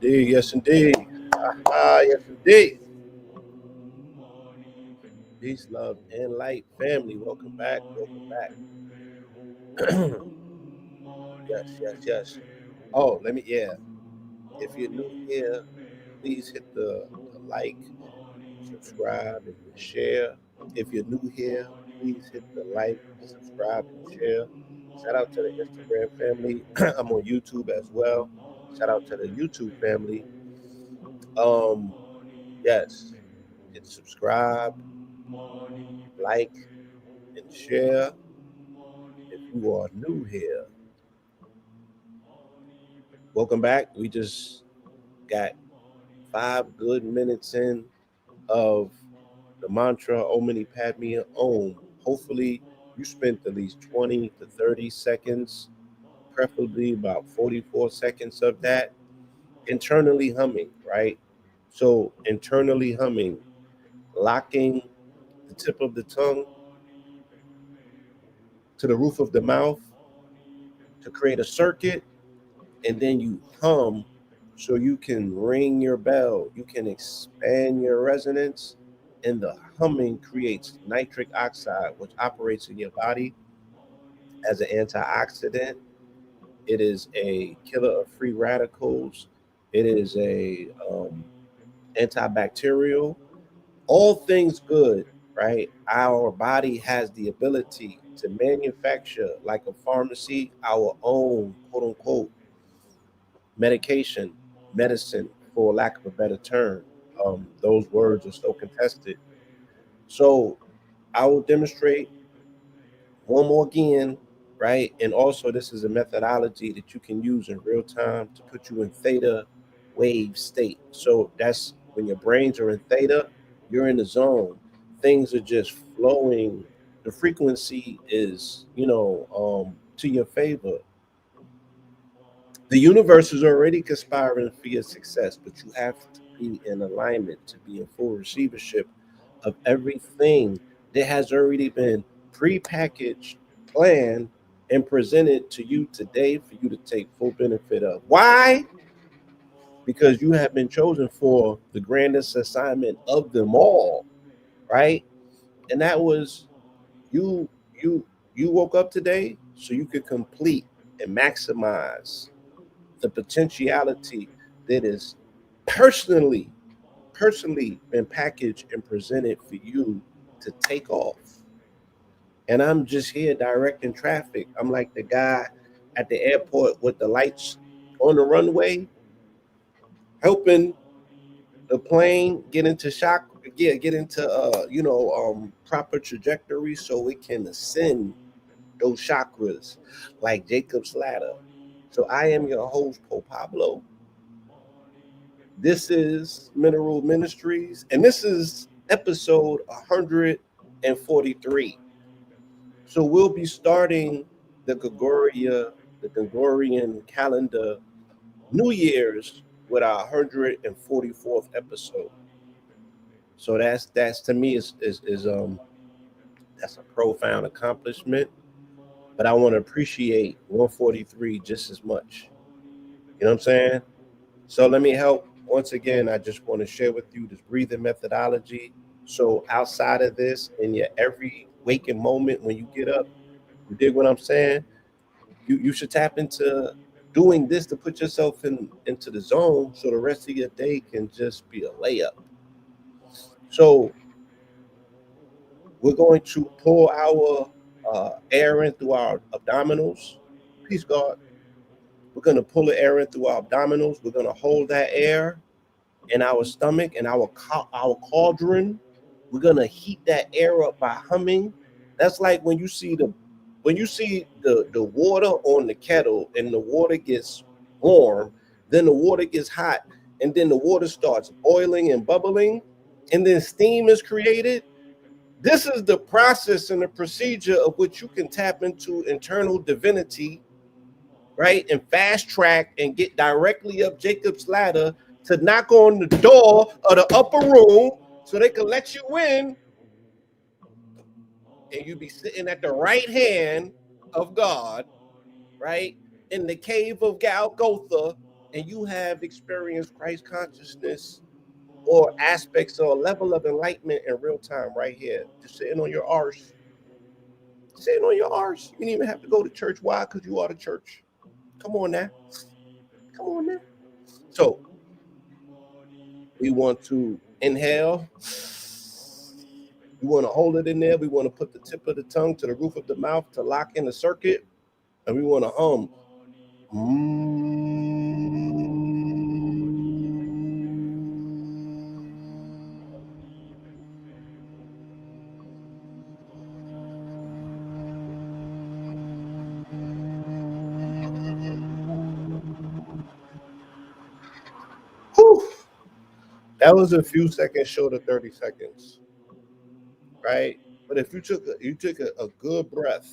Yes, indeed. Yes, indeed. Peace, love, and light, family. Welcome back. Yes. Oh, yeah. If you're new here, please hit the like, subscribe, and share. If you're new here, please hit the like, subscribe, and share. Shout out to the Instagram family. I'm on YouTube as well. Shout out to the YouTube family. Um, yes, hit subscribe, like, and share. If you are new here, welcome back. We just got 5 good minutes in of the mantra Om Mani Padme Om. Hopefully, you spent at least 20 to 30 seconds, preferably about 44 seconds of that, internally humming, right? So, internally humming, locking the tip of the tongue to the roof of the mouth to create a circuit, and then you hum so you can ring your bell, you can expand your resonance, and the humming creates nitric oxide, which operates in your body as an antioxidant. It is a killer of free radicals. It is a antibacterial. All things good, right? Our body has the ability to manufacture, like a pharmacy, our own quote unquote medication, medicine, for lack of a better term. Those words are so contested. So I will demonstrate one more again, right? And also, this is a methodology that you can use in real time to put you in theta wave state. So that's when your brains are in theta, you're in the zone. Things are just flowing. The frequency is, to your favor. The universe is already conspiring for your success, but you have to be in alignment to be in full receivership of everything that has already been prepackaged, planned, and presented to you today for you to take full benefit of. Why? Because you have been chosen for the grandest assignment of them all, right? And that was you you you woke up today so you could complete and maximize the potentiality that is personally been packaged and presented for you to take off. And I'm just here directing traffic. I'm like the guy at the airport with the lights on the runway, helping the plane get into shock, get into proper trajectory so it can ascend those chakras like Jacob's ladder. So I am your host, Pablo. This is Mineral Ministries, and this is episode 143. So we'll be starting the Gregorian calendar New Year's with our 144th episode. So that's to me is that's a profound accomplishment. But I want to appreciate 143 just as much. You know what I'm saying? So let me help. Once again, I just want to share with you this breathing methodology. So outside of this, in your every waking moment when you get up, you dig what I'm saying? You should tap into doing this to put yourself into the zone so the rest of your day can just be a layup. So we're going to pull our air in through our abdominals. Peace, God. We're going to pull the air in through our abdominals. We're going to hold that air in our stomach and our cauldron. We're gonna heat that air up by humming. That's like when you see the water on the kettle and the water gets warm, then the water gets hot, and then the water starts boiling and bubbling, and then steam is created. This is the process and the procedure of which you can tap into internal divinity, right? And fast track and get directly up Jacob's ladder to knock on the door of the upper room so they can let you in, and you be sitting at the right hand of God, right? In the cave of Golgotha, and you have experienced Christ consciousness or aspects or a level of enlightenment in real time right here. Just sitting on your arse. Sitting on your arse. You didn't even have to go to church. Why? Because you are the church. Come on now. Come on now. So we want to inhale. We want to hold it in there. We want to put the tip of the tongue to the roof of the mouth to lock in the circuit. And we want to hum. Whew. That was a few seconds short of 30 seconds, right? But if you took a good breath,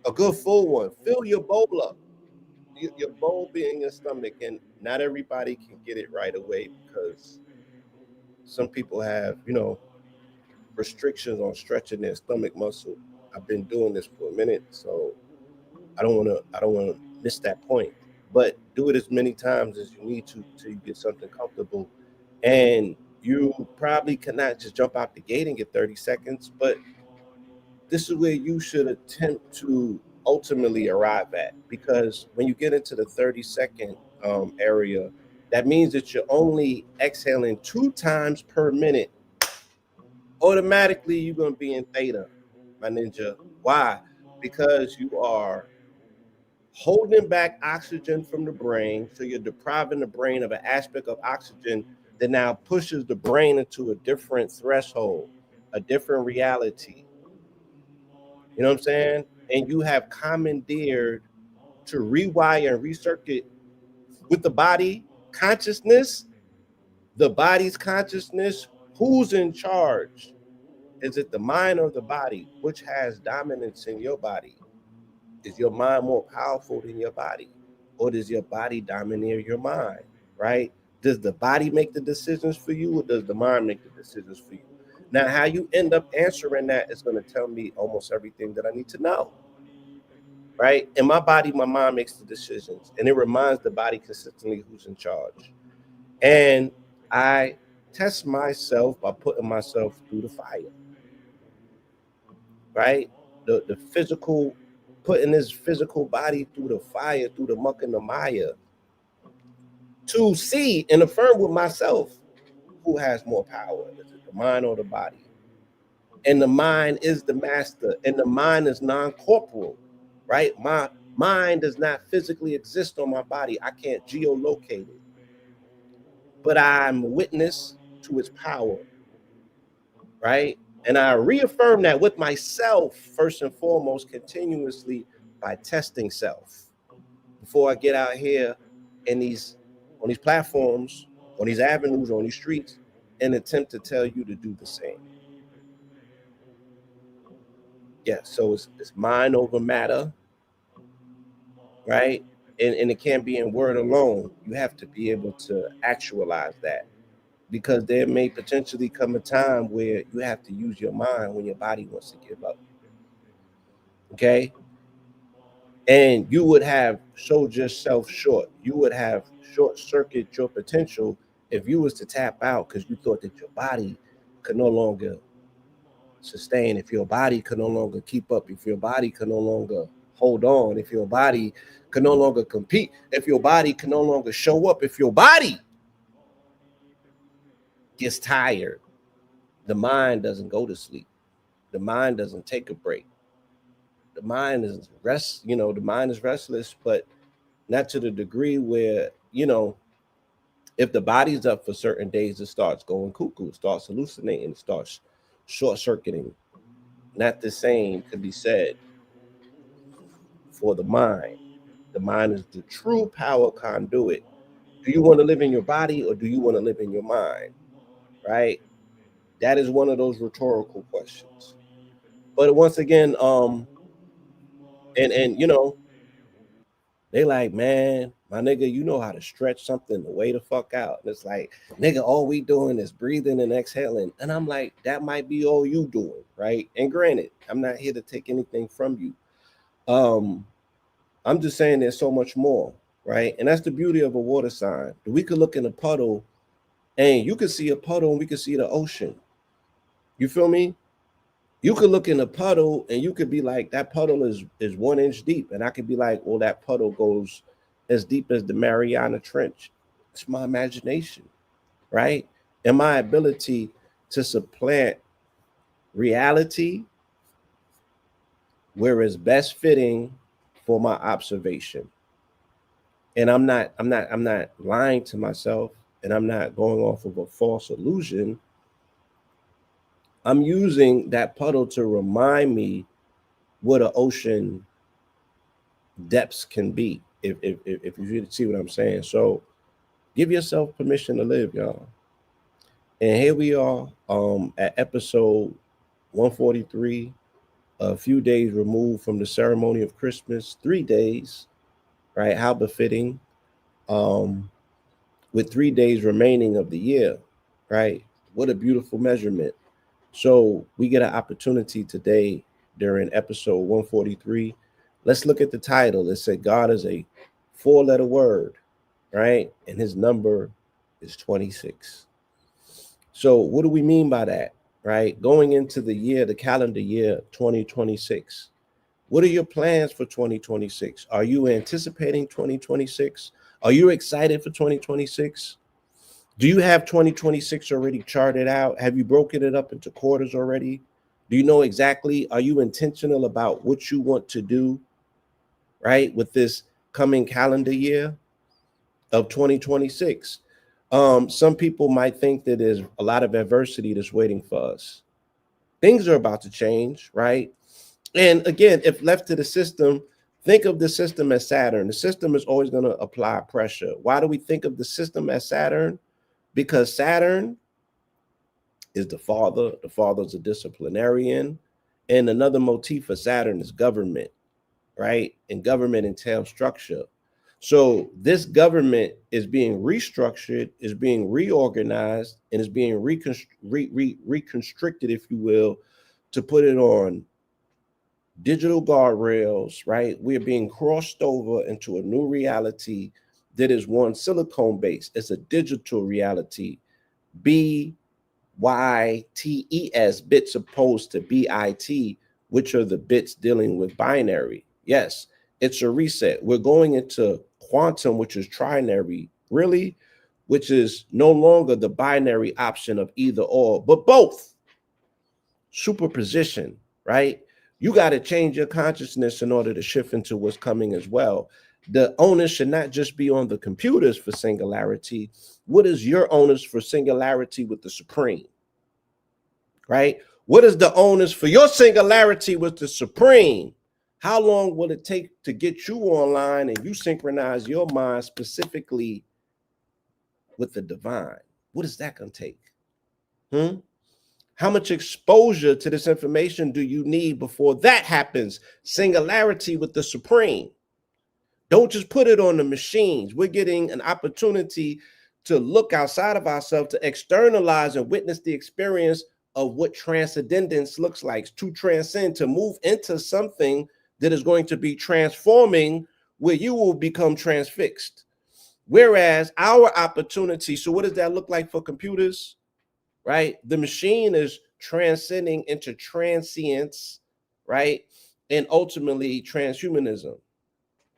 a good full one, fill your bowl up. Your bowl being your stomach, and not everybody can get it right away because some people have, restrictions on stretching their stomach muscle. I've been doing this for a minute, so I don't want to miss that point. But do it as many times as you need to till you get something comfortable. And you probably cannot just jump out the gate and get 30 seconds, but this is where you should attempt to ultimately arrive at. Because when you get into the 30-second area, that means that you're only exhaling 2 times per minute. Automatically, you're going to be in theta, my ninja. Why? Because you are holding back oxygen from the brain. So you're depriving the brain of an aspect of oxygen that now pushes the brain into a different threshold, a different reality. You know what I'm saying? And you have commandeered to rewire and recircuit with the body consciousness, the body's consciousness. Who's in charge? Is it the mind or the body? Which has dominance in your body? Is your mind more powerful than your body? Or does your body domineer your mind? Right? Does the body make the decisions for you, or does the mind make the decisions for you? Now, how you end up answering that is going to tell me almost everything that I need to know. Right? In my body, my mind makes the decisions, and it reminds the body consistently who's in charge. And I test myself by putting myself through the fire. Right? The physical, putting this physical body through the fire, through the muck and the mire, to see and affirm with myself who has more power. Is it the mind or the body? And the mind is the master, and the mind is non-corporal, right? My mind does not physically exist on my body. I can't geolocate it, but I'm witness to its power, right? And I reaffirm that with myself, first and foremost, continuously by testing self before I get out here in these on these platforms, on these avenues, on these streets, and attempt to tell you to do the same. Yeah, so it's mind over matter, right? And it can't be in word alone. You have to be able to actualize that, because there may potentially come a time where you have to use your mind when your body wants to give up. Okay. And you would have sold yourself short. You would have short circuited your potential if you was to tap out because you thought that your body could no longer sustain, if your body could no longer keep up, if your body could no longer hold on, if your body could no longer compete, if your body can no longer show up, if your body gets tired. The mind doesn't go to sleep. The mind doesn't take a break. The mind is the mind is restless, but not to the degree where, if the body's up for certain days, it starts going cuckoo, it starts hallucinating, it starts short circuiting. Not the same could be said for the mind. The mind is the true power conduit. Do you want to live in your body, or do you want to live in your mind? Right? That is one of those rhetorical questions. But once again, and they like, man, my nigga, you know how to stretch something the way the fuck out. And it's like, nigga, all we doing is breathing and exhaling. And I'm like, that might be all you doing, right? And granted, I'm not here to take anything from you. I'm just saying there's so much more, right? And that's the beauty of a water sign. We could look in a puddle, and you could see a puddle and we could see the ocean. You feel me? You could look in a puddle and you could be like, that puddle is 1 inch deep. And I could be like, well, that puddle goes as deep as the Mariana Trench. It's my imagination, right? And my ability to supplant reality where it's best fitting for my observation. And I'm not lying to myself, and I'm not going off of a false illusion. I'm using that puddle to remind me what an ocean depths can be. If you see what I'm saying. So give yourself permission to live, y'all. And here we are at episode 143, a few days removed from the ceremony of Christmas, 3 days, right? How befitting. Um, with 3 days remaining of the year, right? What a beautiful measurement. So we get an opportunity today during episode 143. Let's look at the title. It said God is a 4-letter word, right? And his number is 26. So what do we mean by that, right? Going into the year, the calendar year 2026. What are your plans for 2026? Are you anticipating 2026? Are you excited for 2026? Do you have 2026 already charted out? Have you broken it up into quarters already? Do you know exactly? Are you intentional about what you want to do, right, with this coming calendar year of 2026? Some people might think that there's a lot of adversity that's waiting for us. Things are about to change, right? And again, if left to the system, think of the system as Saturn. The system is always going to apply pressure. Why do we think of the system as Saturn? Because Saturn is the father. The father is a disciplinarian. And another motif for Saturn is government, right? And government entails structure. So this government is being restructured, is being reorganized, and is being reconstructed, if you will, to put it on digital guardrails, right? We're being crossed over into a new reality that is one silicone based. It's a digital reality. BYTES, bits opposed to BIT, which are the bits dealing with binary. Yes, it's a reset. We're going into quantum, which is trinary, really, which is no longer the binary option of either or, but both. Superposition, right? You got to change your consciousness in order to shift into what's coming as well. The onus should not just be on the computers for singularity. What is your onus for singularity with the supreme, right? What is the onus for your singularity with the supreme? How long will it take to get you online and you synchronize your mind specifically with the divine? What is that going to take? How much exposure to this information do you need before that happens? Singularity with the supreme. Don't just put it on the machines. We're getting an opportunity to look outside of ourselves, to externalize and witness the experience of what transcendence looks like, to transcend, to move into something that is going to be transforming, where you will become transfixed. Whereas our opportunity, so what does that look like for computers? Right? The machine is transcending into transience, right? And ultimately transhumanism.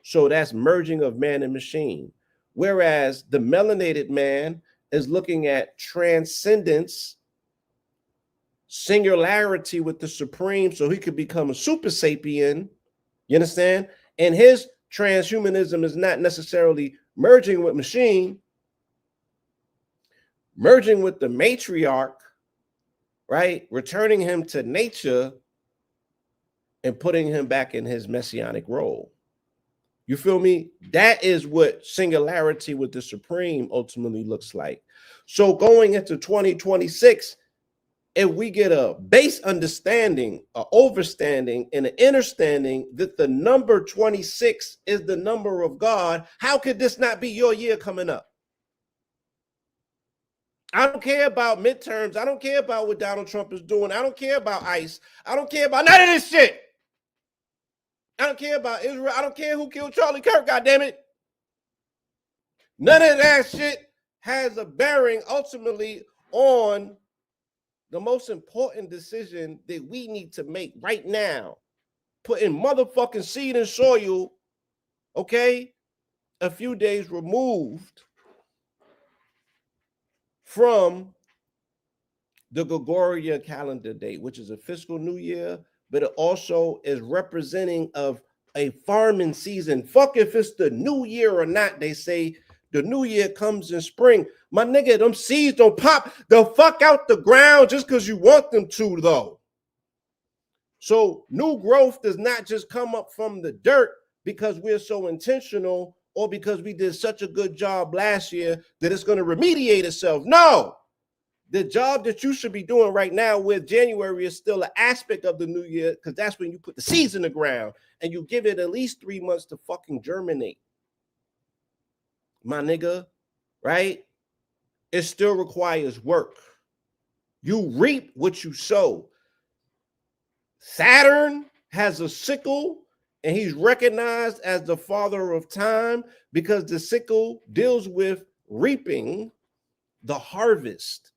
So that's merging of man and machine. Whereas the melanated man is looking at transcendence, singularity with the supreme, so he could become a super sapien. You understand? And his transhumanism is not necessarily merging with machine, merging with the matriarch, right? Returning him to nature and putting him back in his messianic role. You feel me? That is what singularity with the supreme ultimately looks like. So going into 2026, if we get a base understanding, an overstanding, and an understanding that the number 26 is the number of God, how could this not be your year coming up? I don't care about midterms. I don't care about what Donald Trump is doing. I don't care about ICE. I don't care about none of this shit. I don't care about Israel. I don't care who killed Charlie Kirk, goddammit. None of that shit has a bearing ultimately on the most important decision that we need to make right now, putting motherfucking seed in soil, okay, a few days removed from the Gregorian calendar date, which is a fiscal new year, but it also is representing of a farming season. Fuck if it's the new year or not. They say the new year comes in spring. My nigga, them seeds don't pop the fuck out the ground just because you want them to, though. So new growth does not just come up from the dirt because we're so intentional or because we did such a good job last year that it's going to remediate itself. No. The job that you should be doing right now with January is still an aspect of the new year because that's when you put the seeds in the ground and you give it at least 3 months to fucking germinate. My nigga, right? It still requires work. You reap what you sow. Saturn has a sickle and he's recognized as the father of time because the sickle deals with reaping the harvest.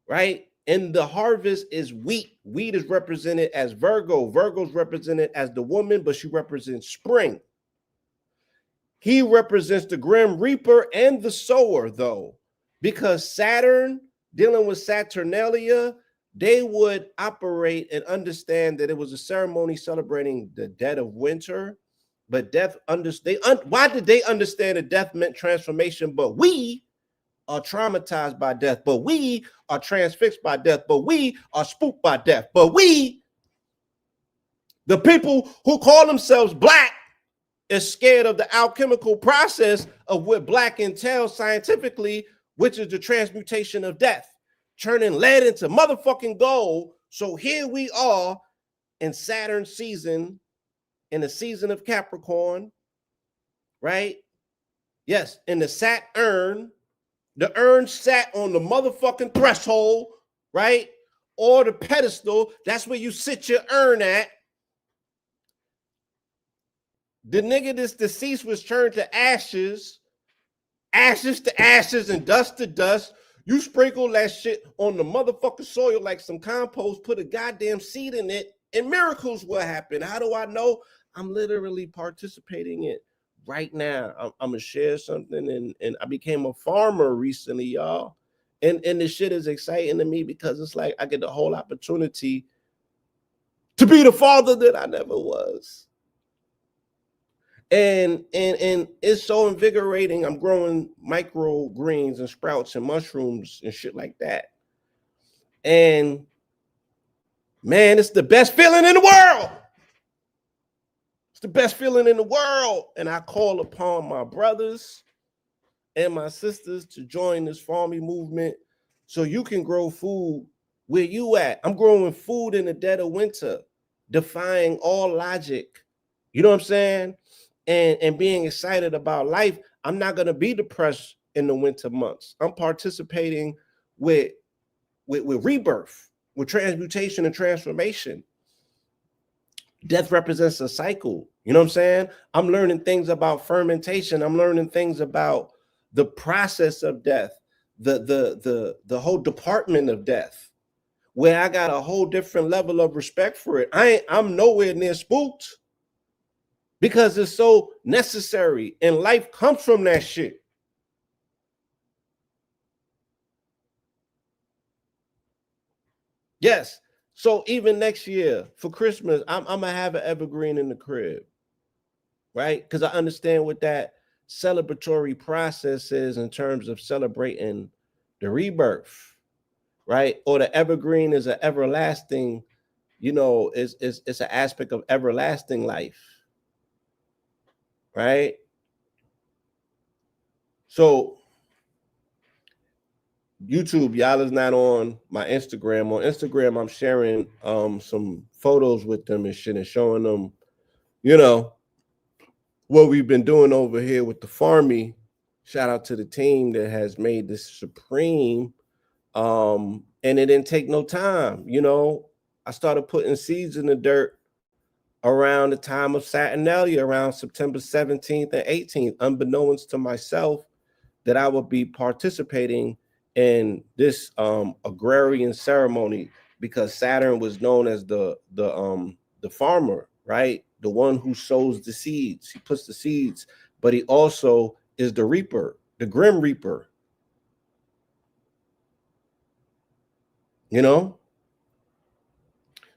Right? And the harvest is wheat. Wheat is represented as Virgo. Virgo's represented as the woman, but she represents spring. He represents the grim reaper and the sower, though, because Saturn, dealing with Saturnalia, they would operate and understand that it was a ceremony celebrating the dead of winter. But death, why did they understand that death meant transformation? But we are traumatized by death, but we are transfixed by death, but we are spooked by death, but we, the people who call themselves black, is scared of the alchemical process of what black entails scientifically, which is the transmutation of death, turning lead into motherfucking gold. So here we are in Saturn season, in the season of Capricorn, right? Yes, in the Saturn. The urn sat on the motherfucking threshold, right? Or the pedestal. That's where you sit your urn at. The nigga that's deceased was turned to ashes, ashes to ashes, and dust to dust. You sprinkle that shit on the motherfucking soil like some compost, put a goddamn seed in it, and miracles will happen. How do I know? I'm literally participating in it right now. I'm gonna share something, and I became a farmer recently, y'all. And this shit is exciting to me because it's like I get the whole opportunity to be the father that I never was. And it's so invigorating. I'm growing micro greens and sprouts and mushrooms and shit like that. And man, it's the best feeling in the world. It's the best feeling in the world. And I call upon my brothers and my sisters to join this farming movement so you can grow food where you at. I'm growing food in the dead of winter, defying all logic. You know what I'm saying? And being excited about life. I'm not going to be depressed in the winter months. I'm participating with rebirth, with transmutation and transformation. Death represents a cycle. You know what I'm saying? I'm learning things about fermentation. I'm learning things about the process of death, the whole department of death, where I got a whole different level of respect for it. I'm nowhere near spooked because it's so necessary, and life comes from that shit. Yes. So even next year for Christmas, I'm gonna have an evergreen in the crib, right? Because I understand what that celebratory process is in terms of celebrating the rebirth, right? Or the evergreen is an everlasting, it's an aspect of everlasting life, right? So YouTube, y'all is not on my Instagram. On Instagram, I'm sharing some photos with them and shit and showing them, what we've been doing over here with the farmy. Shout out to the team that has made this supreme. And it didn't take no time. I started putting seeds in the dirt around the time of Saturnalia, around September 17th and 18th, unbeknownst to myself that I would be participating in this agrarian ceremony, because Saturn was known as the farmer, right? The one who sows the seeds. He puts the seeds, but he also is the reaper, the grim reaper. You know?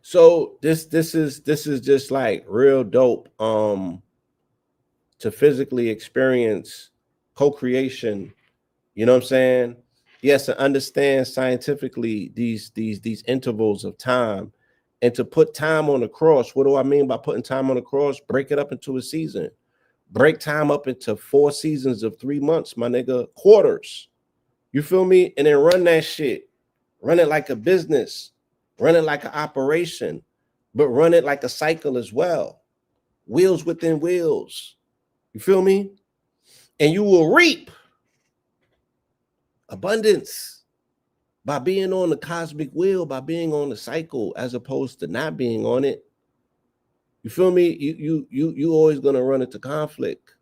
So this is just like real dope to physically experience co-creation. You know what I'm saying? Yes, to understand scientifically these intervals of time, and to put time on the cross. What do I mean by putting time on the cross? Break it up into a season. Break time up into 4 seasons of 3 months, my nigga, quarters. You feel me? And then run that shit. Run it like a business. Run it like an operation, but run it like a cycle as well. Wheels within wheels. You feel me? And you will reap abundance by being on the cosmic wheel, by being on the cycle, as opposed to not being on it. You feel me? You always gonna run into conflict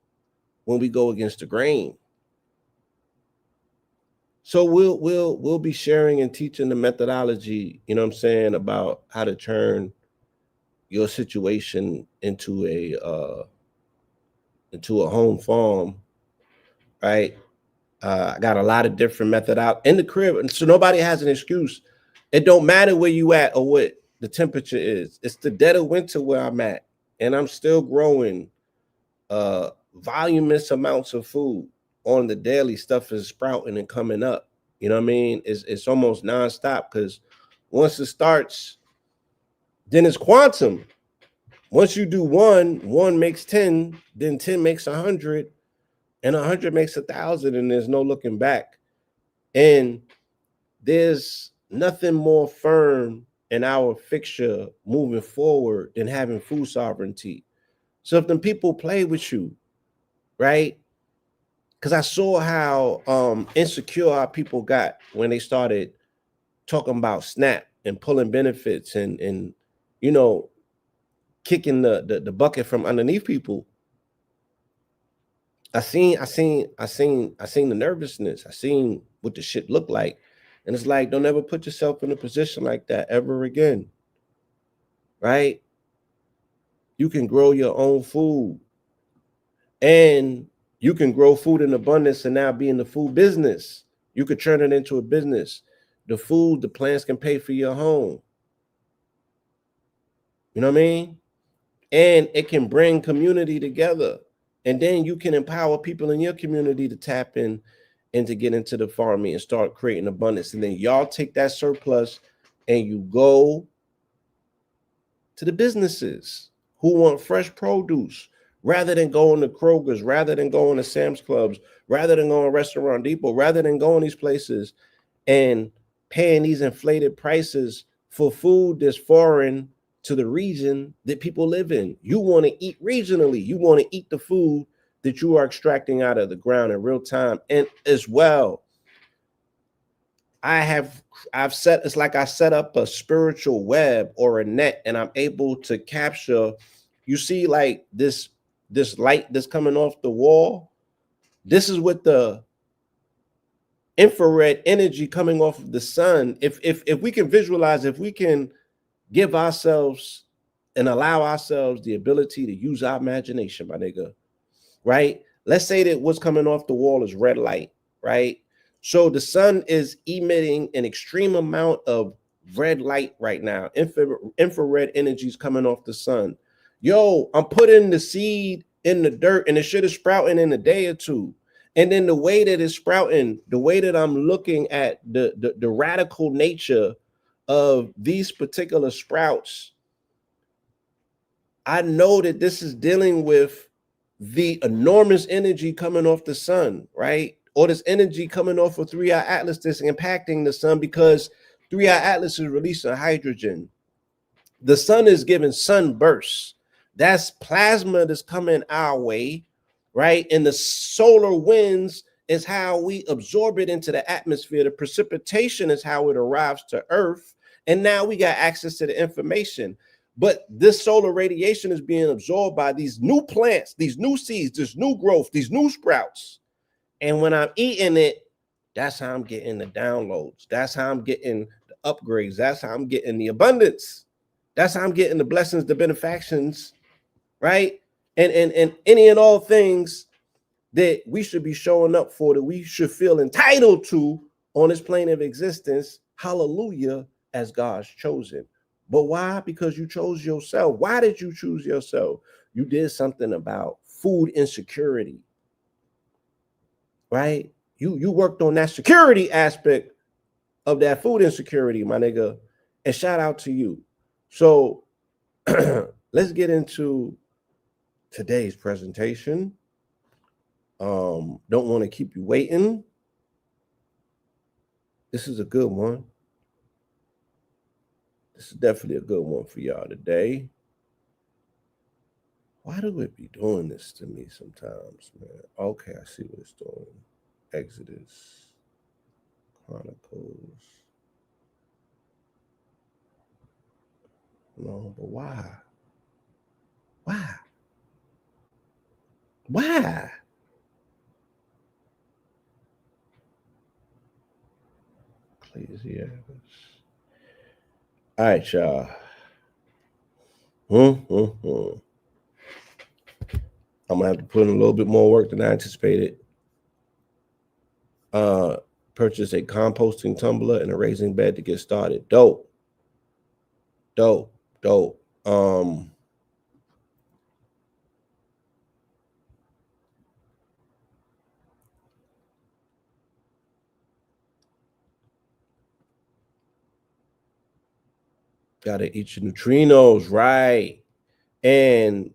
when we go against the grain. So we'll be sharing and teaching the methodology, you know what I'm saying, about how to turn your situation into a home farm, right? I got a lot of different method out in the crib, and so nobody has an excuse. It don't matter where you at or what the temperature is. It's the dead of winter where I'm at, and I'm still growing voluminous amounts of food on the daily. Stuff is sprouting and coming up. You know what I mean? It's almost nonstop, because once it starts, then it's quantum. Once you do one makes 10, then 10 makes 100, and 100 makes 1,000, and there's no looking back. And there's nothing more firm in our fixture moving forward than having food sovereignty. So if them people play with you, right? Because I saw how insecure our people got when they started talking about SNAP and pulling benefits, and you know, kicking the bucket from underneath people. I seen the nervousness. I seen what the shit looked like. And it's like, don't ever put yourself in a position like that ever again. Right? You can grow your own food, and you can grow food in abundance and now be in the food business. You could turn it into a business. The food, the plants can pay for your home. You know what I mean? And it can bring community together. And then you can empower people in your community to tap in and to get into the farming and start creating abundance. And then y'all take that surplus and you go to the businesses who want fresh produce, rather than going to Kroger's, rather than going to Sam's Clubs, rather than going to Restaurant Depot, rather than going these places and paying these inflated prices for food that's foreign to the region that people live in. You want to eat regionally. You want to eat the food that you are extracting out of the ground in real time. And as well, I've set, it's like I set up a spiritual web or a net, and I'm able to capture, you see, like this light that's coming off the wall. This is what the infrared energy coming off of the sun. If we can visualize, if we can give ourselves and allow ourselves the ability to use our imagination, my nigga, right? Let's say that what's coming off the wall is red light, right? So the sun is emitting an extreme amount of red light right now. Infrared energy is coming off the sun. Yo, I'm putting the seed in the dirt, and it should have sprouting in a day or two. And then the way that it's sprouting, the way that I'm looking at the radical nature of these particular sprouts, I know that this is dealing with the enormous energy coming off the sun, right? Or this energy coming off of 3i Atlas that's impacting the sun, because 3i Atlas is releasing hydrogen. The sun is giving sunbursts. That's plasma that's coming our way, right? And the solar winds is how we absorb it into the atmosphere. The precipitation is how it arrives to Earth. And now we got access to the information. But this solar radiation is being absorbed by these new plants, these new seeds, this new growth, these new sprouts. And when I'm eating it, That's how I'm getting the downloads. That's how I'm getting the upgrades. That's how I'm getting the abundance. That's how I'm getting the blessings, the benefactions, right? And any and all things that we should be showing up for, that we should feel entitled to on this plane of existence. Hallelujah, as God's chosen. But why? Because you chose yourself. Why did you choose yourself? You did something about food insecurity, right? You worked on that security aspect of that food insecurity, my nigga. And shout out to you. So let's get into today's presentation. Don't want to keep you waiting. This is a good one. This is definitely a good one for y'all today. Why do it be doing this to me sometimes, man? Okay, I see what it's doing. Exodus, Chronicles. No, but why? Why? Why? Ecclesiastes. All right, y'all. I'm gonna have to put in a little bit more work than I anticipated. Purchase a composting tumbler and a raising bed to get started. Dope. Gotta eat your neutrinos, right? And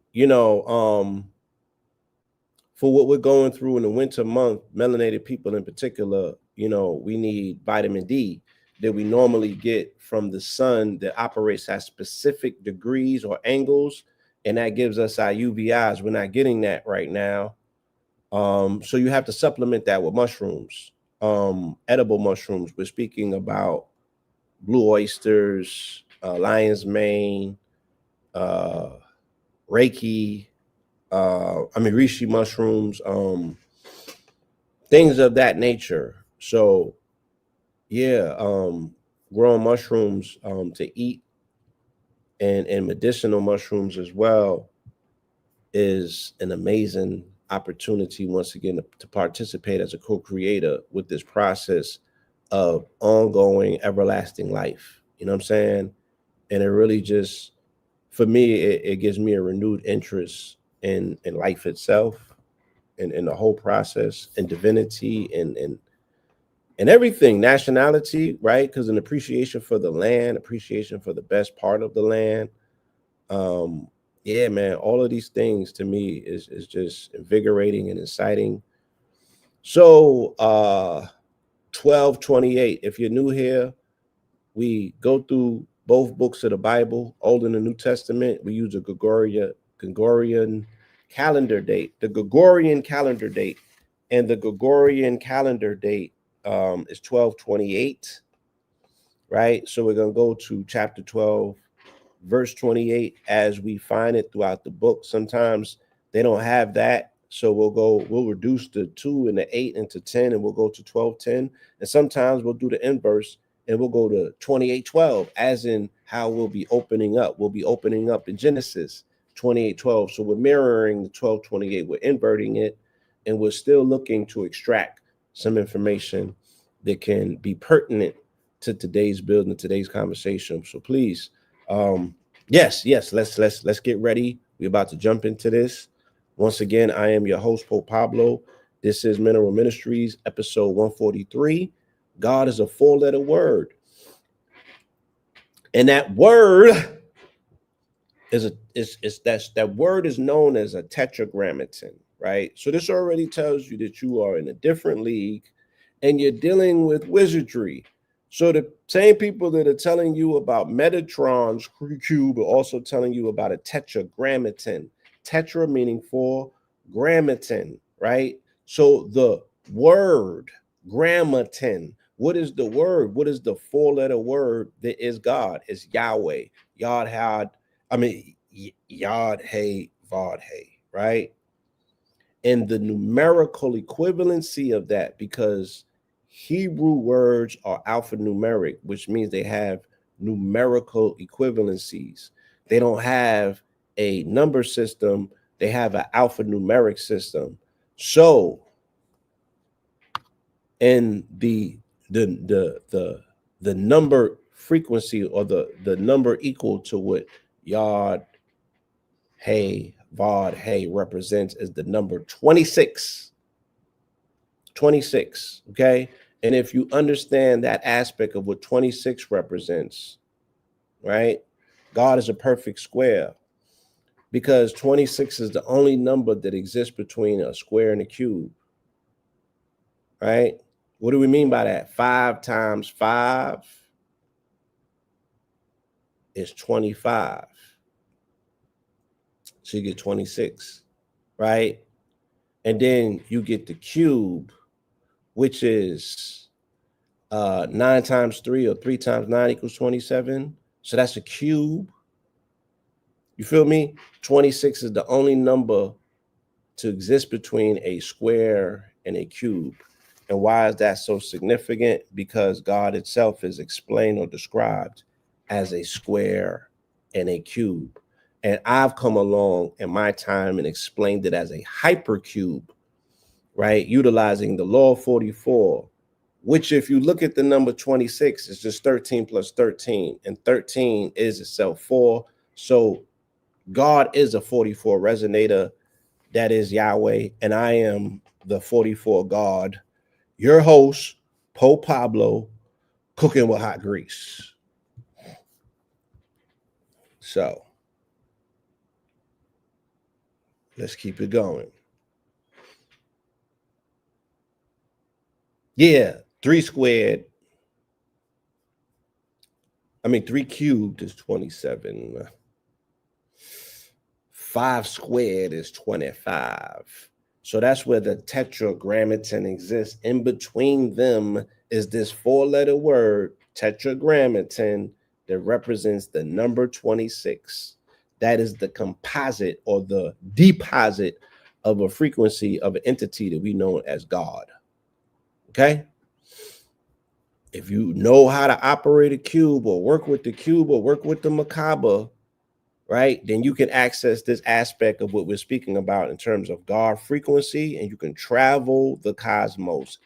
for what we're going through in the winter month, melanated people in particular, we need vitamin D that we normally get from the sun that operates at specific degrees or angles, and that gives us our UVIs. We're not getting that right now. So you have to supplement that with mushrooms, edible mushrooms. We're speaking about blue oysters, lion's mane, Reiki, reishi mushrooms, things of that nature. So yeah, growing mushrooms to eat and medicinal mushrooms as well is an amazing opportunity once again to participate as a co-creator with this process of ongoing everlasting life. You know what I'm saying? And it really just, for me, it gives me a renewed interest in life itself and in the whole process and divinity and everything, nationality, right? Because an appreciation for the land, appreciation for the best part of the land. Yeah, man, all of these things to me is just invigorating and exciting. So 1228, if you're new here, we go through both books of the Bible, Old and the New Testament. We use a Gregorian calendar date, the Gregorian calendar date, and the Gregorian calendar date is 1228, right? So we're going to go to chapter 12, verse 28 as we find it throughout the book. Sometimes they don't have that. So we'll reduce the 2 and the 8 into 10, and we'll go to 12:10. And sometimes we'll do the inverse and we'll go to 28:12, as in how we'll be opening up. We'll be opening up in Genesis 28:12. So we're mirroring the 12:28, we're inverting it, and we're still looking to extract some information that can be pertinent to today's build and today's conversation. So please, yes, let's get ready. We're about to jump into this. Once again, I am your host, Pope Pablo. This is Mineral Ministries, episode 143. God is a four-letter word. And that word that word is known as a tetragrammaton, right? So this already tells you that you are in a different league and you're dealing with wizardry. So the same people that are telling you about Metatron's cube are also telling you about a tetragrammaton. Tetra meaning four, grammaton, right? So the word grammaton, what is the word? What is the four-letter word that is God? It's Yahweh. Yod had, Yod Hey Vod Hey, right? And the numerical equivalency of that, because Hebrew words are alphanumeric, which means they have numerical equivalencies. They don't have a number system, they have an alphanumeric system. So in the number frequency, or the number equal to what yod hey vod hey represents, is the number 26. 26. Okay. And if you understand that aspect of what 26 represents, right? God is a perfect square, because 26 is the only number that exists between a square and a cube, right? What do we mean by that? 5 times 5 is 25. So you get 26, right? And then you get the cube, which is 9 times 3, or 3 times 9 equals 27. So that's a cube. You feel me? 26 is the only number to exist between a square and a cube. And why is that so significant? Because God itself is explained or described as a square and a cube. And I've come along in my time and explained it as a hypercube, right? Utilizing the law of 44, which, if you look at the number 26, is just 13 plus 13. And 13 is itself 4. So God is a 44 resonator. That is Yahweh. And I am the 44 God, your host, Pablo, cooking with hot grease. So let's keep it going. Yeah, 3 squared. 3 cubed is 27. 5 squared is 25. So that's where the tetragrammaton exists. In between them is this 4-letter word, tetragrammaton, that represents the number 26. That is the composite, or the deposit, of a frequency of an entity that we know as God. Okay? If you know how to operate a cube, or work with the cube, or work with the macabre, right, then you can access this aspect of what we're speaking about in terms of God frequency, and you can travel the cosmos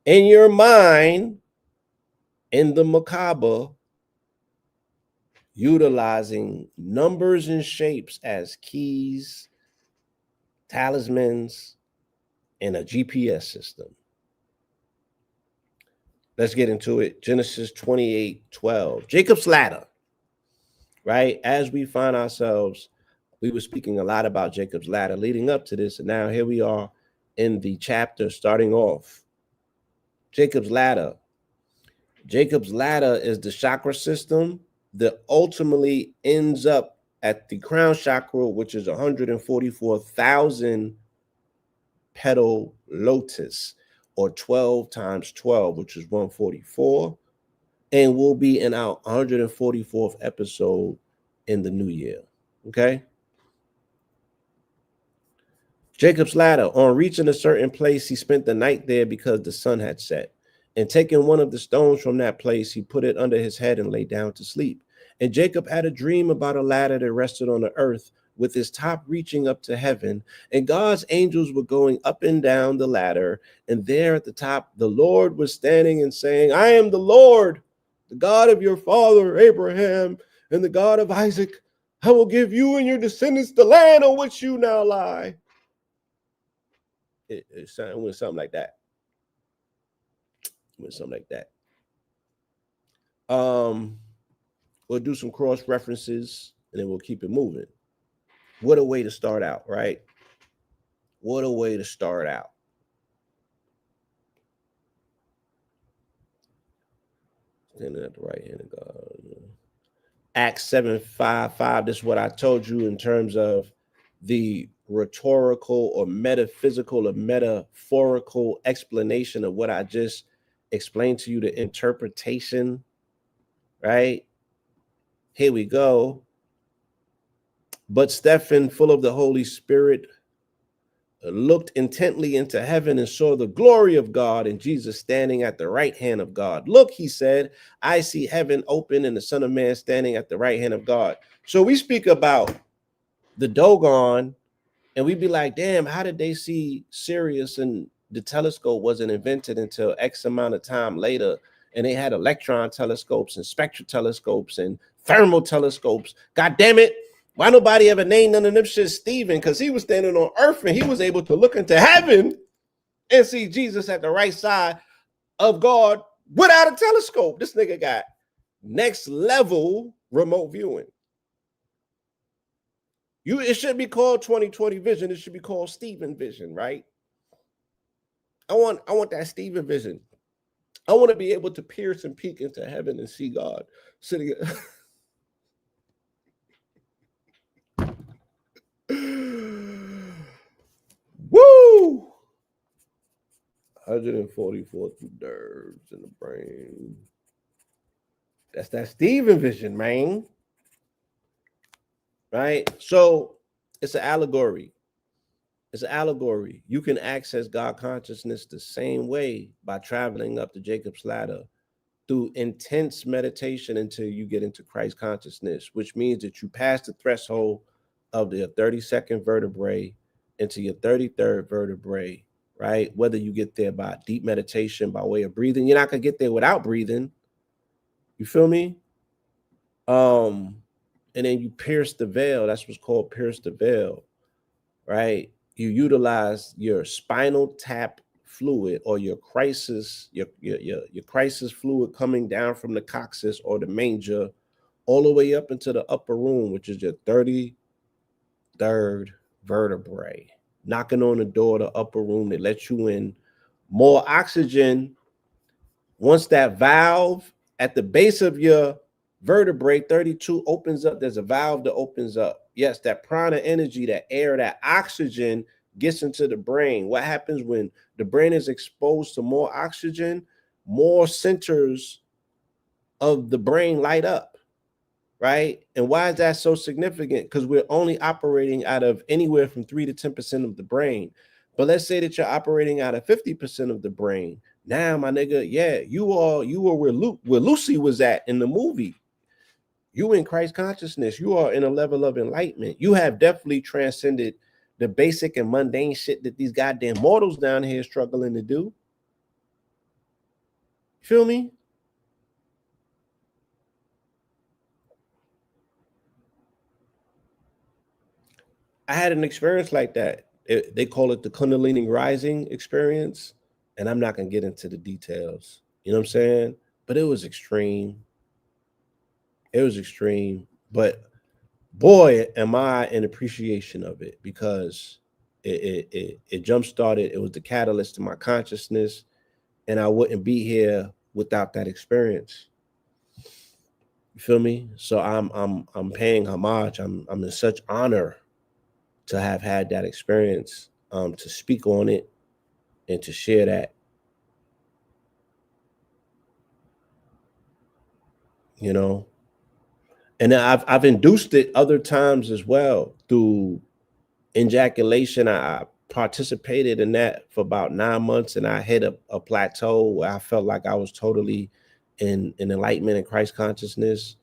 in your mind, in the macabre, utilizing numbers and shapes as keys, talismans, and a GPS system. Let's get into it. Genesis 28:12. Jacob's ladder, right? As we find ourselves, we were speaking a lot about Jacob's ladder leading up to this, and now here we are in the chapter starting off. Jacob's ladder. Jacob's ladder is the chakra system that ultimately ends up at the crown chakra, which is 144,000 petal lotus, or 12 times 12, which is 144, and will be in our 144th episode in the new year. Okay. Jacob's ladder. On reaching a certain place, he spent the night there because the sun had set. And taking one of the stones from that place, he put it under his head and lay down to sleep. And Jacob had a dream about a ladder that rested on the earth, with its top reaching up to heaven. And God's angels were going up and down the ladder. And there at the top, the Lord was standing and saying, I am the Lord, the God of your father Abraham, and the God of Isaac. I will give you and your descendants the land on which you now lie. It went something like that. We'll do some cross references, and then we'll keep it moving. What a way to start out, right? What a way to start out. Standing at the right hand of God. Acts 7:5. This is what I told you in terms of the rhetorical or metaphysical or metaphorical explanation of what I just explained to you, the interpretation, right? Here we go. But Stephen, full of the Holy Spirit, looked intently into heaven and saw the glory of God and Jesus standing at the right hand of God. Look, he said, I see heaven open and the Son of Man standing at the right hand of God. So we speak about the Dogon and we'd be like, damn, how did they see Sirius? And the telescope wasn't invented until X amount of time later. And they had electron telescopes and spectral telescopes and thermal telescopes. God damn it. Why nobody ever named none of them shit Stephen? Because he was standing on earth and he was able to look into heaven and see Jesus at the right side of God without a telescope. This nigga got next level remote viewing. It should be called 2020 vision. It should be called Stephen vision, right? I want that Stephen vision. I want to be able to pierce and peek into heaven and see God sitting. Woo! 144 nerves in the brain. That's that Stephen vision, man. Right? So it's an allegory. It's an allegory. You can access God consciousness the same way by traveling up the Jacob's ladder through intense meditation until you get into Christ consciousness, which means that you pass the threshold of the 32nd vertebrae into your 33rd vertebrae, right? Whether you get there by deep meditation, by way of breathing, you're not gonna get there without breathing. You feel me? And then you pierce the veil. That's what's called pierce the veil, right? You utilize your spinal tap fluid or your crisis, your crisis fluid coming down from the coccyx or the manger all the way up into the upper room, which is your 33rd vertebrae. Knocking on the door of the upper room, they let you in. More oxygen. Once that valve at the base of your vertebrae 32 opens up, there's a valve that opens up. Yes, that prana energy, that air, that oxygen gets into the brain. What happens when the brain is exposed to more oxygen? More centers of the brain light up, right? And why is that so significant? Because we're only operating out of anywhere from 3 to 10% of the brain. But let's say that you're operating out of 50% of the brain. Now, my nigga, yeah, you are where Lucy was at in the movie. You in Christ consciousness. You are in a level of enlightenment. You have definitely transcended the basic and mundane shit that these goddamn mortals down here struggling to do. Feel me? I had an experience like that. They call it the Kundalini rising experience. And I'm not going to get into the details. You know what I'm saying? But it was extreme. It was extreme. But boy, am I in appreciation of it, because it jump started. It was the catalyst to my consciousness, and I wouldn't be here without that experience. You feel me? So I'm paying homage. I'm in such honor to have had that experience, to speak on it and to share that. You know, and I've induced it other times as well through ejaculation. I participated in that for about 9 months, and I hit a plateau where I felt like I was totally in enlightenment and Christ consciousness.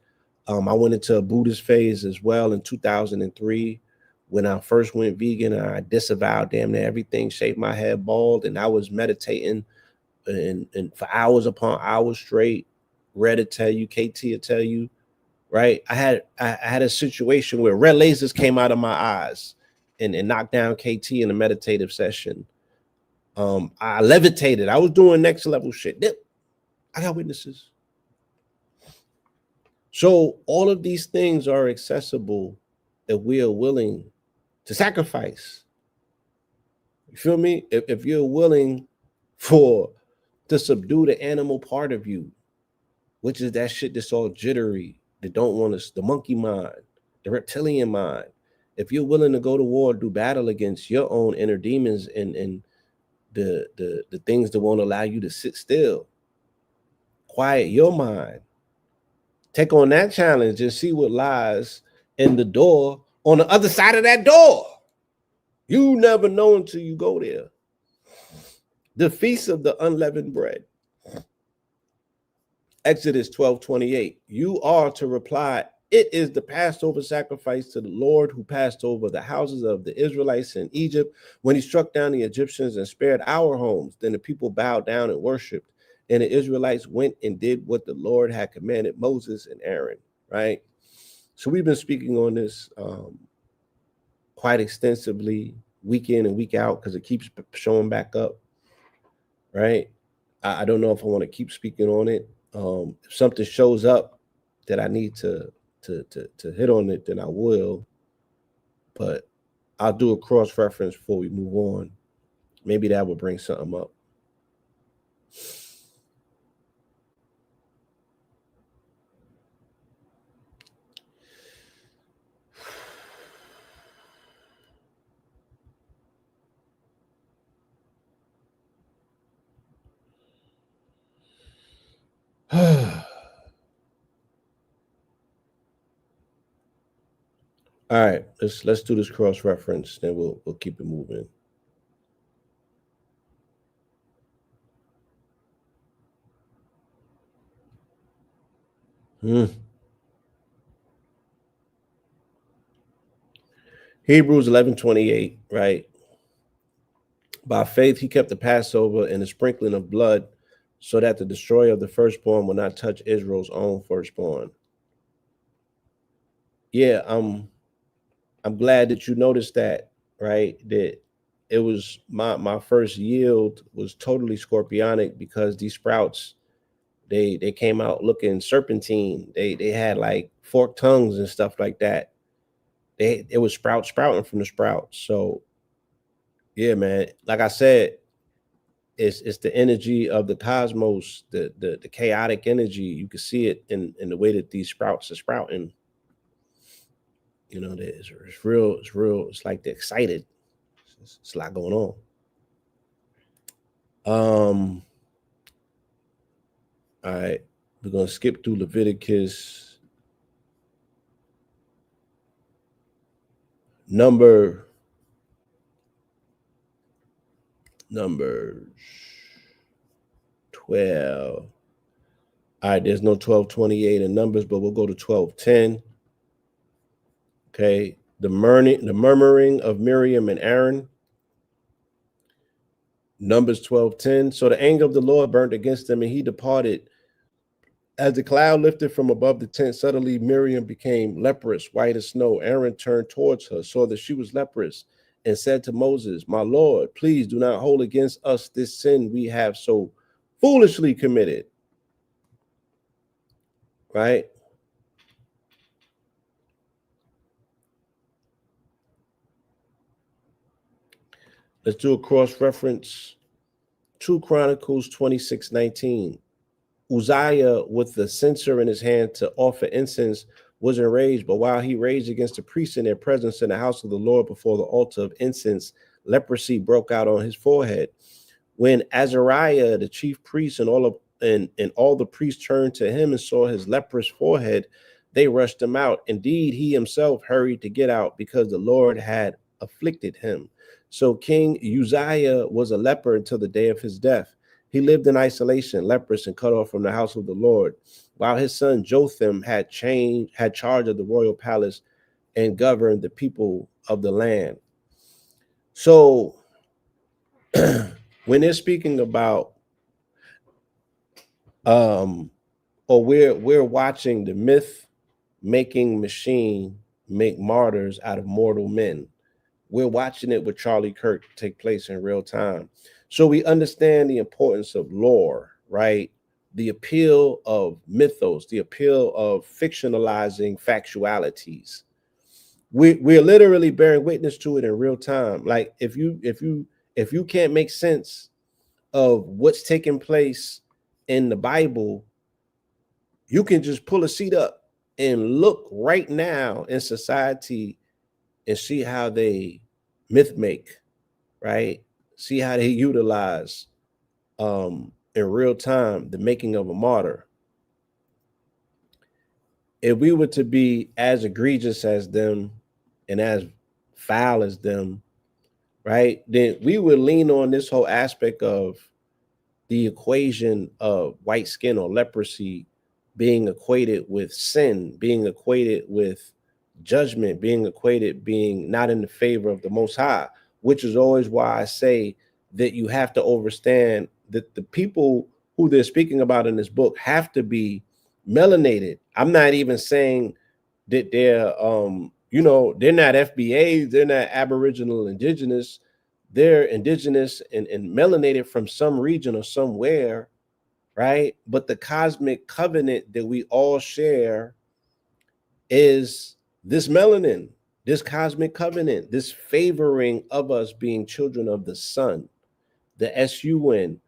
I went into a Buddhist phase as well in 2003 when I first went vegan. I disavowed damn near everything, shaved my head bald, and I was meditating and for hours upon hours straight. Red to tell you, KT will tell you, right? I had a situation where red lasers came out of my eyes and knocked down KT in a meditative session. I levitated. I was doing next level shit. I got witnesses. So all of these things are accessible if we are willing to sacrifice. You feel me? If you're willing to subdue the animal part of you, which is that shit that's all jittery, that don't want us, the monkey mind, the reptilian mind. If you're willing to go to war, do battle against your own inner demons and the things that won't allow you to sit still, quiet your mind, take on that challenge and see what lies in the door on the other side of that door. You never know until you go there. The feast of the unleavened bread. Exodus 12:28. You are to reply, it is the Passover sacrifice to the Lord who passed over the houses of the Israelites in Egypt when he struck down the Egyptians and spared our homes. Then the people bowed down and worshiped, and the Israelites went and did what the Lord had commanded Moses and Aaron, right? So we've been speaking on this quite extensively, week in and week out, because it keeps showing back up, right? I don't know if I want to keep speaking on it. If something shows up that I need to hit on it, then I will. But I'll do a cross reference before we move on. Maybe that will bring something up. All right, let's do this cross reference, then we'll keep it moving. Hebrews 11:28, right? By faith he kept the Passover and the sprinkling of blood, so that the destroyer of the firstborn will not touch Israel's own firstborn. Yeah, I'm glad that you noticed that, right? That it was my first yield was totally scorpionic because these sprouts they came out looking serpentine. They had like forked tongues and stuff like that. It was sprouting from the sprouts. So yeah, man. Like I said, it's the energy of the cosmos, the chaotic energy. You can see it in the way that these sprouts are sprouting. You know, it's real. It's real. It's like they're excited. It's a lot going on. All right, we're gonna skip through Leviticus. Numbers 12. All right, there's no 12:28 in Numbers, but we'll go to 12:10. Okay, the murmuring of Miriam and Aaron. Numbers 12:10. So the anger of the Lord burnt against them, and he departed. As the cloud lifted from above the tent, suddenly Miriam became leprous, white as snow. Aaron turned towards her, saw that she was leprous, and said to Moses, my Lord, please do not hold against us this sin we have so foolishly committed. Right? Let's do a cross reference. 2 Chronicles 26:19. Uzziah, with the censer in his hand to offer incense, was enraged, but while he raged against the priests in their presence in the house of the Lord before the altar of incense, leprosy broke out on his forehead. When Azariah, the chief priest, and all the priests turned to him and saw his leprous forehead, they rushed him out. Indeed, he himself hurried to get out because the Lord had afflicted him. So King Uzziah was a leper until the day of his death. He lived in isolation, leprous and cut off from the house of the Lord, while his son Jotham had charge of the royal palace and governed the people of the land. So when they're speaking about or we're watching the myth making machine make martyrs out of mortal men. We're watching it with Charlie Kirk take place in real time. So we understand the importance of lore, right? The appeal of mythos, the appeal of fictionalizing factualities. We're literally bearing witness to it in real time. Like if you can't make sense of what's taking place in the Bible, you can just pull a seat up and look right now in society and see how they myth make, right? See how they utilize in real time the making of a martyr. If we were to be as egregious as them and as foul as them, right? Then we would lean on this whole aspect of the equation of white skin or leprosy being equated with sin, being equated with judgment, being equated being not in the favor of the Most High, which is always why I say that you have to understand that the people who they're speaking about in this book have to be melanated. I'm not even saying that they're they're not FBAs, they're not Aboriginal indigenous, they're indigenous and melanated from some region or somewhere, right? But the cosmic covenant that we all share is this melanin, this cosmic covenant, this favoring of us being children of the sun, the SUN,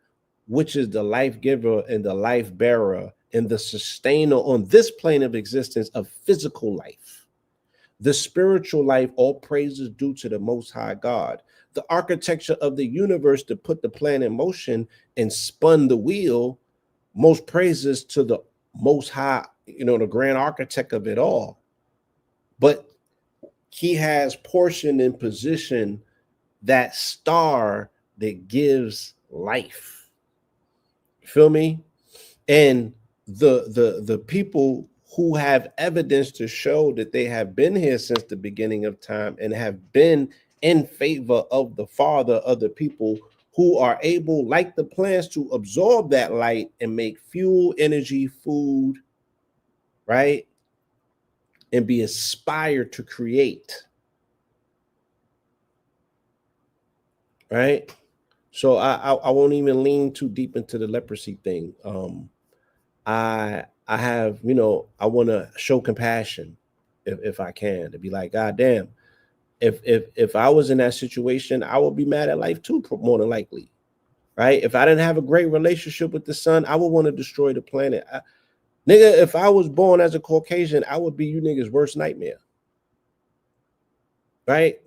which is the life giver and the life bearer and the sustainer on this plane of existence of physical life. The spiritual life, all praises due to the Most High God. The architecture of the universe to put the plan in motion and spun the wheel, most praises to the Most High, the grand architect of it all. But he has portion and position that star that gives life. Feel me? And the people who have evidence to show that they have been here since the beginning of time and have been in favor of the Father of the people who are able, like the plants, to absorb that light and make fuel, energy, food, right? And be inspired to create, right? So I won't even lean too deep into the leprosy thing. I have, I want to show compassion if I can, to be like, God damn, if I was in that situation, I would be mad at life too, more than likely. Right? If I didn't have a great relationship with the sun, I would want to destroy the planet. Nigga, if I was born as a Caucasian, I would be you niggas' worst nightmare. Right?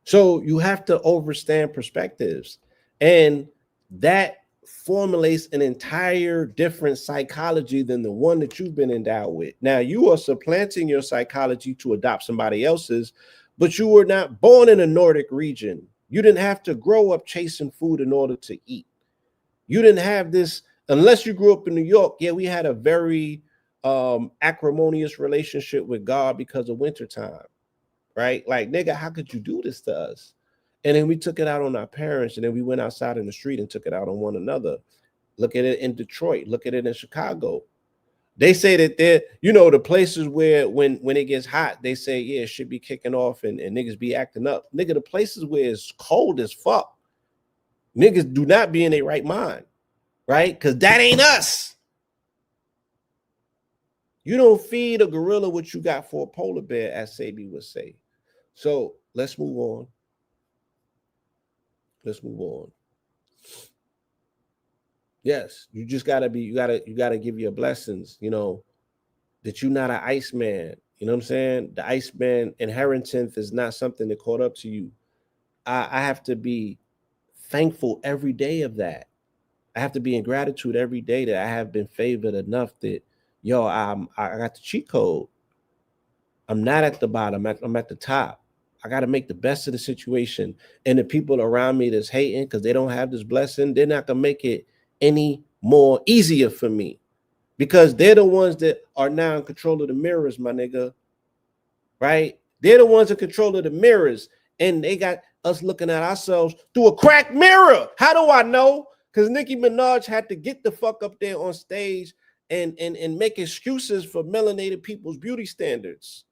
So you have to understand perspectives. And that formulates an entire different psychology than the one that you've been endowed with. Now, you are supplanting your psychology to adopt somebody else's, but you were not born in a Nordic region. You didn't have to grow up chasing food in order to eat. You didn't have this, unless you grew up in New York. Yeah, we had a very acrimonious relationship with God because of wintertime, right? Like, nigga, how could you do this to us? And then we took it out on our parents, and then we went outside in the street and took it out on one another. Look at it in Detroit. Look at it in Chicago. They say that they're, the places where when it gets hot, they say, yeah, it should be kicking off and niggas be acting up. Nigga, the places where it's cold as fuck, niggas do not be in their right mind, right? Because that ain't us. You don't feed a gorilla what you got for a polar bear, as Sabi would say. So let's move on. Let's move on. Yes, you just gotta be, you gotta give your blessings, that you're not an Iceman. You know what I'm saying? The Iceman inheritance is not something that caught up to you. I have to be thankful every day of that. I have to be in gratitude every day that I have been favored enough that, I got the cheat code. I'm not at the bottom. I'm at the top. I got to make the best of the situation. And the people around me that's hating because they don't have this blessing, they're not going to make it any more easier for me because they're the ones that are now in control of the mirrors, my nigga. Right? They're the ones in control of the mirrors. And they got us looking at ourselves through a cracked mirror. How do I know? Because Nicki Minaj had to get the fuck up there on stage and make excuses for melanated people's beauty standards,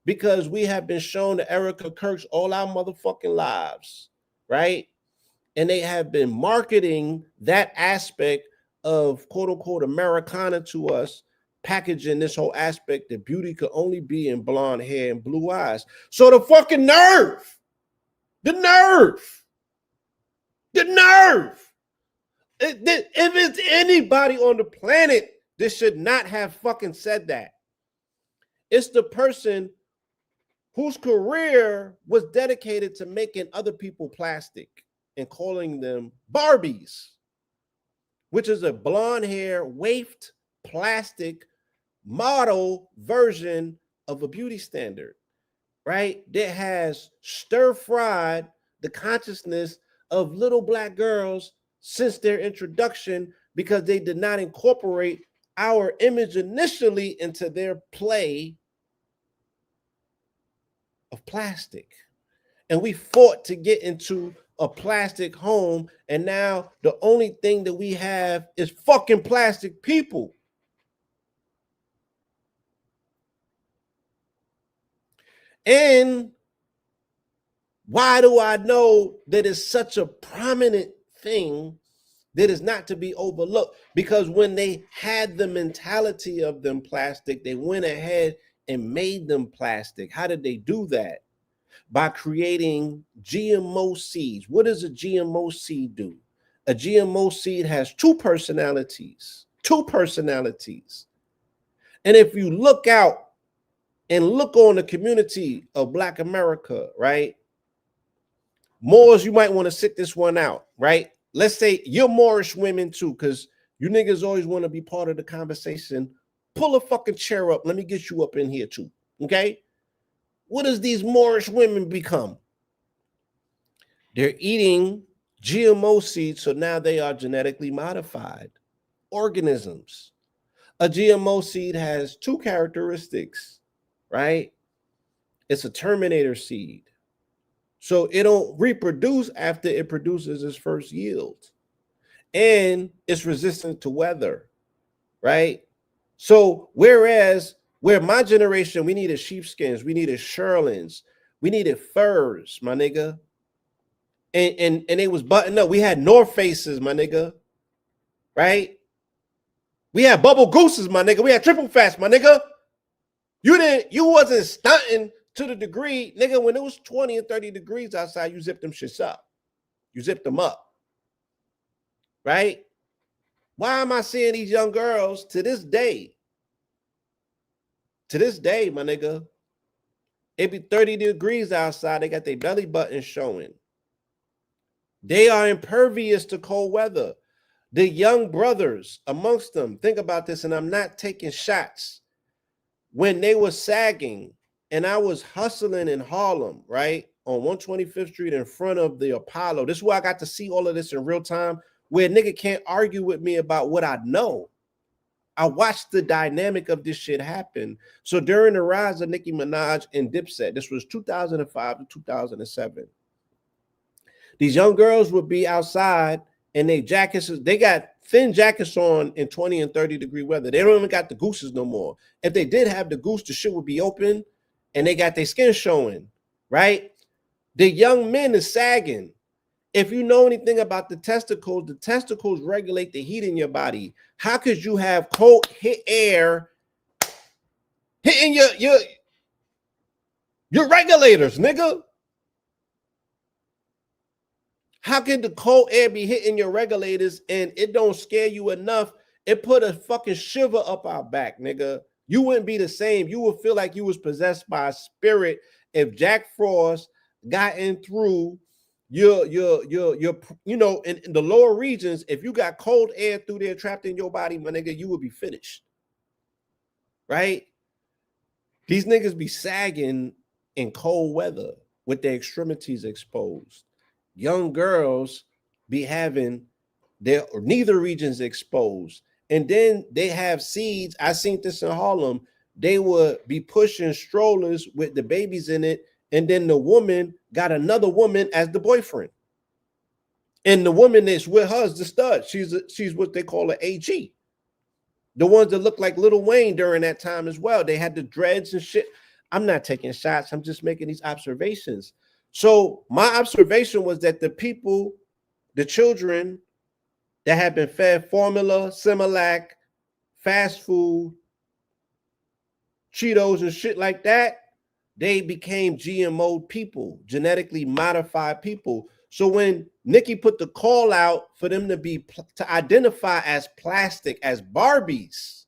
because we have been shown to Erica Kirks all our motherfucking lives, right? And they have been marketing that aspect of quote unquote Americana to us, packaging this whole aspect that beauty could only be in blonde hair and blue eyes. So the fucking nerve, the nerve, the nerve. If it's anybody on the planet, this should not have fucking said that. It's the person whose career was dedicated to making other people plastic and calling them Barbies, which is a blonde hair, waifed plastic model version of a beauty standard, right, that has stir-fried the consciousness of little black girls since their introduction because they did not incorporate our image initially into their play of plastic. And we fought to get into a plastic home, and now the only thing that we have is fucking plastic people. And why do I know that it's such a prominent thing that is not to be overlooked? Because when they had the mentality of them plastic, they went ahead and made them plastic. How did they do that? By creating GMO seeds. What does a GMO seed do? A GMO seed has two personalities. Two personalities. And if you look out and look on the community of Black America, right? Moors, you might want to sit this one out, right? Let's say you're Moorish women too, because you niggas always want to be part of the conversation. Pull a fucking chair up. Let me get you up in here too, okay? What does these Moorish women become? They're eating GMO seeds, so now they are genetically modified organisms. A GMO seed has two characteristics, right? It's a terminator seed. So it don't reproduce after it produces its first yield. And it's resistant to weather, right? So whereas where my generation, we needed sheepskins, we needed shearlings, we needed furs, my nigga. And it was buttoned up. We had North Faces, my nigga, right? We had bubble gooses, my nigga. We had triple fast, my nigga. You wasn't stunting to the degree, nigga, when it was 20 and 30 degrees outside, you zipped them shits up. You zipped them up, right? Why am I seeing these young girls to this day? To this day, my nigga, it be 30 degrees outside. They got their belly button showing. They are impervious to cold weather. The young brothers amongst them, think about this, and I'm not taking shots. When they were sagging and I was hustling in Harlem, right, on 125th Street in front of the Apollo, this is where I got to see all of this in real time, where a nigga can't argue with me about what I know. I watched the dynamic of this shit happen. So during the rise of Nicki Minaj and Dipset, this was 2005 to 2007. These young girls would be outside and they jackets, they got thin jackets on in 20 and 30 degree weather. They don't even got the gooses no more. If they did have the goose, the shit would be open and they got their skin showing, right? The young men is sagging. If you know anything about the testicles regulate the heat in your body. How could you have cold hit air hitting your regulators, nigga? How can the cold air be hitting your regulators and it don't scare you enough? It put a fucking shiver up our back, nigga. You wouldn't be the same. You would feel like you was possessed by a spirit if Jack Frost got in through your you know, in the lower regions. If you got cold air through there trapped in your body, my nigga, you would be finished, right? These niggas be sagging in cold weather with their extremities exposed. Young girls be having their neither regions exposed. And then they have seeds. I seen this in Harlem. They would be pushing strollers with the babies in it. And then the woman got another woman as the boyfriend. And the woman that's with her is the stud. She's what they call an AG. The ones that look like Lil Wayne during that time as well. They had the dreads and shit. I'm not taking shots. I'm just making these observations. So my observation was that the people, the children that have been fed formula, Similac, fast food, Cheetos and shit like that, they became GMO people, genetically modified people. So when Nicki put the call out for them to identify as plastic, as Barbies,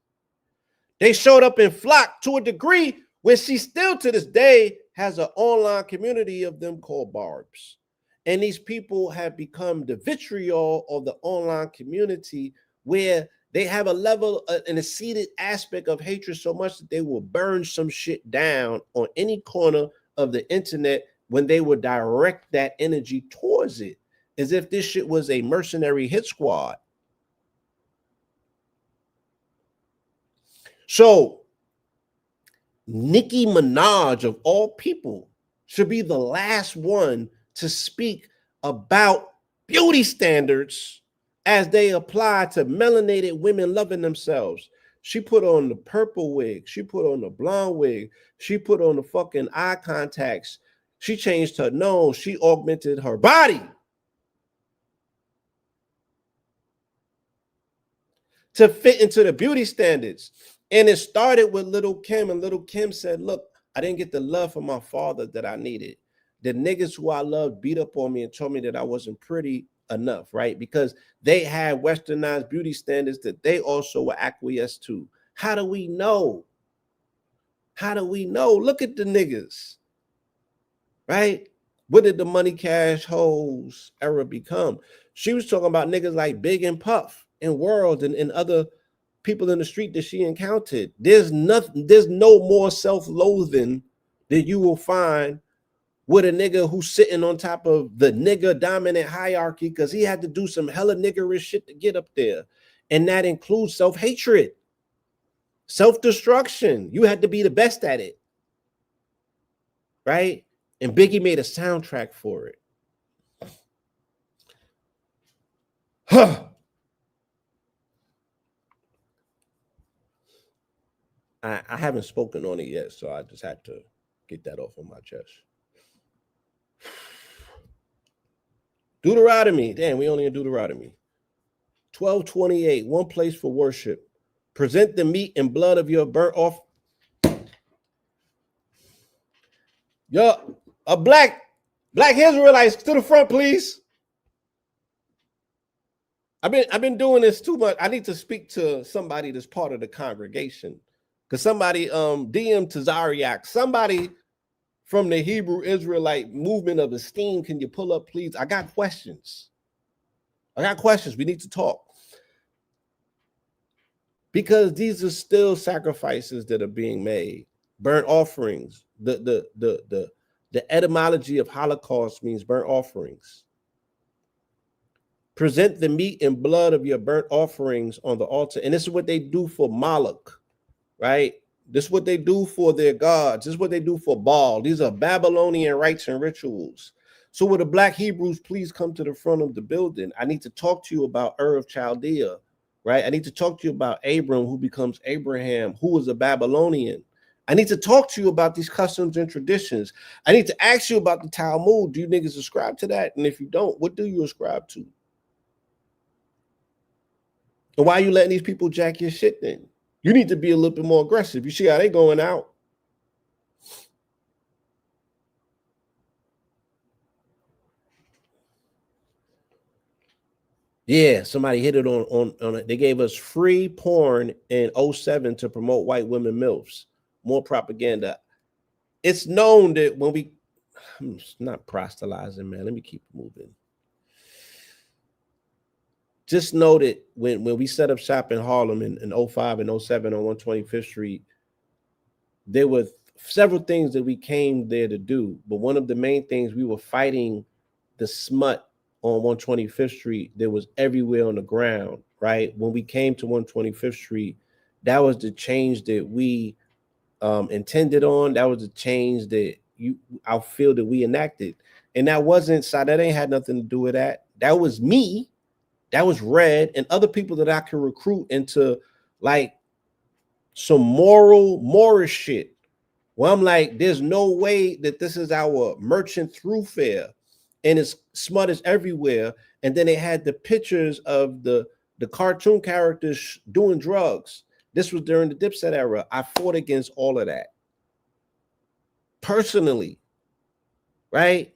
they showed up in flock to a degree where she still to this day has an online community of them called Barbs. And these people have become the vitriol of the online community where they have a level, an seated aspect of hatred so much that they will burn some shit down on any corner of the internet when they would direct that energy towards it, as if this shit was a mercenary hit squad. So Nicki Minaj, of all people, should be the last one to speak about beauty standards as they apply to melanated women loving themselves. She put on the purple wig. She put on the blonde wig. She put on the fucking eye contacts. She changed her nose. She augmented her body to fit into the beauty standards. And it started with Little Kim, and Little Kim said, look, I didn't get the love from my father that I needed. The niggas who I loved beat up on me and told me that I wasn't pretty enough, right? Because they had westernized beauty standards that they also were acquiesced to. How do we know? How do we know? Look at the niggas, right? What did the money cash hoes era become? She was talking about niggas like Big and Puff and World and other people in the street that she encountered. There's no more self-loathing that you will find with a nigga who's sitting on top of the nigga dominant hierarchy because he had to do some hella niggerish shit to get up there. And that includes self-hatred, self-destruction. You had to be the best at it, right? And Biggie made a soundtrack for it. Huh. I haven't spoken on it yet, so I just had to get that off of my chest. Deuteronomy. Damn, we only in Deuteronomy. 12:28, one place for worship. Present the meat and blood of your burnt off. Yo, a black Israelites to the front, please. I've been doing this too much. I need to speak to somebody that's part of the congregation. Because somebody DM to Zariak, somebody from the Hebrew Israelite movement of esteem, can you pull up, please? I got questions. We need to talk. Because these are still sacrifices that are being made. Burnt offerings. The etymology of Holocaust means burnt offerings. Present the meat and blood of your burnt offerings on the altar. And this is what they do for Moloch, right? This is what they do for their gods. This is what they do for Baal. These are Babylonian rites and rituals. So will the Black Hebrews please come to the front of the building? I need to talk to you about Ur of Chaldea, right? I need to talk to you about Abram, who becomes Abraham, who was a Babylonian. I need to talk to you about these customs and traditions. I need to ask you about the Talmud. Do you niggas ascribe to that? And if you don't, what do you ascribe to? And why are you letting these people jack your shit then? You need to be a little bit more aggressive. You see how they going out. Yeah, somebody hit it on it. They gave us free porn in 07 to promote white women MILFs. More propaganda. It's known that when we, I'm not proselytizing, man. Let me keep moving. Just know that when we set up shop in Harlem in 05 and 07 on 125th Street, there were several things that we came there to do. But one of the main things, we were fighting the smut on 125th Street that was everywhere on the ground, right? When we came to 125th Street, that was the change that we intended on. That was the change that I feel that we enacted. And that wasn't, so that ain't had nothing to do with that. That was me. That was Red and other people that I could recruit into like some moral shit. Well, I'm like, there's no way that this is our merchant thoroughfare, and it's smut is everywhere. And then they had the pictures of the cartoon characters doing drugs. This was during the Dipset era. I fought against all of that personally, right?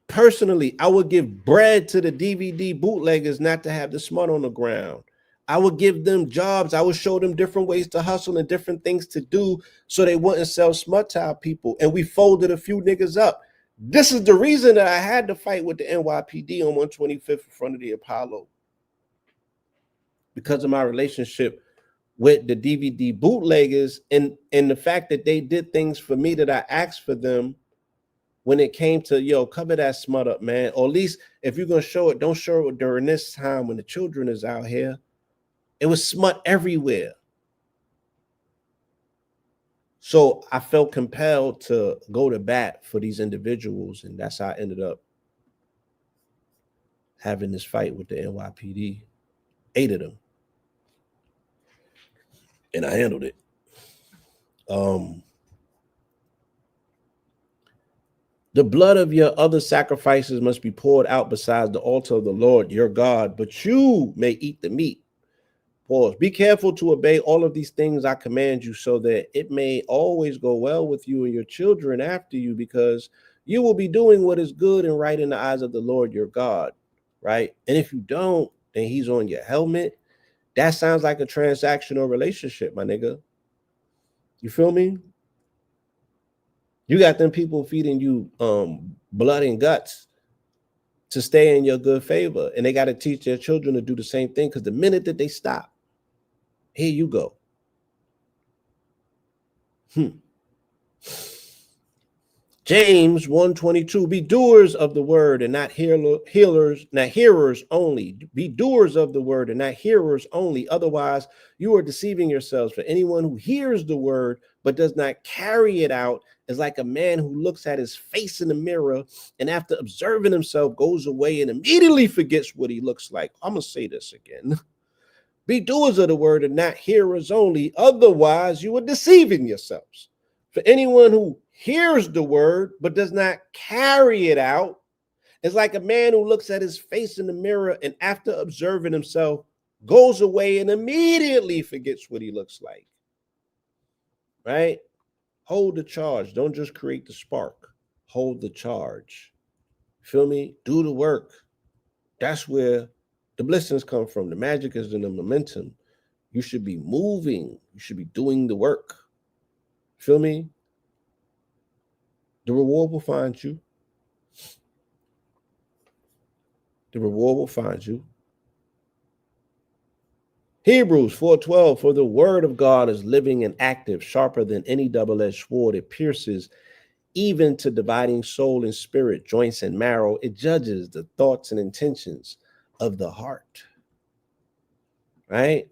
Personally, I would give bread to the DVD bootleggers not to have the smut on the ground. I would give them jobs. I would show them different ways to hustle and different things to do so they wouldn't sell smut to our people. And we folded a few niggas up. This is the reason that I had to fight with the NYPD on 125th in front of the Apollo. Because of my relationship with the DVD bootleggers, and the fact that they did things for me that I asked for them when it came to, yo, cover that smut up, man. Or at least if you're gonna show it, don't show it during this time when the children is out here. It was smut everywhere. So I felt compelled to go to bat for these individuals, and that's how I ended up having this fight with the NYPD. 8 of them. And I handled it. The blood of your other sacrifices must be poured out besides the altar of the Lord your God, but you may eat the meat. Pause. Be careful to obey all of these things I command you, so that it may always go well with you and your children after you, because you will be doing what is good and right in the eyes of the Lord your God, right? And if you don't, then he's on your helmet. That sounds like a transactional relationship, my nigga. You feel me? You got them people feeding you blood and guts to stay in your good favor, and they got to teach their children to do the same thing, because the minute that they stop, here you go. James 1:22, be doers of the word and not hearers only. Be doers of the word and not hearers only. Otherwise, you are deceiving yourselves. For anyone who hears the word but does not carry it out is like a man who looks at his face in the mirror and after observing himself goes away and immediately forgets what he looks like. I'm going to say this again. Be doers of the word and not hearers only. Otherwise, you are deceiving yourselves. For anyone who hears the word but does not carry it out is like a man who looks at his face in the mirror and after observing himself goes away and immediately forgets what he looks like. Right? Hold the charge. Don't just create the spark. Hold the charge. Feel me? Do the work. That's where the blessings come from. The magic is in the momentum. You should be moving. You should be doing the work. Feel me? The reward will find you. The reward will find you. Hebrews 4:12, for the word of God is living and active, sharper than any double-edged sword. It pierces even to dividing soul and spirit, joints and marrow. It judges the thoughts and intentions of the heart. Right?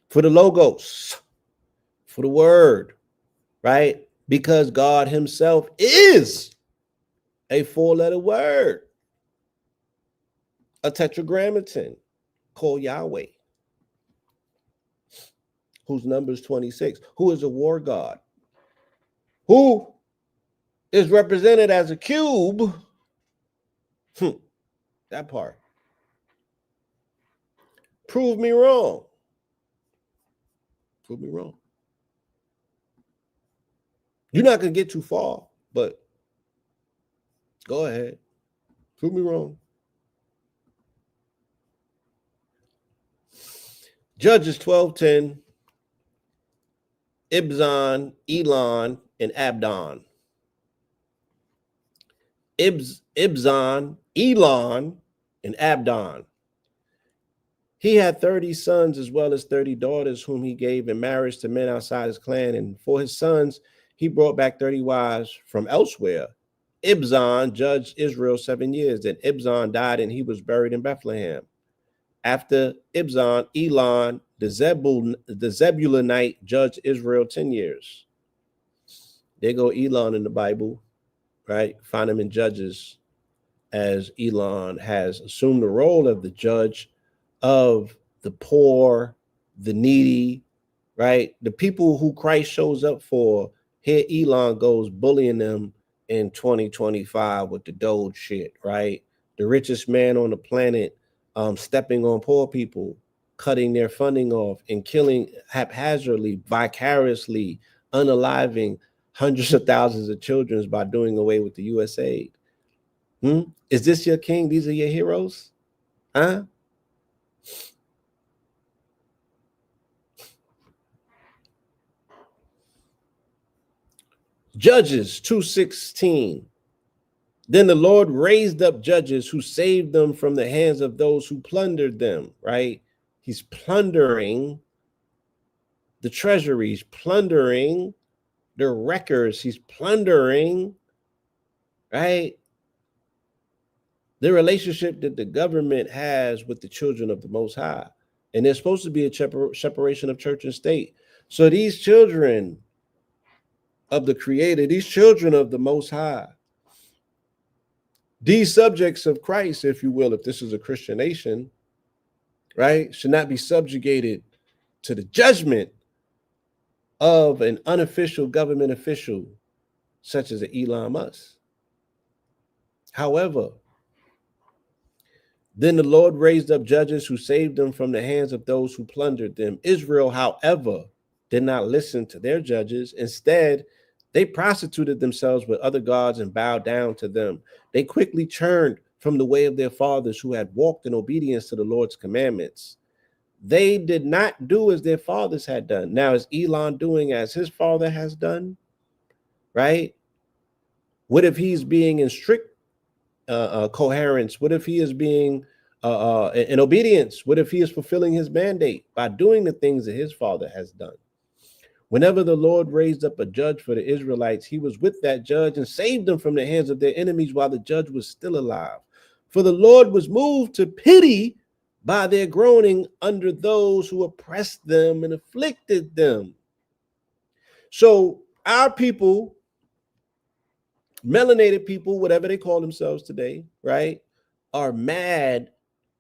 For the logos, for the word, right? Because God himself is a 4-letter word, a tetragrammaton called Yahweh, whose number is 26, who is a war god, who is represented as a cube. That part. Prove me wrong. Prove me wrong. You're not going to get too far, but go ahead. Prove me wrong. Judges 12:10, Ibzan, Elon, and Abdon. Ibzan, Elon, and Abdon. He had 30 sons as well as 30 daughters, whom he gave in marriage to men outside his clan. And for his sons, he brought back 30 wives from elsewhere. Ibzan judged Israel 7 years. Then Ibzan died and he was buried in Bethlehem. After Ibzan, Elon, the Zebulunite, judged Israel 10 years. There go Elon in the Bible, right? Find him in Judges, as Elon has assumed the role of the judge of the poor, the needy, right? The people who Christ shows up for. Here Elon goes bullying them in 2025 with the Doge shit, right? The richest man on the planet stepping on poor people, cutting their funding off and killing haphazardly, vicariously, unaliving hundreds of thousands of children by doing away with the U.S. aid. Is this your king? These are your heroes? Huh? Judges 2:16. Then the Lord raised up judges who saved them from the hands of those who plundered them, right? He's plundering the treasuries, plundering their records. He's plundering, right? The relationship that the government has with the children of the Most High. And there's supposed to be a separation of church and state. So these children of the Creator, these children of the Most High, these subjects of Christ, if you will, if this is a Christian nation, right, should not be subjugated to the judgment of an unofficial government official such as Elon Musk. However, then the Lord raised up judges who saved them from the hands of those who plundered them. Israel, however, did not listen to their judges. Instead, they prostituted themselves with other gods and bowed down to them. They quickly turned from the way of their fathers who had walked in obedience to the Lord's commandments. They did not do as their fathers had done. Now, is Elon doing as his father has done? Right? What if he's being in strict coherence? What if he is being in obedience? What if he is fulfilling his mandate by doing the things that his father has done? Whenever the Lord raised up a judge for the Israelites, he was with that judge and saved them from the hands of their enemies while the judge was still alive. For the Lord was moved to pity by their groaning under those who oppressed them and afflicted them. So our people, melanated people, whatever they call themselves today, right, are mad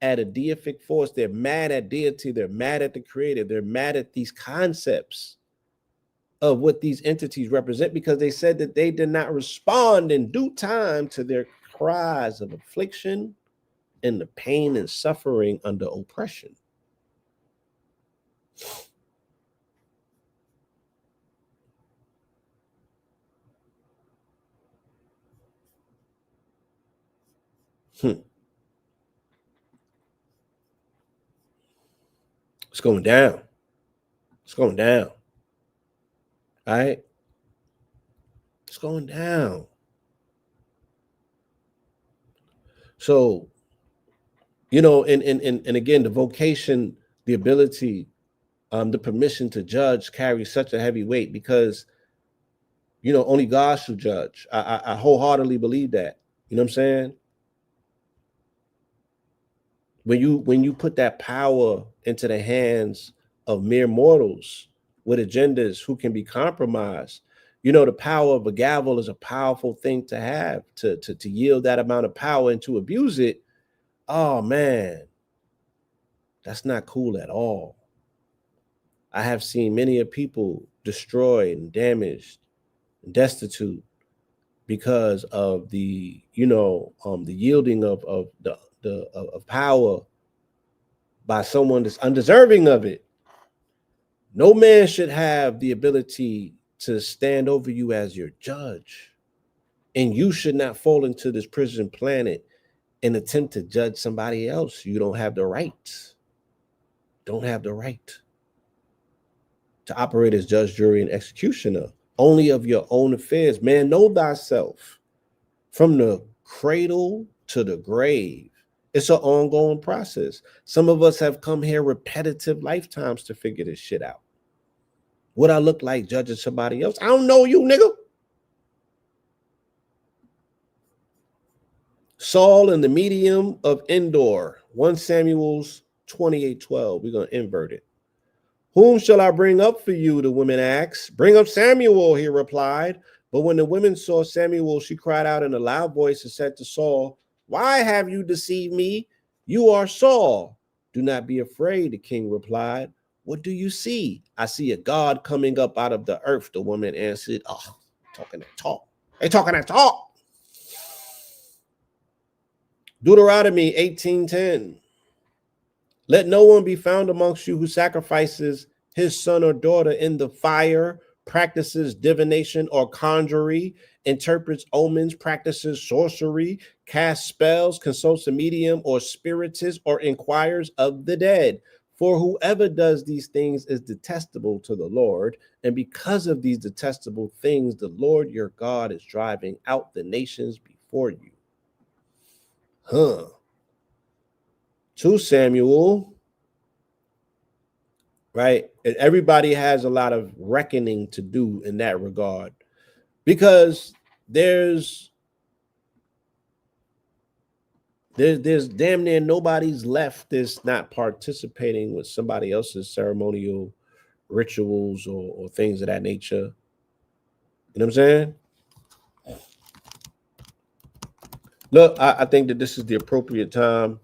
at a deific force. They're mad at deity. They're mad at the Creator. They're mad at these concepts of what these entities represent because they said that they did not respond in due time to their cries of affliction and the pain and suffering under oppression. It's going down. It's going down. All right? It's going down. So, you know, and again, the vocation, the ability, the permission to judge carries such a heavy weight because, you know, only God should judge. I wholeheartedly believe that. You know what I'm saying? When you put that power into the hands of mere mortals with agendas who can be compromised, you know, the power of a gavel is a powerful thing to have, to yield that amount of power and to abuse it. Oh man, that's not cool at all. I have seen many of people destroyed and damaged and destitute because of the, you know, the yielding of power by someone that's undeserving of it. No man should have the ability to stand over you as your judge. And you should not fall into this prison planet and attempt to judge somebody else. You don't have the right. Don't have the right to operate as judge, jury, and executioner. Only of your own affairs. Man, know thyself. From the cradle to the grave. It's an ongoing process. Some of us have come here repetitive lifetimes to figure this shit out. What I look like judging somebody else? I don't know you, nigga. Saul and the medium of Endor, 1 Samuel's 28:12. We're going to invert it. Whom shall I bring up for you? The women asked. Bring up Samuel, he replied. But when the women saw Samuel, she cried out in a loud voice and said to Saul, why have you deceived me? You are Saul. Do not be afraid, the king replied. What do you see? I see a God coming up out of the earth, the woman answered. Oh, talking that talk. They talking that talk. Deuteronomy 18:10. Let no one be found amongst you who sacrifices his son or daughter in the fire, practices divination or conjury, interprets omens, practices sorcery, casts spells, consults a medium or spiritist, or inquires of the dead. For whoever does these things is detestable to the Lord. And because of these detestable things, the Lord your God is driving out the nations before you. 2 Samuel right? And everybody has a lot of reckoning to do in that regard because there's there's damn near nobody's left that's not participating with somebody else's ceremonial rituals or things of that nature. You know what I'm saying? Look, I think that this is the appropriate time.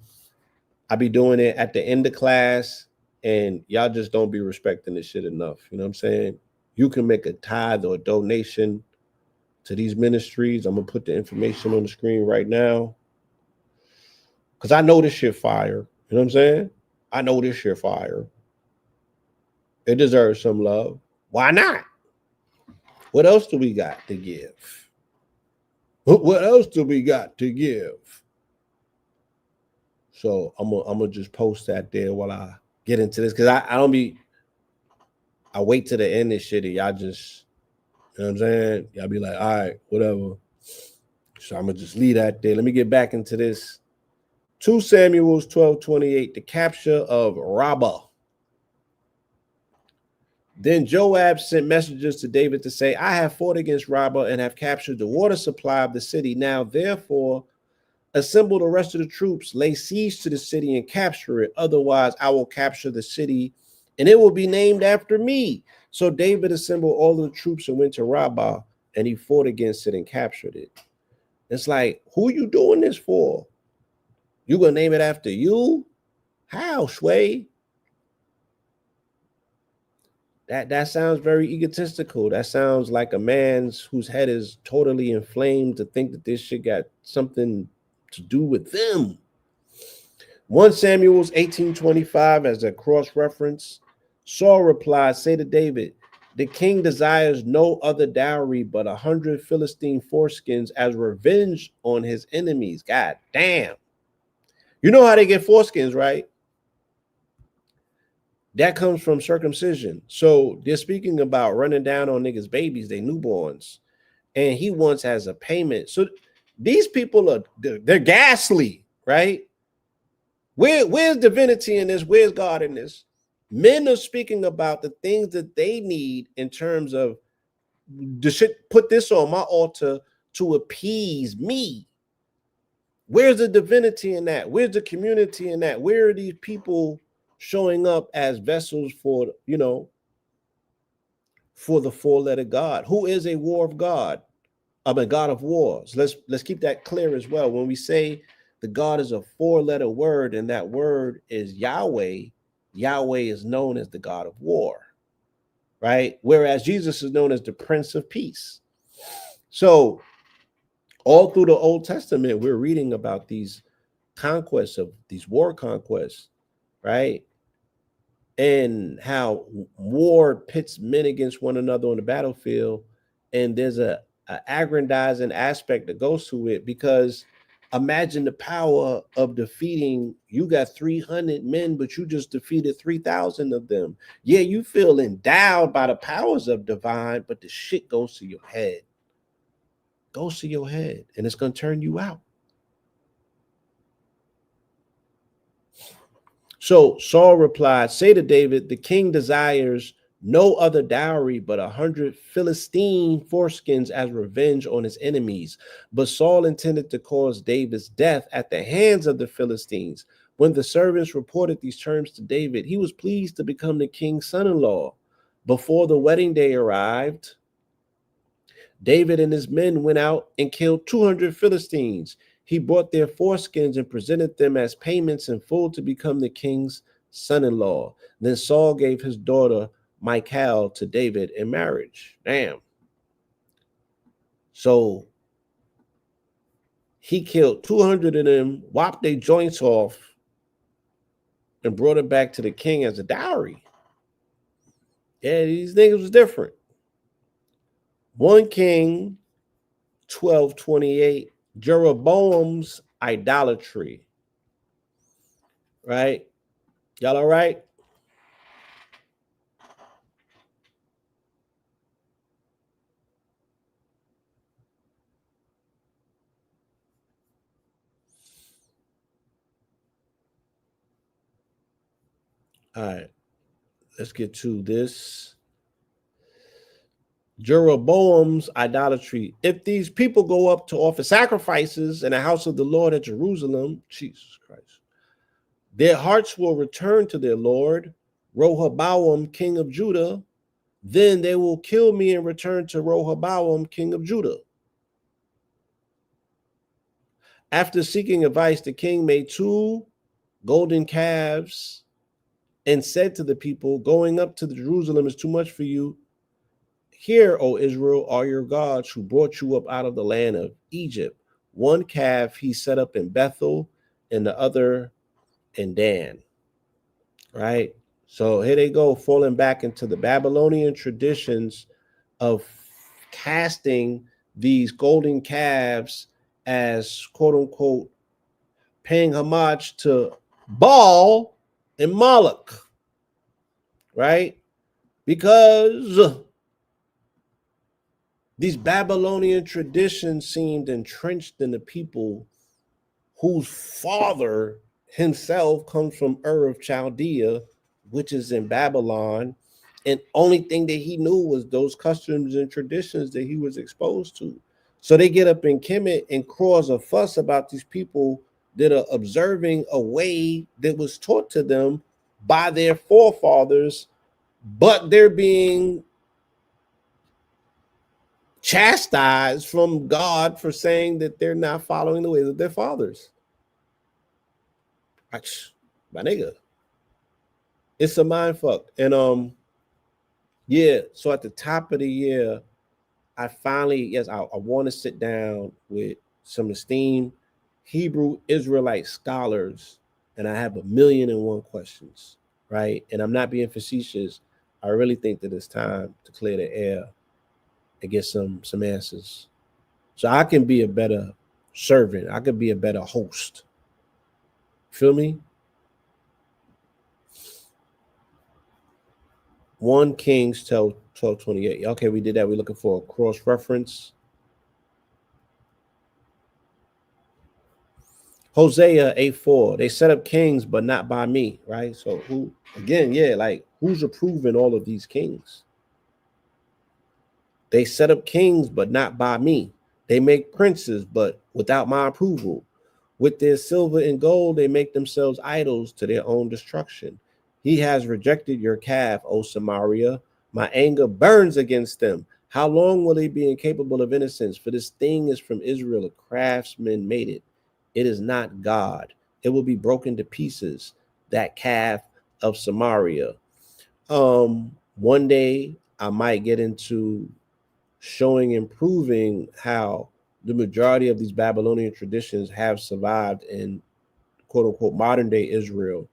I be doing it at the end of class, and y'all just don't be respecting this shit enough. You know what I'm saying? You can make a tithe or a donation to these ministries. I'm gonna put the information on the screen right now because I know this shit fire. You know what I'm saying? I know this shit fire. It deserves some love. Why not? What else do we got to give? What else do we got to give? So I'm gonna just post that there while I get into this because I don't be I wait to the end this shit and y'all just you know what I'm saying? Y'all be like, all right, whatever. So I'm gonna just leave that there. Let me get back into this. 2 Samuels 12:28, the capture of Rabbah. Then Joab sent messengers to David to say, I have fought against Rabbah and have captured the water supply of the city. Now, therefore, assemble the rest of the troops, lay siege to the city and capture it. Otherwise, I will capture the city and it will be named after me. So David assembled all the troops and went to Rabbah and he fought against it and captured it. It's like, who are you doing this for? You gonna name it after you? How, Sway? That sounds very egotistical. That sounds like a man's whose head is totally inflamed to think that this shit got something to do with them. 1 Samuel's 18:25 as a cross reference. Saul replied, say to David, the king desires no other dowry but 100 Philistine foreskins as revenge on his enemies. God damn. You know how they get foreskins, right? That comes from circumcision. So they're speaking about running down on niggas' babies, they newborns, and he wants as a payment. So these people are they're ghastly, right? Where's divinity in this? Where's God in this? Men are speaking about the things that they need in terms of the shit. Put this on my altar to appease me. Where's the divinity in that? Where's the community in that? Where are these people showing up as vessels for for the four-letter God? Who is a war of God? I'm a God of war. So let's keep that clear as well. When we say the God is a four-letter word, and that word is Yahweh, Yahweh is known as the God of war, right? Whereas Jesus is known as the Prince of Peace. So all through the Old Testament, we're reading about these conquests of these war conquests, right? And how war pits men against one another on the battlefield, and there's a aggrandizing aspect that goes to it because imagine the power of defeating you got 300 men but you just defeated 3,000 of them. Yeah, you feel endowed by the powers of divine, but the shit goes to your head, goes to your head, and it's going to turn you out. So Saul replied, say to David, the king desires no other dowry but 100 Philistine foreskins as revenge on his enemies. But Saul intended to cause David's death at the hands of the Philistines. When the servants reported these terms to David, he was pleased to become the king's son in law. Before the wedding day arrived, David and his men went out and killed 200 Philistines. He brought their foreskins and presented them as payments in full to become the king's son in law. Then Saul gave his daughter Michal to David in marriage. Damn. So he killed 200 of them, whopped their joints off, and brought it back to the king as a dowry. Yeah, these niggas was different. 1 King 12:28, Jeroboam's idolatry. Right? Y'all all right? All right. let's get to this. Jeroboam's idolatry. If these people go up to offer sacrifices in the house of the Lord at Jerusalem, Jesus Christ, their hearts will return to their Lord, Rehoboam, king of Judah. Then they will kill me and return to Rehoboam, king of Judah. After seeking advice, the king made 2 golden calves and said to the people, going up to Jerusalem is too much for you. Here, O Israel, are your gods who brought you up out of the land of Egypt. 1 calf he set up in Bethel and the other in Dan. Right? So here they go, falling back into the Babylonian traditions of casting these golden calves as quote unquote paying homage to Baal and Moloch, right? Because these Babylonian traditions seemed entrenched in the people whose father himself comes from Ur of Chaldea, which is in Babylon. And only thing that he knew was those customs and traditions that he was exposed to. So they get up in Kemet and cause a fuss about these people that are observing a way that was taught to them by their forefathers, but they're being chastised from God for saying that they're not following the ways of their fathers. My nigga, it's a mind fuck. And yeah, so at the top of the year, I finally, yes, I want to sit down with some esteemed Hebrew Israelite scholars, and I have 1,000,001 questions, right? And I'm not being facetious. I really think that it's time to clear the air and get some answers, so I can be a better servant. I could be a better host. Feel me? 1 Kings 12:28. Okay, we did that. We're looking for a cross reference. Hosea 8:4. They set up kings, but not by me, right? So who again, yeah, like who's approving all of these kings? They set up kings, but not by me. They make princes, but without my approval. With their silver and gold, they make themselves idols to their own destruction. He has rejected your calf, O Samaria. My anger burns against them. How long will they be incapable of innocence? For this thing is from Israel, a craftsman made it. It is not God. It will be broken to pieces, that calf of Samaria. One day I might get into showing and proving how the majority of these Babylonian traditions have survived in quote unquote modern day Israel.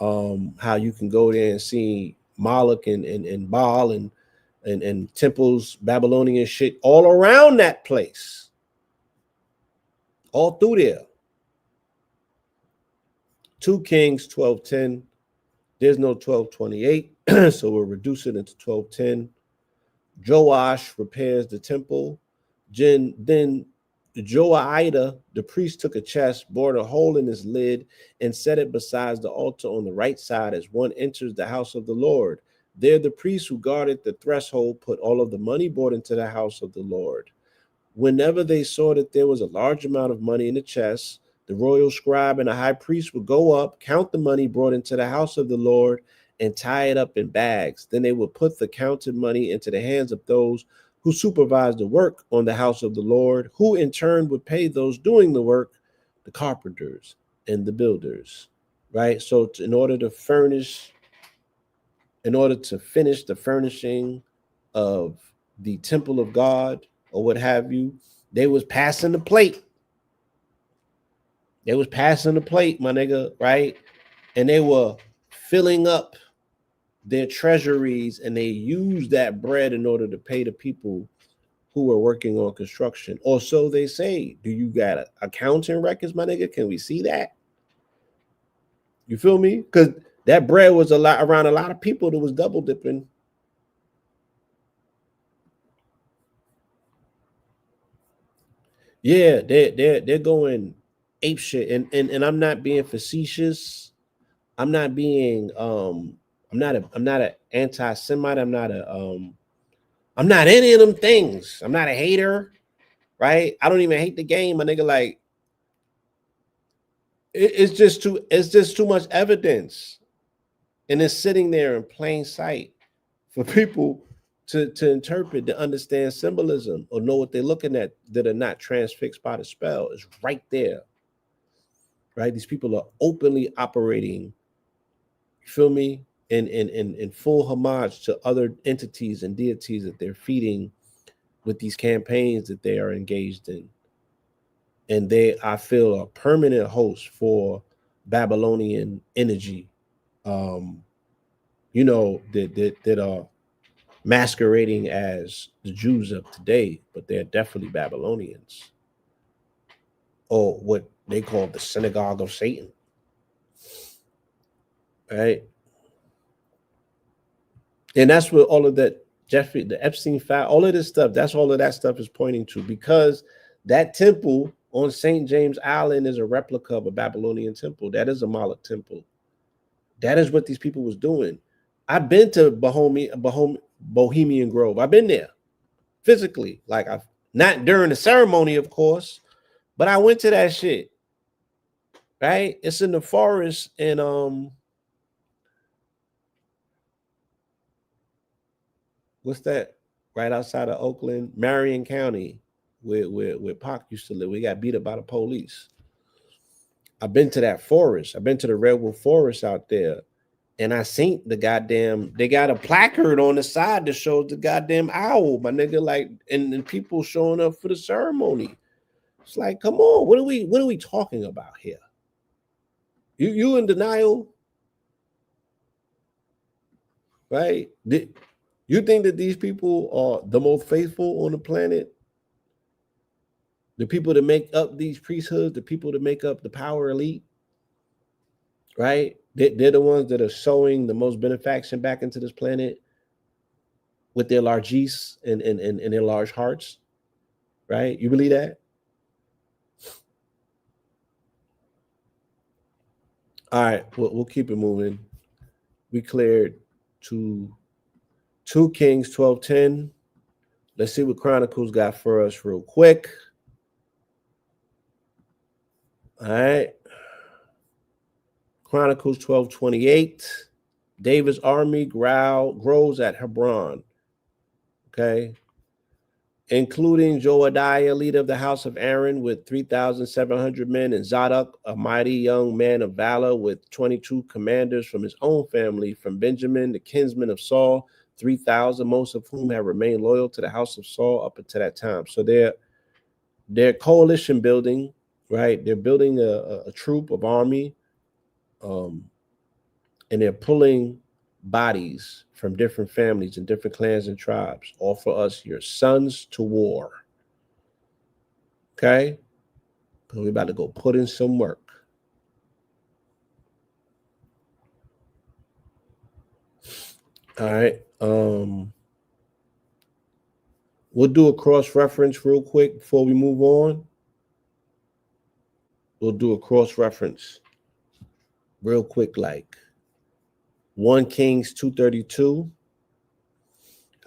How you can go there and see Moloch and Baal and temples, Babylonian shit all around that place, all through there. 2 Kings 12:10. There's no 12:28, so we'll reduce it into 12:10. Joash repairs the temple. Then Joiada, the priest, took a chest, bored a hole in its lid, and set it beside the altar on the right side as one enters the house of the Lord. There, the priest who guarded the threshold put all of the money brought into the house of the Lord. Whenever they saw that there was a large amount of money in the chest, the royal scribe and the high priest would go up, count the money brought into the house of the Lord, and tie it up in bags. Then they would put the counted money into the hands of those who supervised the work on the house of the Lord, who in turn would pay those doing the work, the carpenters and the builders. Right? So in order to finish the furnishing of the temple of God or what have you, they was passing the plate. They was passing the plate, my nigga, right? And they were filling up their treasuries, and they used that bread in order to pay the people who were working on construction. Or so they say. Do you got accounting records, my nigga? Can we see that? You feel me? Because that bread was a lot around a lot of people that was double dipping. Yeah, they're going ape shit, and I'm not being facetious. I'm not being I'm not an anti-Semite. I'm not any of them things. I'm not a hater, right? I don't even hate the game, my nigga. Like it's just too much evidence, and it's sitting there in plain sight for people to interpret, to understand symbolism, or know what they're looking at, that are not transfixed by the spell. It's right there, right? These people are openly operating, you feel me, in full homage to other entities and deities that they're feeding with these campaigns that they are engaged in. And they, I feel, are permanent hosts for Babylonian energy, um, that are masquerading as the Jews of today, but they're definitely Babylonians, or what they call the synagogue of Satan, right? And that's what all of that Jeffrey, the Epstein file, all of this stuff, that's all of that stuff is pointing to, because that temple on St. James Island is a replica of a Babylonian temple. That is a Moloch temple. That is what these people was doing. I've been to Bohemian Grove. I've been there physically. Like, I've not during the ceremony, of course, but I went to that shit. Right? It's in the forest in what's that? Right outside of Oakland, Marion County, where Pac used to live. We got beat up by the police. I've been to that forest. I've been to the Redwood Forest out there. And I seen the goddamn, they got a placard on the side that shows the goddamn owl, my nigga. Like, and people showing up for the ceremony. It's like, come on, what are we talking about here? You in denial, right? You think that these people are the most faithful on the planet? The people that make up these priesthoods, the people that make up the power elite, right? They're the ones that are sowing the most benefaction back into this planet with their largesse and their large hearts, right? You believe that? All right, we'll keep it moving. We cleared to 2 Kings 12:10. Let's see what Chronicles got for us real quick. All right. Chronicles 12:28. David's army grows at Hebron. Okay. Including Joadiah, leader of the house of Aaron, with 3,700 men, and Zadok, a mighty young man of valor, with 22 commanders from his own family, from Benjamin, the kinsman of Saul, 3,000, most of whom have remained loyal to the house of Saul up until that time. So they're coalition building, right? They're building a troop of army, and they're pulling bodies from different families and different clans and tribes. Offer us your sons to war. Okay? Because we're about to go put in some work. All right. We'll do a cross reference real quick before we move on. We'll do a cross reference real quick, like 1 Kings 2:32.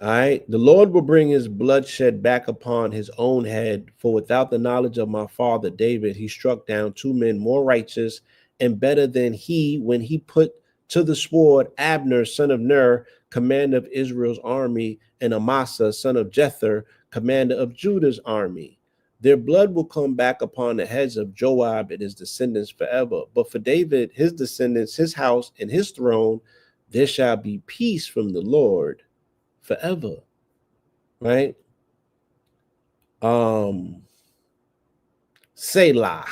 All right. The Lord will bring his bloodshed back upon his own head, for without the knowledge of my father David, he struck down 2 men more righteous and better than he, when he put to the sword Abner, son of Ner, commander of Israel's army, and Amasa, son of Jether, commander of Judah's army. Their blood will come back upon the heads of Joab and his descendants forever. But for David, his descendants, his house, and his throne, there shall be peace from the Lord forever. Right? Selah.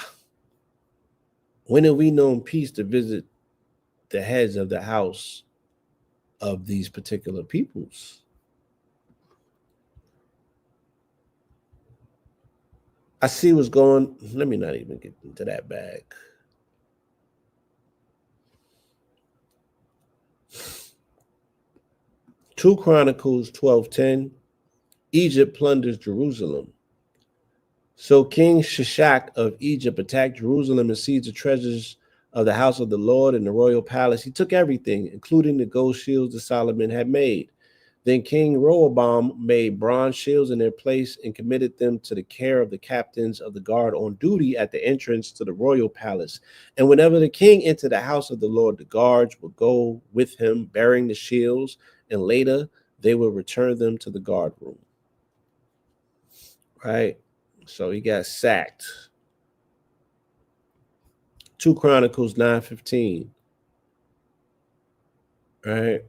When have we known peace to visit the heads of the house of these particular peoples? I see what's going. Let me not even get into that bag. Two Chronicles 12:10. Egypt plunders Jerusalem. So King Shishak of Egypt attacked Jerusalem and seized the treasures of the house of the Lord and the royal palace. He took everything, including the gold shields that Solomon had made. Then King Rehoboam made bronze shields in their place and committed them to the care of the captains of the guard on duty at the entrance to the royal palace. And whenever the king entered the house of the Lord, the guards would go with him bearing the shields, and later they would return them to the guard room. Right? So he got sacked. 2 Chronicles 9:15. Right?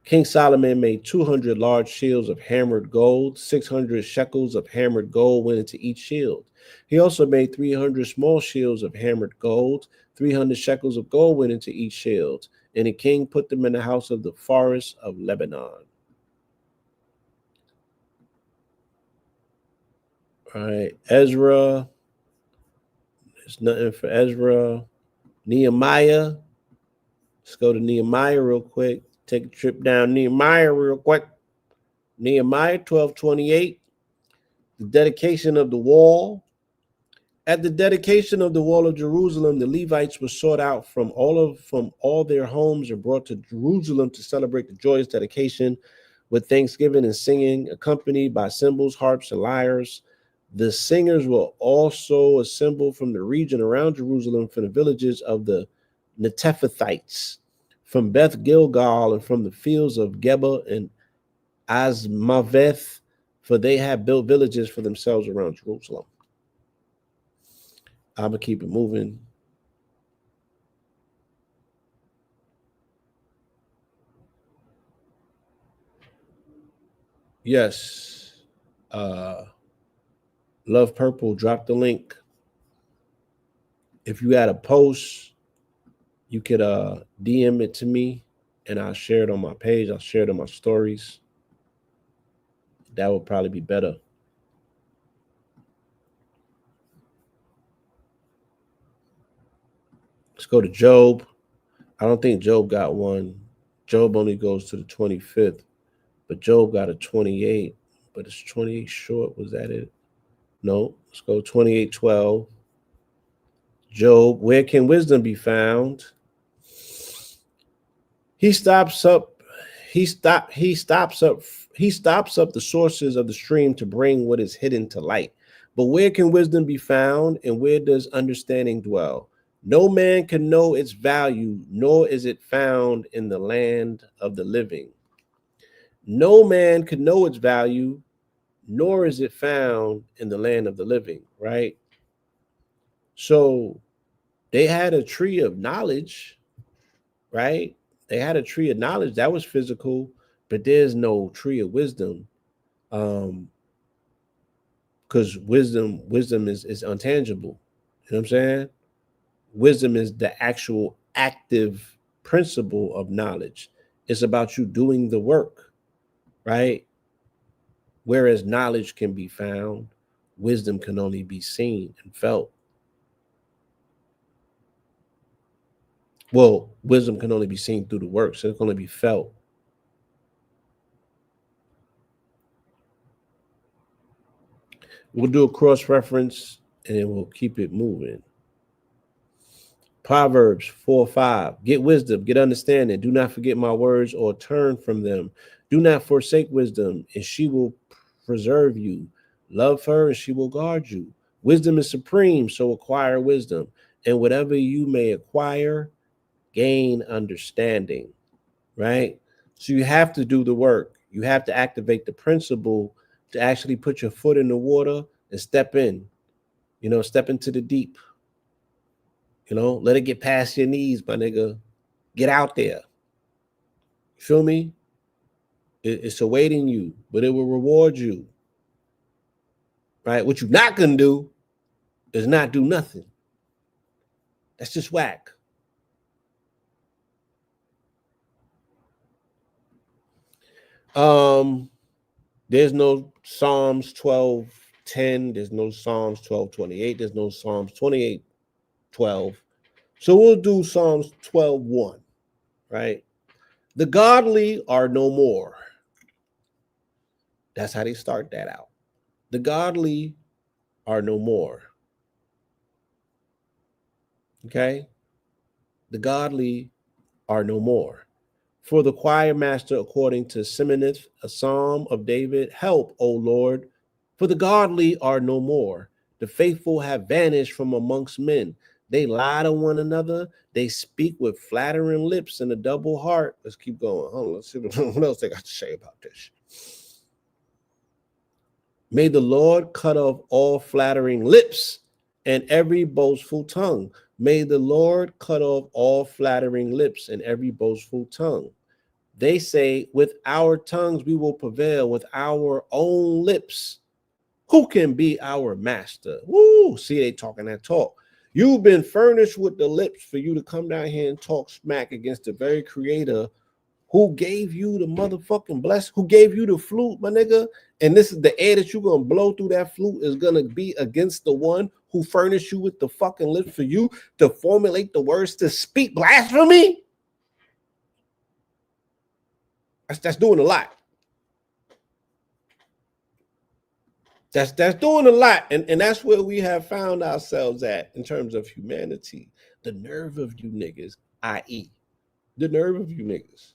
King Solomon made 200 large shields of hammered gold. 600 shekels of hammered gold went into each shield. He also made 300 small shields of hammered gold. 300 shekels of gold went into each shield. And the king put them in the house of the forest of Lebanon. All right. Ezra. There's nothing for Ezra. Nehemiah. Let's go to Nehemiah real quick. Take a trip down Nehemiah real quick. Nehemiah 12:28. The dedication of the wall. At the dedication of the wall of Jerusalem, the Levites were sought out from all their homes and brought to Jerusalem to celebrate the joyous dedication with thanksgiving and singing, accompanied by cymbals, harps, and lyres. The singers were also assembled from the region around Jerusalem, from the villages of the Netophathites, from Beth Gilgal, and from the fields of Geba and Asmaveth, for they had built villages for themselves around Jerusalem. I'm gonna keep it moving. Yes. Love Purple, drop the link. If you had a post, you could DM it to me and I'll share it on my page. I'll share it on my stories. That would probably be better. Let's go to Job. I don't think Job got one. Job only goes to the 25th, but Job got a 28, but it's 28 short. Was that it? No, let's go 28:12. Job, where can wisdom be found? He stops up, he stops up the sources of the stream to bring what is hidden to light. But where can wisdom be found, and where does understanding dwell? No man can know its value, nor is it found in the land of the living. No man can know its value, nor is it found in the land of the living, right? So they had a tree of knowledge, right? They had a tree of knowledge that was physical, but there's no tree of wisdom. Because wisdom is untangible. You know what I'm saying? Wisdom is the actual active principle of knowledge. It's about you doing the work, right? Whereas knowledge can be found, wisdom can only be seen and felt. Well, wisdom can only be seen through the work, so it can only be felt. We'll do a cross reference and then we'll keep it moving. Proverbs 4:5. Get wisdom, get understanding. Do not forget my words or turn from them. Do not forsake wisdom, and she will preserve you. Love her, and she will guard you. Wisdom is supreme, so acquire wisdom. And whatever you may acquire, gain understanding, right? So you have to do the work. You have to activate the principle to actually put your foot in the water and step in, step into the deep. Let it get past your knees, my nigga. Get out there. You feel me? It's awaiting you, but it will reward you. Right? What you're not gonna do is not do nothing. That's just whack. Um, there's no Psalms 12:10. There's no Psalms 12:28. There's no Psalms 28:12. So we'll do Psalms 12:1. Right? The godly are no more. That's how they start that out. The godly are no more. Okay? The godly are no more. For the choir master, according to Simoneth, a psalm of David, help, O Lord, for the godly are no more. The faithful have vanished from amongst men. They lie to one another. They speak with flattering lips and a double heart. Let's keep going. Hold on, let's see what else they got to say about this. May the Lord cut off all flattering lips and every boastful tongue. May the Lord cut off all flattering lips and every boastful tongue. They say, with our tongues we will prevail, with our own lips. Who can be our master? Woo! See, they talking that talk. You've been furnished with the lips for you to come down here and talk smack against the very creator who gave you the motherfucking bless, who gave you the flute, my nigga. And this is the air that you're gonna blow through that flute is gonna be against the one who furnished you with the fucking lips for you to formulate the words to speak blasphemy. That's doing a lot. That's doing a lot. And that's where we have found ourselves at in terms of humanity. The nerve of you niggas, i.e., the nerve of you niggas.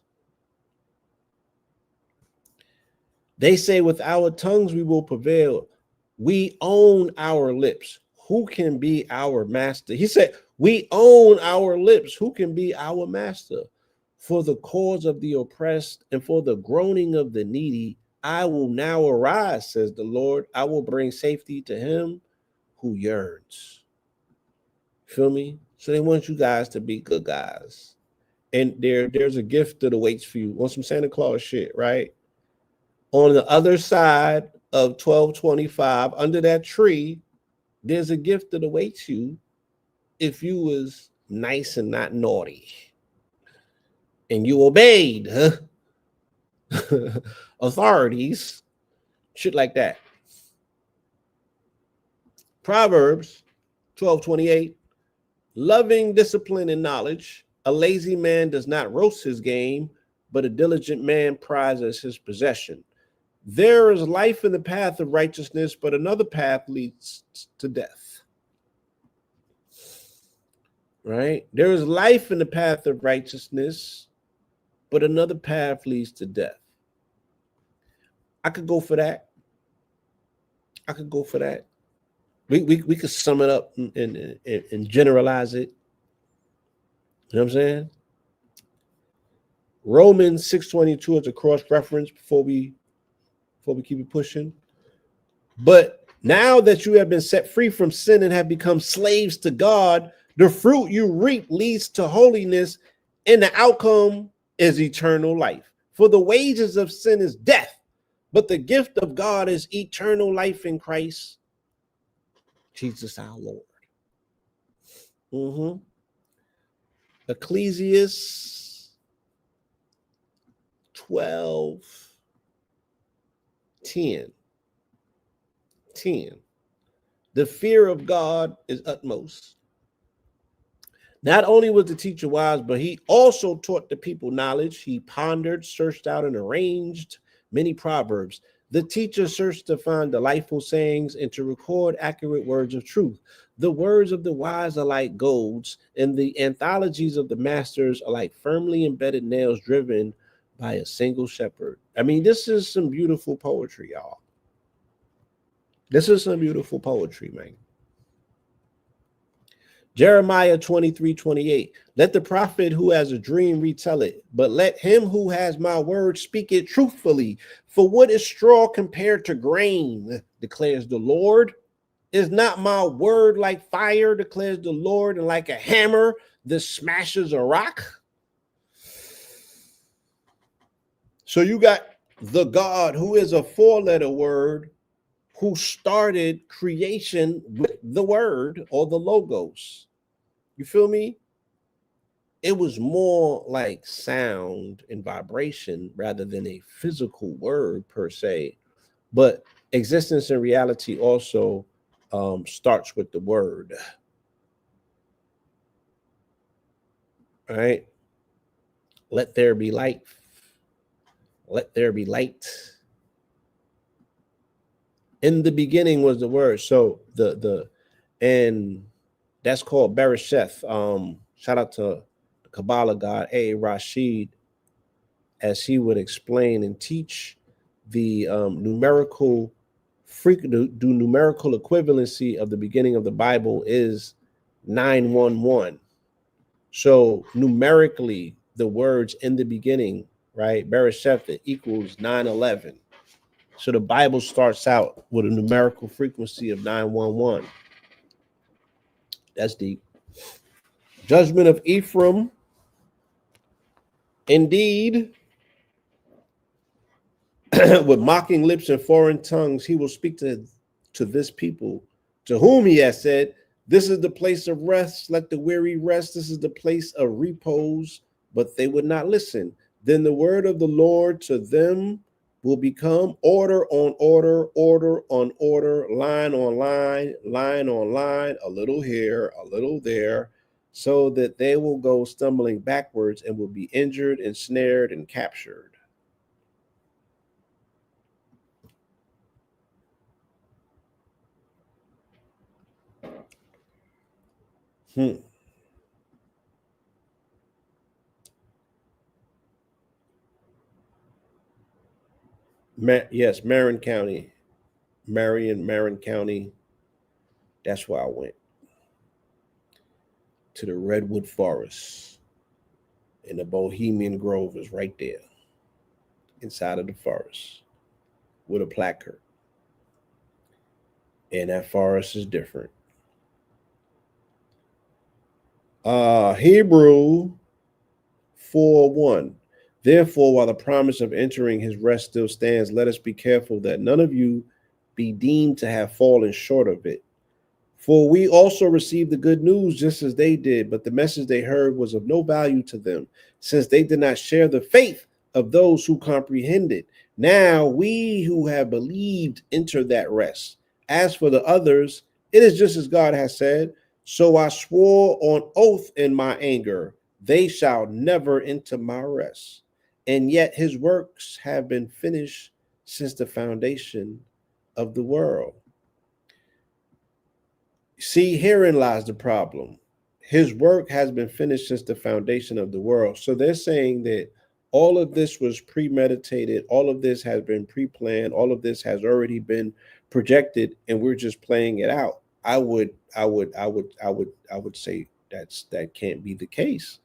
They say, with our tongues we will prevail. We own our lips. Who can be our master? He said, we own our lips. Who can be our master? For the cause of the oppressed and for the groaning of the needy, I will now arise, says the Lord. I will bring safety to him who yearns. Feel me? So they want you guys to be good guys. And there's a gift that awaits for you. Want some Santa Claus shit, right? On the other side of 1225, under that tree, there's a gift that awaits you if you was nice and not naughty. And you obeyed authorities, shit like that. Proverbs 12:28, loving discipline and knowledge. A lazy man does not roast his game, but a diligent man prizes his possession. There is life in the path of righteousness, but another path leads to death. Right? There is life in the path of righteousness, but another path leads to death. I could go for that. I could go for that. We could sum it up and generalize it. You know what I'm saying? Romans 6:22 is a cross reference before we keep it pushing. But now that you have been set free from sin and have become slaves to God, the fruit you reap leads to holiness, and the outcome is eternal life. For the wages of sin is death, but the gift of God is eternal life in Christ Jesus our Lord. Ecclesiastes 12:10. The fear of God is utmost. Not only was the teacher wise, but he also taught the people knowledge. He pondered, searched out, and arranged many proverbs. The teacher searched to find delightful sayings and to record accurate words of truth. The words of the wise are like golds, and the anthologies of the masters are like firmly embedded nails driven by a single shepherd. I mean, this is some beautiful poetry, y'all. This is some beautiful poetry, man. Jeremiah 23:28. Let the prophet who has a dream retell it, but let him who has my word speak it truthfully. For what is straw compared to grain, declares the Lord? Is not my word like fire, declares the Lord, and like a hammer that smashes a rock? So you got the God who is a four-letter word, who started creation with the word or the logos. You feel me? It was more like sound and vibration rather than a physical word per se. But existence and reality also starts with the word. All right. Let there be light. Let there be light. In the beginning was the word. So and that's called Beresheth. Shout out to Kabbalah god A. Rashid, as he would explain and teach the numerical equivalency of the beginning of the Bible is 911. So numerically, the words in the beginning, right, Beresheth equals 911. So the Bible starts out with a numerical frequency of 911. That's deep. Judgment of Ephraim. Indeed, with mocking lips and foreign tongues, he will speak to this people, to whom he has said, this is the place of rest, let the weary rest, this is the place of repose, but they would not listen. Then the word of the Lord to them will become order on order, order on order, line on line, line on line, a little here, a little there, so that they will go stumbling backwards and will be injured, ensnared, and captured. Hmm. Yes, Marin County, Marin County. That's where I went, to the Redwood Forest, and the Bohemian Grove is right there inside of the forest with a placard. And that forest is different. Hebrew 4:1. Therefore, while the promise of entering his rest still stands, let us be careful that none of you be deemed to have fallen short of it. For we also received the good news just as they did, but the message they heard was of no value to them, since they did not share the faith of those who comprehended. Now we who have believed enter that rest. As for the others, it is just as God has said, so I swore on oath in my anger, they shall never enter my rest. And yet his works have been finished since the foundation of the world. See, herein lies the problem. His work has been finished since the foundation of the world. So they're saying that all of this was premeditated, all of this has been pre-planned, all of this has already been projected, and we're just playing it out. I would say that can't be the case,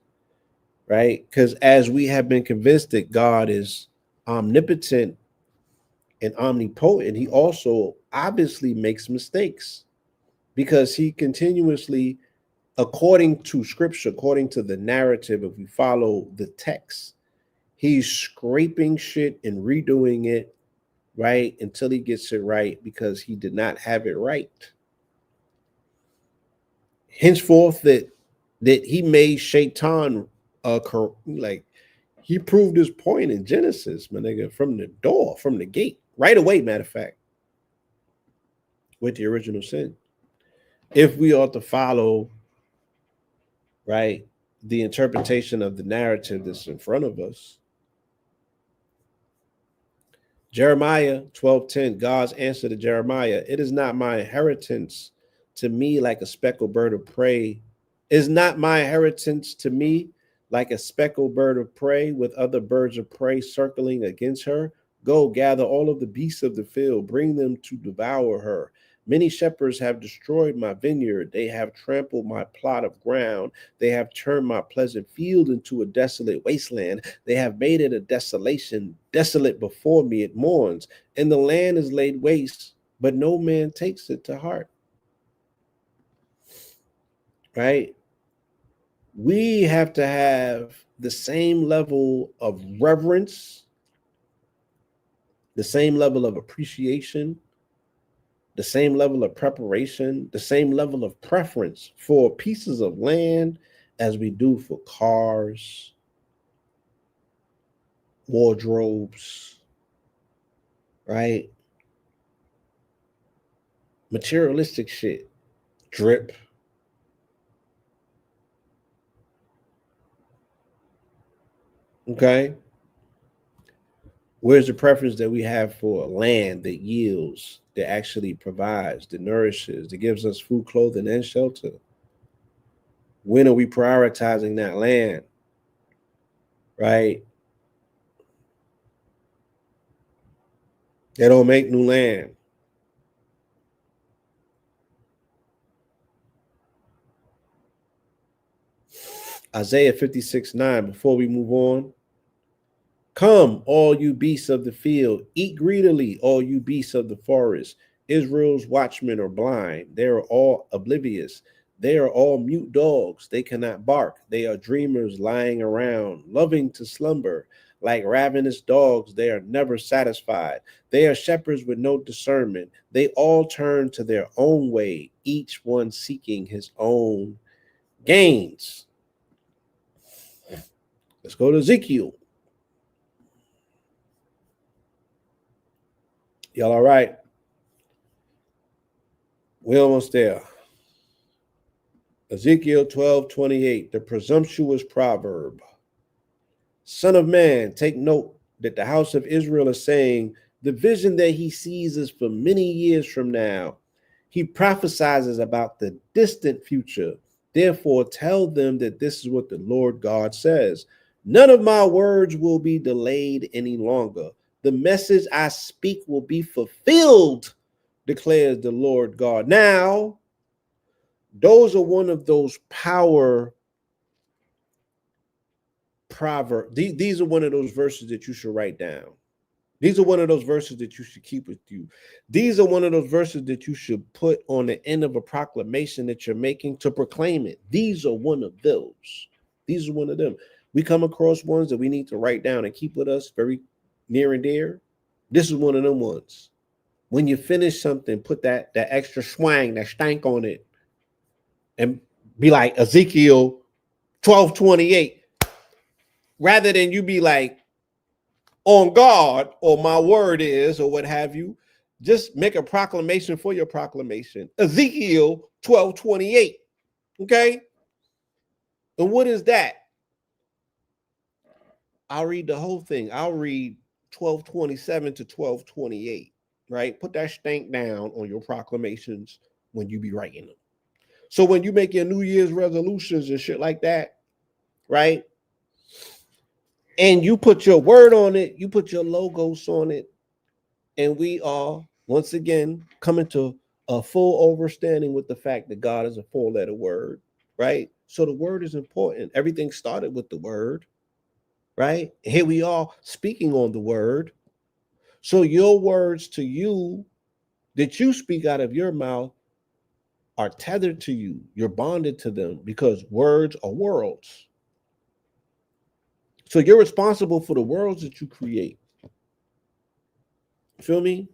right? Because as we have been convinced that God is omnipotent and omnipotent, he also obviously makes mistakes because he continuously, according to scripture, according to the narrative, if we follow the text, he's scraping shit and redoing it, right, until he gets it right because he did not have it right. Henceforth, that he made Shaitan like he proved his point in Genesis, my nigga, from the door, from the gate, right away, matter of fact, with the original sin. If we ought to follow, right, the interpretation of the narrative that's in front of us, Jeremiah 12:10, God's answer to Jeremiah, it is not my inheritance to me like a speckled bird of prey. Is not my inheritance to me like a speckled bird of prey with other birds of prey circling against her? Go gather all of the beasts of the field, bring them to devour her. Many shepherds have destroyed my vineyard. They have trampled my plot of ground. They have turned my pleasant field into a desolate wasteland. They have made it a desolation. Desolate before me, it mourns. And the land is laid waste, but no man takes it to heart. Right? We have to have the same level of reverence, the same level of appreciation, the same level of preparation, the same level of preference for pieces of land as we do for cars, wardrobes, right? Materialistic shit, drip. Okay. Where's the preference that we have for land that yields, that actually provides, that nourishes, that gives us food, clothing, and shelter? When are we prioritizing that land? right? They don't make new land. Isaiah 56:9. Before we move on, come, all you beasts of the field, eat greedily, all you beasts of the forest. Israel's watchmen are blind. They are all oblivious. They are all mute dogs. They cannot bark. They are dreamers lying around, loving to slumber. Like ravenous dogs, they are never satisfied. They are shepherds with no discernment. They all turn to their own way, each one seeking his own gains. Let's go to Ezekiel. Y'all all right? We're almost there. Ezekiel 12:28, the presumptuous proverb. Son of man, take note that the house of Israel is saying, the vision that he sees is for many years from now. He prophesies about the distant future. Therefore, tell them that this is what the Lord God says. None of my words will be delayed any longer. The message I speak will be fulfilled, declares the Lord God. Now, those are one of those power proverbs. These are one of those verses that you should write down. These are one of those verses that you should keep with you. These are one of those verses that you should put on the end of a proclamation that you're making to proclaim it. These are one of those. These are one of them. We come across ones that we need to write down and keep with us very near and dear. This is one of them ones. When you finish something, put that extra swang, that stank on it, and be like Ezekiel 12:28, rather than you be like on God or my word is or what have you. Just make a proclamation for your proclamation. Ezekiel 12:28. Okay. And what is that? I'll read the whole thing. I'll read 12:27 to 12:28. Right. Put that stank down on your proclamations when you be writing them. So when you make your New Year's resolutions and shit like that, right? And you put your word on it, you put your logos on it, and we are once again coming to a full understanding with the fact that God is a four-letter word, right? So the word is important. Everything started with the word, right? Here we are speaking on the word. So your words to you that you speak out of your mouth are tethered to you. You're bonded to them because words are worlds. So you're responsible for the worlds that you create. Feel me?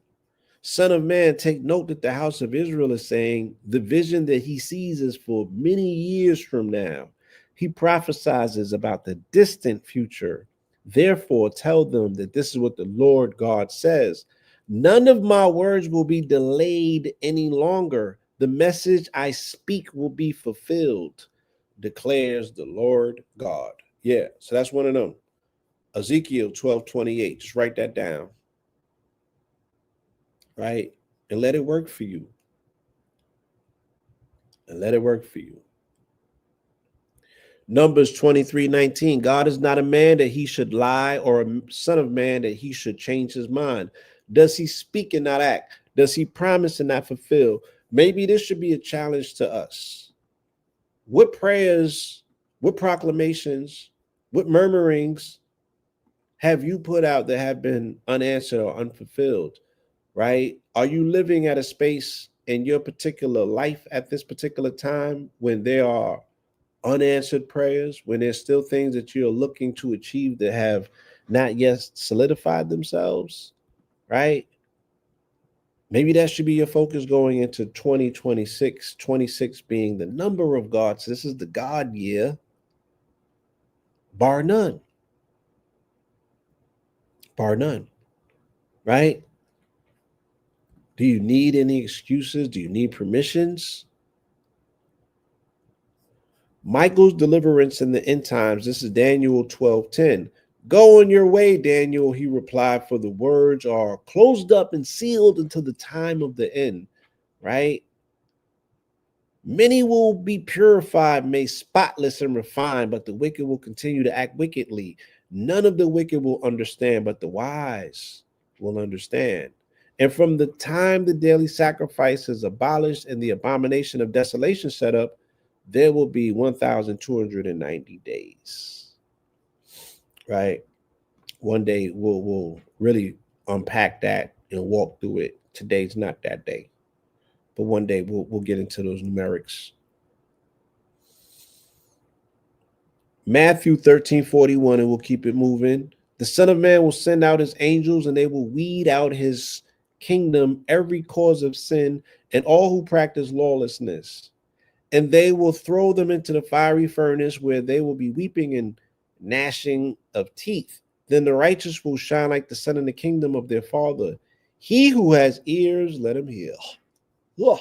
Son of man, take note that the house of Israel is saying the vision that he sees is for many years from now. He prophesies about the distant future. Therefore, tell them that this is what the Lord God says. None of my words will be delayed any longer. The message I speak will be fulfilled, declares the Lord God. Yeah, so that's one of them. Ezekiel 12:28. Just write that down, right? And let it work for you. And let it work for you. Numbers 23:19. God is not a man that he should lie, or a son of man that he should change his mind. Does he speak and not act? Does he promise and not fulfill? Maybe this should be a challenge to us. What prayers, what proclamations, what murmurings have you put out that have been unanswered or unfulfilled? Right? Are you living at a space in your particular life at this particular time when there are unanswered prayers, when there's still things that you're looking to achieve that have not yet solidified themselves, right? Maybe that should be your focus going into 2026, 26 being the number of God. So this is the God year, bar none, bar none, right? Do you need any excuses? Do you need permissions? Michael's deliverance in the end times. This is Daniel 12:10. Go on your way, Daniel, he replied, for the words are closed up and sealed until the time of the end, right? Many will be purified, made spotless and refined, but the wicked will continue to act wickedly. None of the wicked will understand, but the wise will understand. And from the time the daily sacrifice is abolished and the abomination of desolation set up, there will be 1,290 days. Right? One day we'll really unpack that and walk through it. Today's not that day, but one day we'll get into those numerics. Matthew 13:41, and we'll keep it moving. The Son of Man will send out his angels, and they will weed out his kingdom every cause of sin and all who practice lawlessness. And they will throw them into the fiery furnace where they will be weeping and gnashing of teeth. Then the righteous will shine like the sun in the kingdom of their Father. He who has ears, let him hear. Ugh.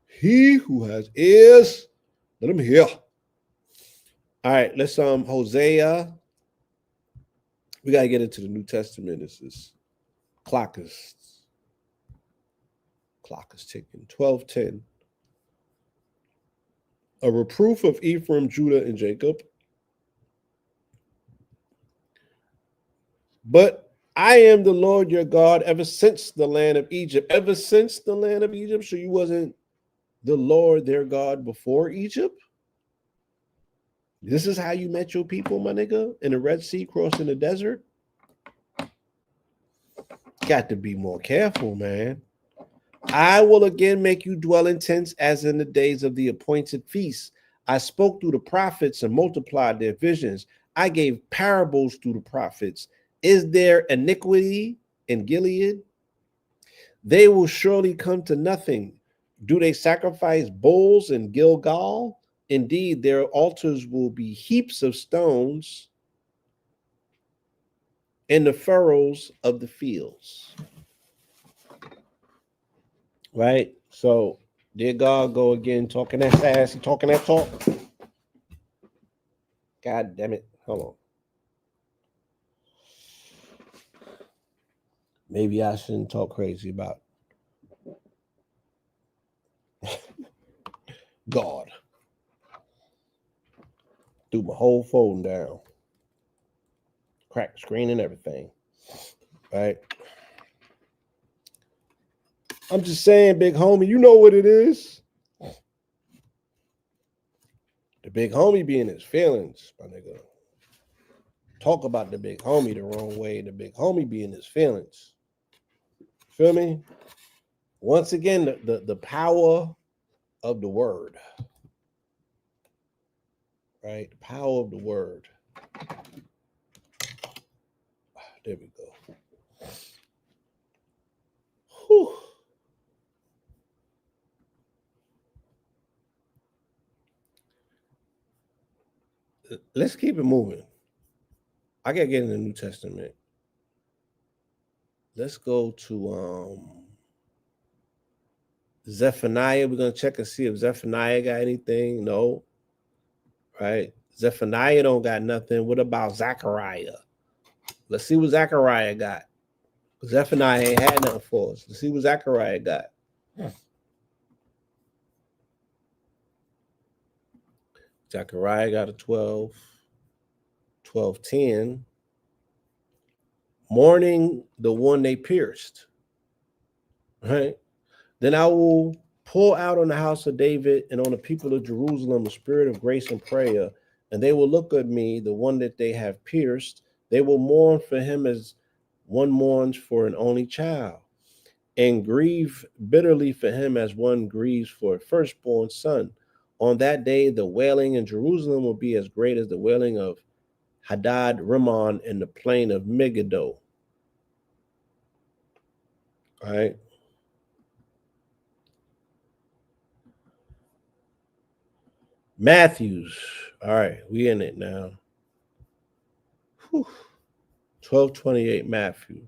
He who has ears, let him hear. All right, let's Hosea. We gotta get into the New Testament. This is clock is ticking. 12:10. A reproof of Ephraim, Judah, and Jacob. But I am the Lord your God ever since the land of Egypt. Ever since the land of Egypt? So you wasn't the Lord their God before Egypt? This is how you met your people, my nigga, in the Red Sea crossing the desert? Got to be more careful, man. I will again make you dwell in tents as in the days of the appointed feasts. I spoke through the prophets and multiplied their visions. I gave parables through the prophets. Is there iniquity in Gilead? They will surely come to nothing. Do they sacrifice bulls in Gilgal? Indeed, their altars will be heaps of stones in the furrows of the fields. Right? So, there God go again, talking that sassy, talking that talk. God damn it. Hold on. Maybe I shouldn't talk crazy about God. Threw my whole phone down. Cracked the screen and everything. Right? I'm just saying, big homie, you know what it is. The big homie be in his feelings, my nigga. Talk about the big homie the wrong way. The big homie be in his feelings. Feel me? Once again, the power of the word. Right? The power of the word. There we go. Whew. Let's keep it moving. I gotta get in the New Testament. Let's go to Zephaniah. We're gonna check and see if Zephaniah got anything. No. Right? Zephaniah don't got nothing. What about Zechariah? Let's see what Zechariah got. Zephaniah ain't had nothing for us. Let's see what Zechariah got. Zechariah got a 12, 12:10. Mourning the one they pierced. Right? Then I will pour out on the house of David and on the people of Jerusalem a spirit of grace and prayer, and they will look at me, the one that they have pierced. They will mourn for him as one mourns for an only child, and grieve bitterly for him as one grieves for a firstborn son. On that day, the wailing in Jerusalem will be as great as the wailing of Hadad Rimmon in the plain of Megiddo. All right. Matthews. All right, we in it now. 12:28 Matthew.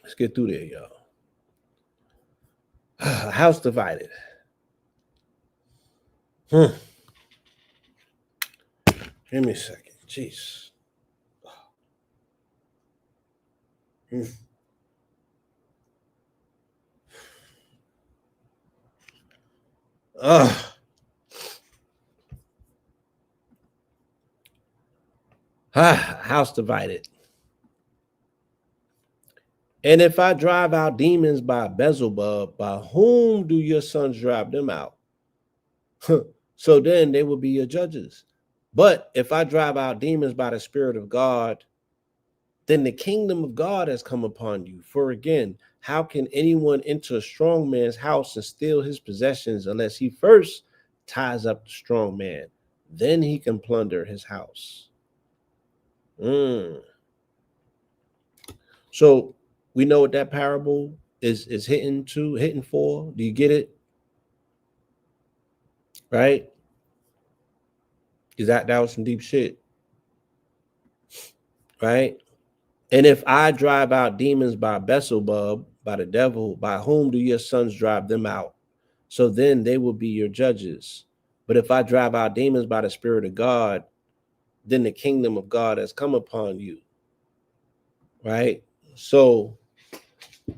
Let's get through there, y'all. House divided. Give me a second. Jeez. House divided. And if I drive out demons by Beelzebub, by whom do your sons drive them out? So then they will be your judges. But if I drive out demons by the Spirit of God, then the kingdom of God has come upon you. For again, how can anyone enter a strong man's house and steal his possessions unless he first ties up the strong man? Then he can plunder his house. So we know what that parable is hitting for. Do you get it? Right? Is that was some deep shit, right? And if I drive out demons by Beelzebub, by the devil, by whom do your sons drive them out? So then they will be your judges. But if I drive out demons by the Spirit of God, then the kingdom of God has come upon you, right? So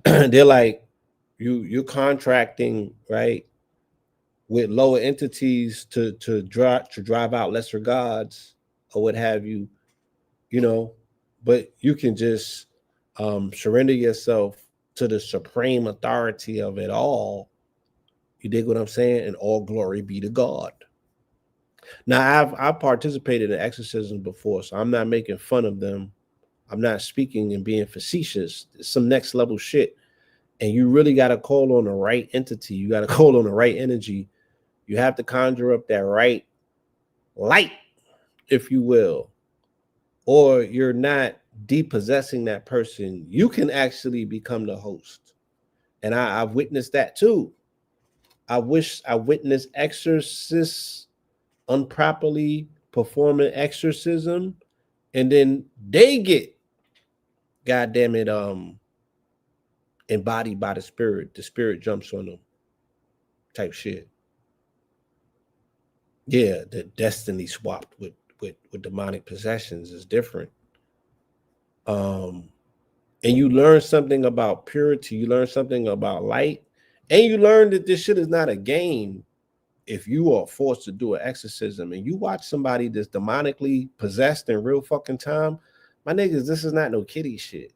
they're like, you're contracting, right, with lower entities to drive out lesser gods or what have you, you know, but you can just surrender yourself to the supreme authority of it all. You dig what I'm saying? And all glory be to God. Now I've participated in exorcisms before, so I'm not making fun of them. I'm not speaking and being facetious. It's some next level shit. And you really got to call on the right entity. You got to call on the right energy. You have to conjure up that right light, if you will, or you're not depossessing that person. You can actually become the host. And I've witnessed that too. I witnessed exorcists improperly performing exorcism, and then they get, goddamn it, embodied by the spirit. The spirit jumps on them, type shit. Yeah, the destiny swapped with demonic possessions is different. And you learn something about purity, you learn something about light, and you learn that this shit is not a game. If you are forced to do an exorcism and you watch somebody that's demonically possessed in real fucking time, my niggas, this is not no kiddie shit.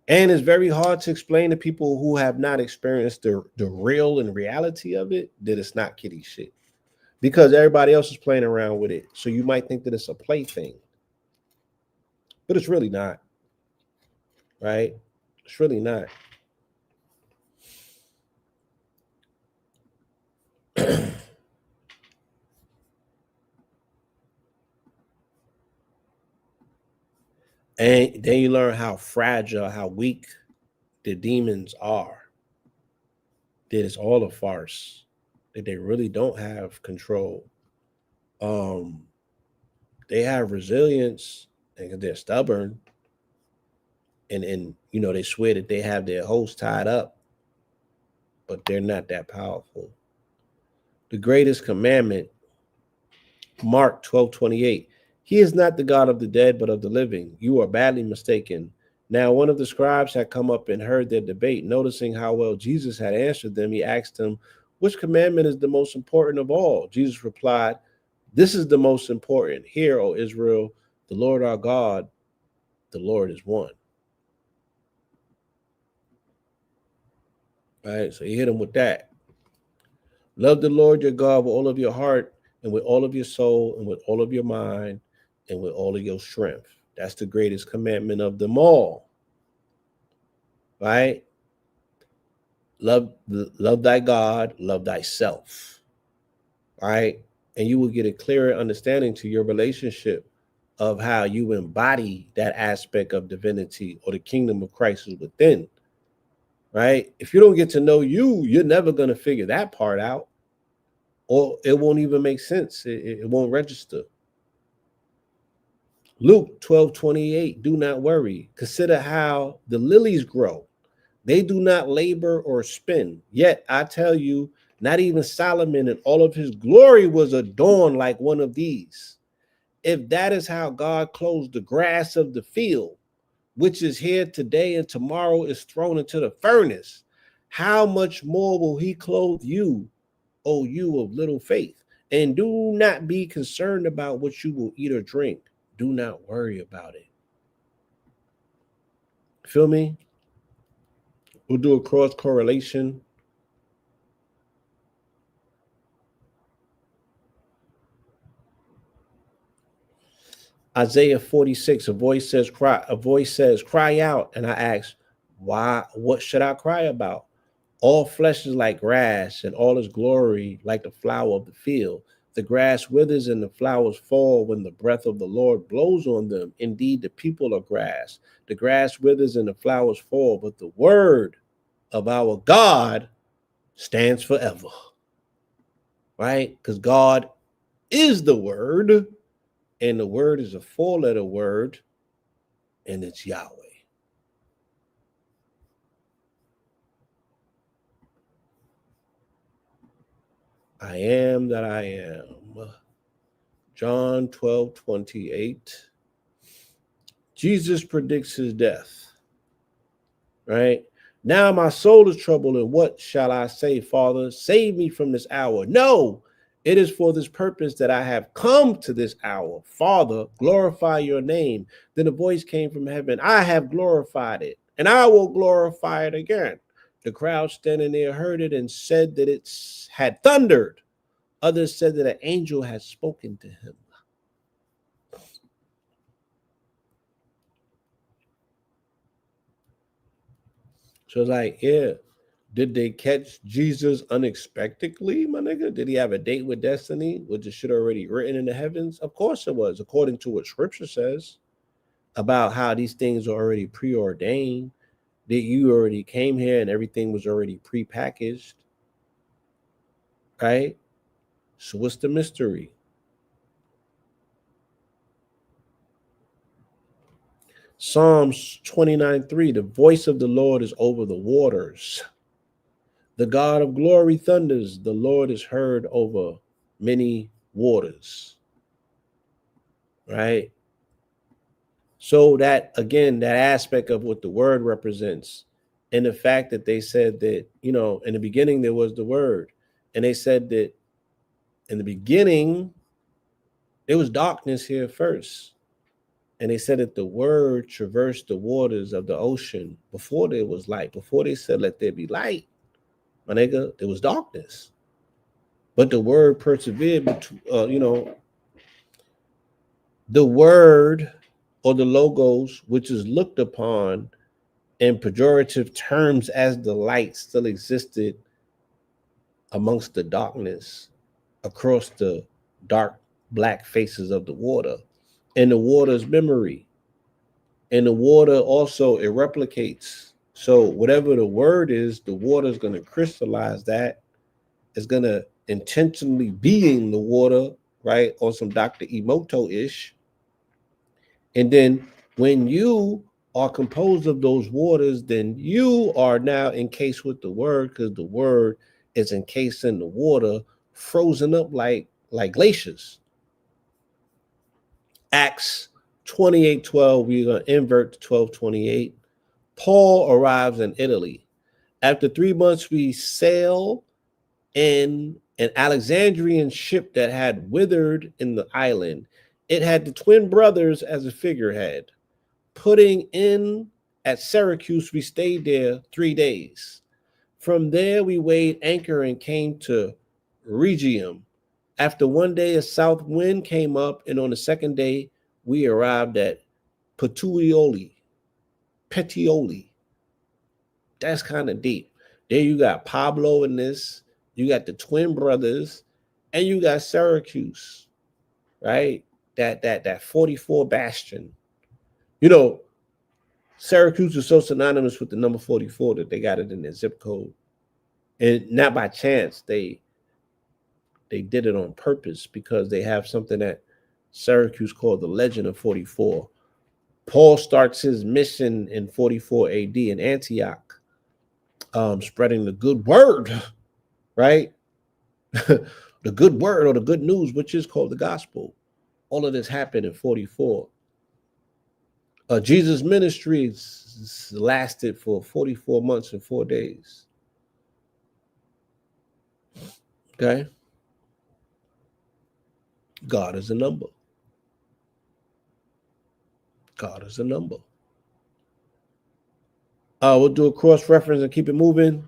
And it's very hard to explain to people who have not experienced the real and reality of it that it's not kiddie shit. Because everybody else is playing around with it. So you might think that it's a plaything. But it's really not. Right? It's really not. And then you learn how fragile, how weak the demons are. That it's all a farce. That they really don't have control. They have resilience and they're stubborn. And you know, they swear that they have their host tied up, but they're not that powerful. The greatest commandment, Mark 12:28. He is not the God of the dead, but of the living. You are badly mistaken. Now, one of the scribes had come up and heard their debate. Noticing how well Jesus had answered them, he asked him, which commandment is the most important of all? Jesus replied, this is the most important. Hear, O Israel, the Lord our God, the Lord is one. All right, so he hit him with that. Love the Lord your God with all of your heart and with all of your soul and with all of your mind and with all of your strength. That's the greatest commandment of them all. Right? Love thy God, love thyself. Right? And you will get a clearer understanding to your relationship of how you embody that aspect of divinity or the kingdom of Christ is within. Right? If you don't get to know you, you're never going to figure that part out. Or it won't even make sense. It won't register. Luke 12:28. Do not worry. Consider how the lilies grow. They do not labor or spin. Yet I tell you, not even Solomon in all of his glory was adorned like one of these. If that is how God clothes the grass of the field, which is here today and tomorrow is thrown into the furnace, how much more will he clothe you, O you of little faith? And do not be concerned about what you will eat or drink, Do not worry about it. Feel me? We'll do a cross correlation. Isaiah 46, a voice says, cry out. And I ask, why, what should I cry about? All flesh is like grass, and all its glory like the flower of the field. The grass withers and the flowers fall when the breath of the Lord blows on them. Indeed, the people are grass. The grass withers and the flowers fall, but the word of our God stands forever. Right? Because God is the word, and the word is a four-letter word, and it's Yahweh. I am that I am. John 12:28. Jesus predicts his death, right? Now my soul is troubled, and what shall I say, Father? Save me from this hour. No, it is for this purpose that I have come to this hour. Father, glorify your name. Then a voice came from heaven. I have glorified it, and I will glorify it again. The crowd standing there heard it and said that it had thundered. Others said that an angel had spoken to him. So it's like, yeah, did they catch Jesus unexpectedly, my nigga? Did he have a date with destiny? Was the shit already written in the heavens? Of course it was, according to what scripture says about how these things are already preordained, that you already came here and everything was already prepackaged, right? So what's the mystery? Psalms 29:3, the voice of the Lord is over the waters. The God of glory thunders, the Lord is heard over many waters, right? So that again, that aspect of what the word represents, and the fact that they said that, in the beginning there was the word, and they said that in the beginning there was darkness here first. And they said that the word traversed the waters of the ocean before there was light. Before they said, let there be light, my nigga, there was darkness. But the word persevered, the word or the logos, which is looked upon in pejorative terms as the light, still existed amongst the darkness across the dark black faces of the water. And the water's memory. And the water also, it replicates. So whatever the word is, the water is going to crystallize that. It's going to intentionally be in the water, right? On some Dr. Emoto ish. And then when you are composed of those waters, then you are now encased with the word, because the word is encased in the water, frozen up like glaciers. Acts 28:12, we're going to invert to 12:28. Paul arrives in Italy. After 3 months, we sail in an Alexandrian ship that had withered in the island. It had the twin brothers as a figurehead. Putting in at Syracuse, we stayed there 3 days. From there, we weighed anchor and came to Rhegium. After one day, a south wind came up, and on the second day, we arrived at Puteoli. Petioli. That's kind of deep. There you got Pablo in this, you got the twin brothers, and you got Syracuse, right? That 44 bastion. You know, Syracuse is so synonymous with the number 44 that they got it in their zip code. And not by chance, they did it on purpose, because they have something that Syracuse called the Legend of 44. Paul starts his mission in 44 AD in Antioch, spreading the good word, right? The good word or the good news, which is called the gospel. All of this happened in 44. Jesus' ministry lasted for 44 months and 4 days. Okay? God is a number. God is a number. We'll do a cross reference and keep it moving.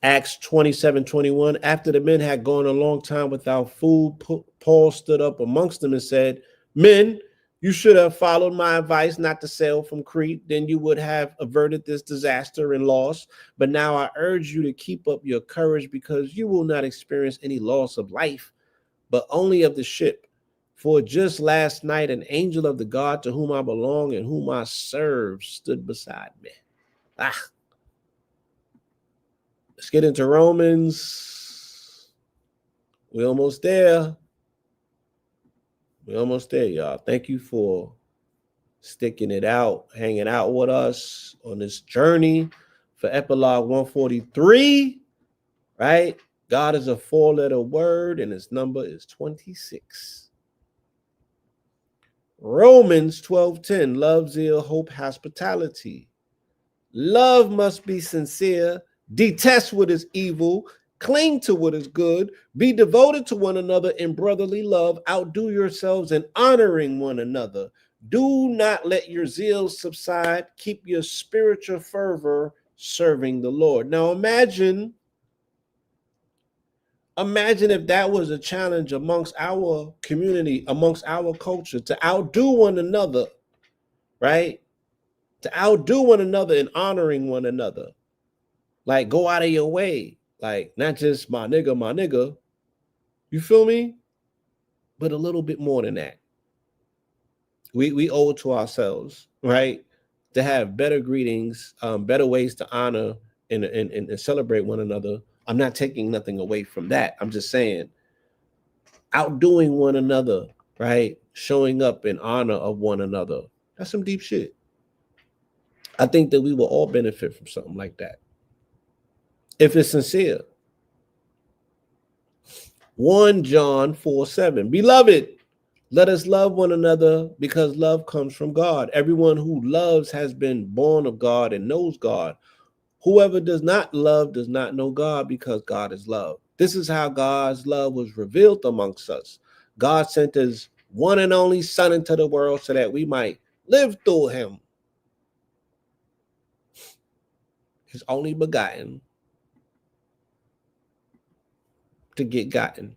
Acts 27:21. After the men had gone a long time without food, Paul stood up amongst them and said, "Men, you should have followed my advice not to sail from Crete. Then you would have averted this disaster and loss. But now I urge you to keep up your courage, because you will not experience any loss of life, but only of the ship. For just last night, an angel of the God to whom I belong and whom I serve stood beside me." Let's get into Romans. We're almost there. We're almost there, y'all. Thank you for sticking it out, hanging out with us on this journey for epilogue 143, right? God is a 4-letter word, and his number is 26. Romans 12:10, love, zeal, hope, hospitality. Love must be sincere, detest what is evil, cling to what is good, be devoted to one another in brotherly love, outdo yourselves in honoring one another. Do not let your zeal subside. Keep your spiritual fervor serving the Lord. Now imagine if that was a challenge amongst our community, amongst our culture, to outdo one another, right? To outdo one another in honoring one another. Like, go out of your way. Like, not just my nigga. You feel me? But a little bit more than that. We owe it to ourselves, right? To have better greetings, better ways to honor and celebrate one another. I'm not taking nothing away from that. I'm just saying, outdoing one another, right? Showing up in honor of one another. That's some deep shit. I think that we will all benefit from something like that, if it's sincere. 1 John 4:7. Beloved, let us love one another, because love comes from God. Everyone who loves has been born of God and knows God. Whoever does not love does not know God, because God is love. This is how God's love was revealed amongst us. God sent his one and only Son into the world so that we might live through him. His only begotten to get gotten.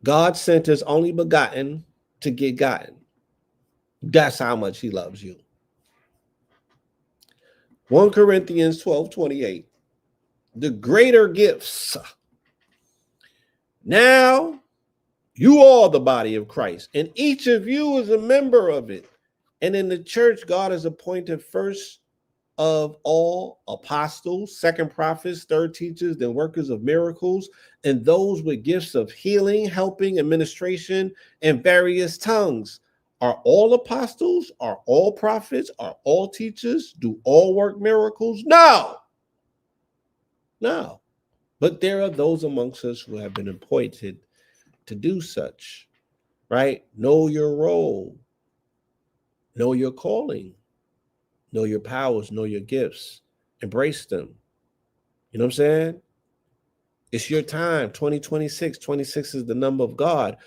God sent his only begotten to get gotten. That's how much he loves you. 1 Corinthians 12:28. The greater gifts. Now you are the body of Christ, and each of you is a member of it. And in the church, God has appointed first of all apostles, second prophets, third teachers, then workers of miracles, and those with gifts of healing, helping, administration, and various tongues. Are all apostles? Are all prophets? Are all teachers? Do all work miracles? No. But there are those amongst us who have been appointed to do such, right? Know your role, know your calling, know your powers, know your gifts, embrace them. You know what I'm saying? It's your time, 2026. 26 is the number of God.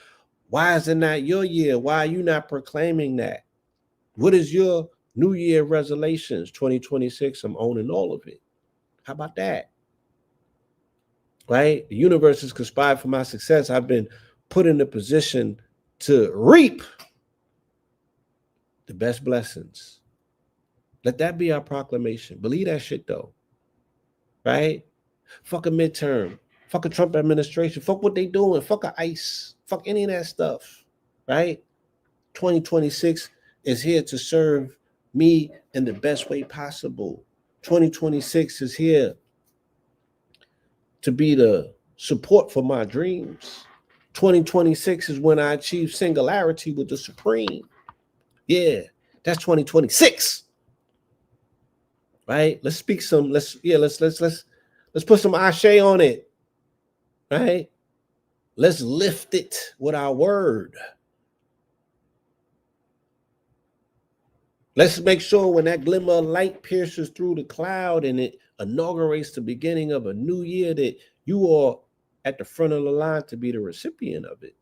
Why is it not your year? Why are you not proclaiming that? What is your New Year resolutions? 2026, I'm owning all of it. How about that? Right? The universe has conspired for my success. I've been put in a position to reap the best blessings. Let that be our proclamation. Believe that shit though. Right? Fuck a midterm. Fuck a Trump administration. Fuck what they doing. Fuck a ICE. Fuck any of that stuff. Right? 2026 is here to serve me in the best way possible. 2026 is here to be the support for my dreams. 2026 is when I achieve singularity with the Supreme. Yeah, that's 2026. Right? Let's speak some. Let's put some ashe on it. Right? Let's lift it with our word. Let's make sure when that glimmer of light pierces through the cloud and it inaugurates the beginning of a new year, that you are at the front of the line to be the recipient of it.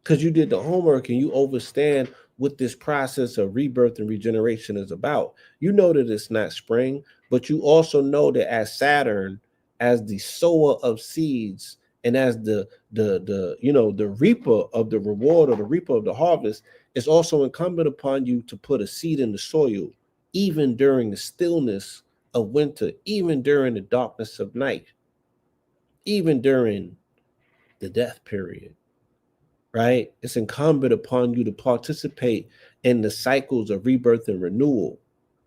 because you did the homework and you understand what this process of rebirth and regeneration is about. You know that it's not spring, but you also know that as Saturn, as the sower of seeds, and as the reaper of the reward or the reaper of the harvest, it's also incumbent upon you to put a seed in the soil, even during the stillness of winter, even during the darkness of night, even during the death period, right? It's incumbent upon you to participate in the cycles of rebirth and renewal.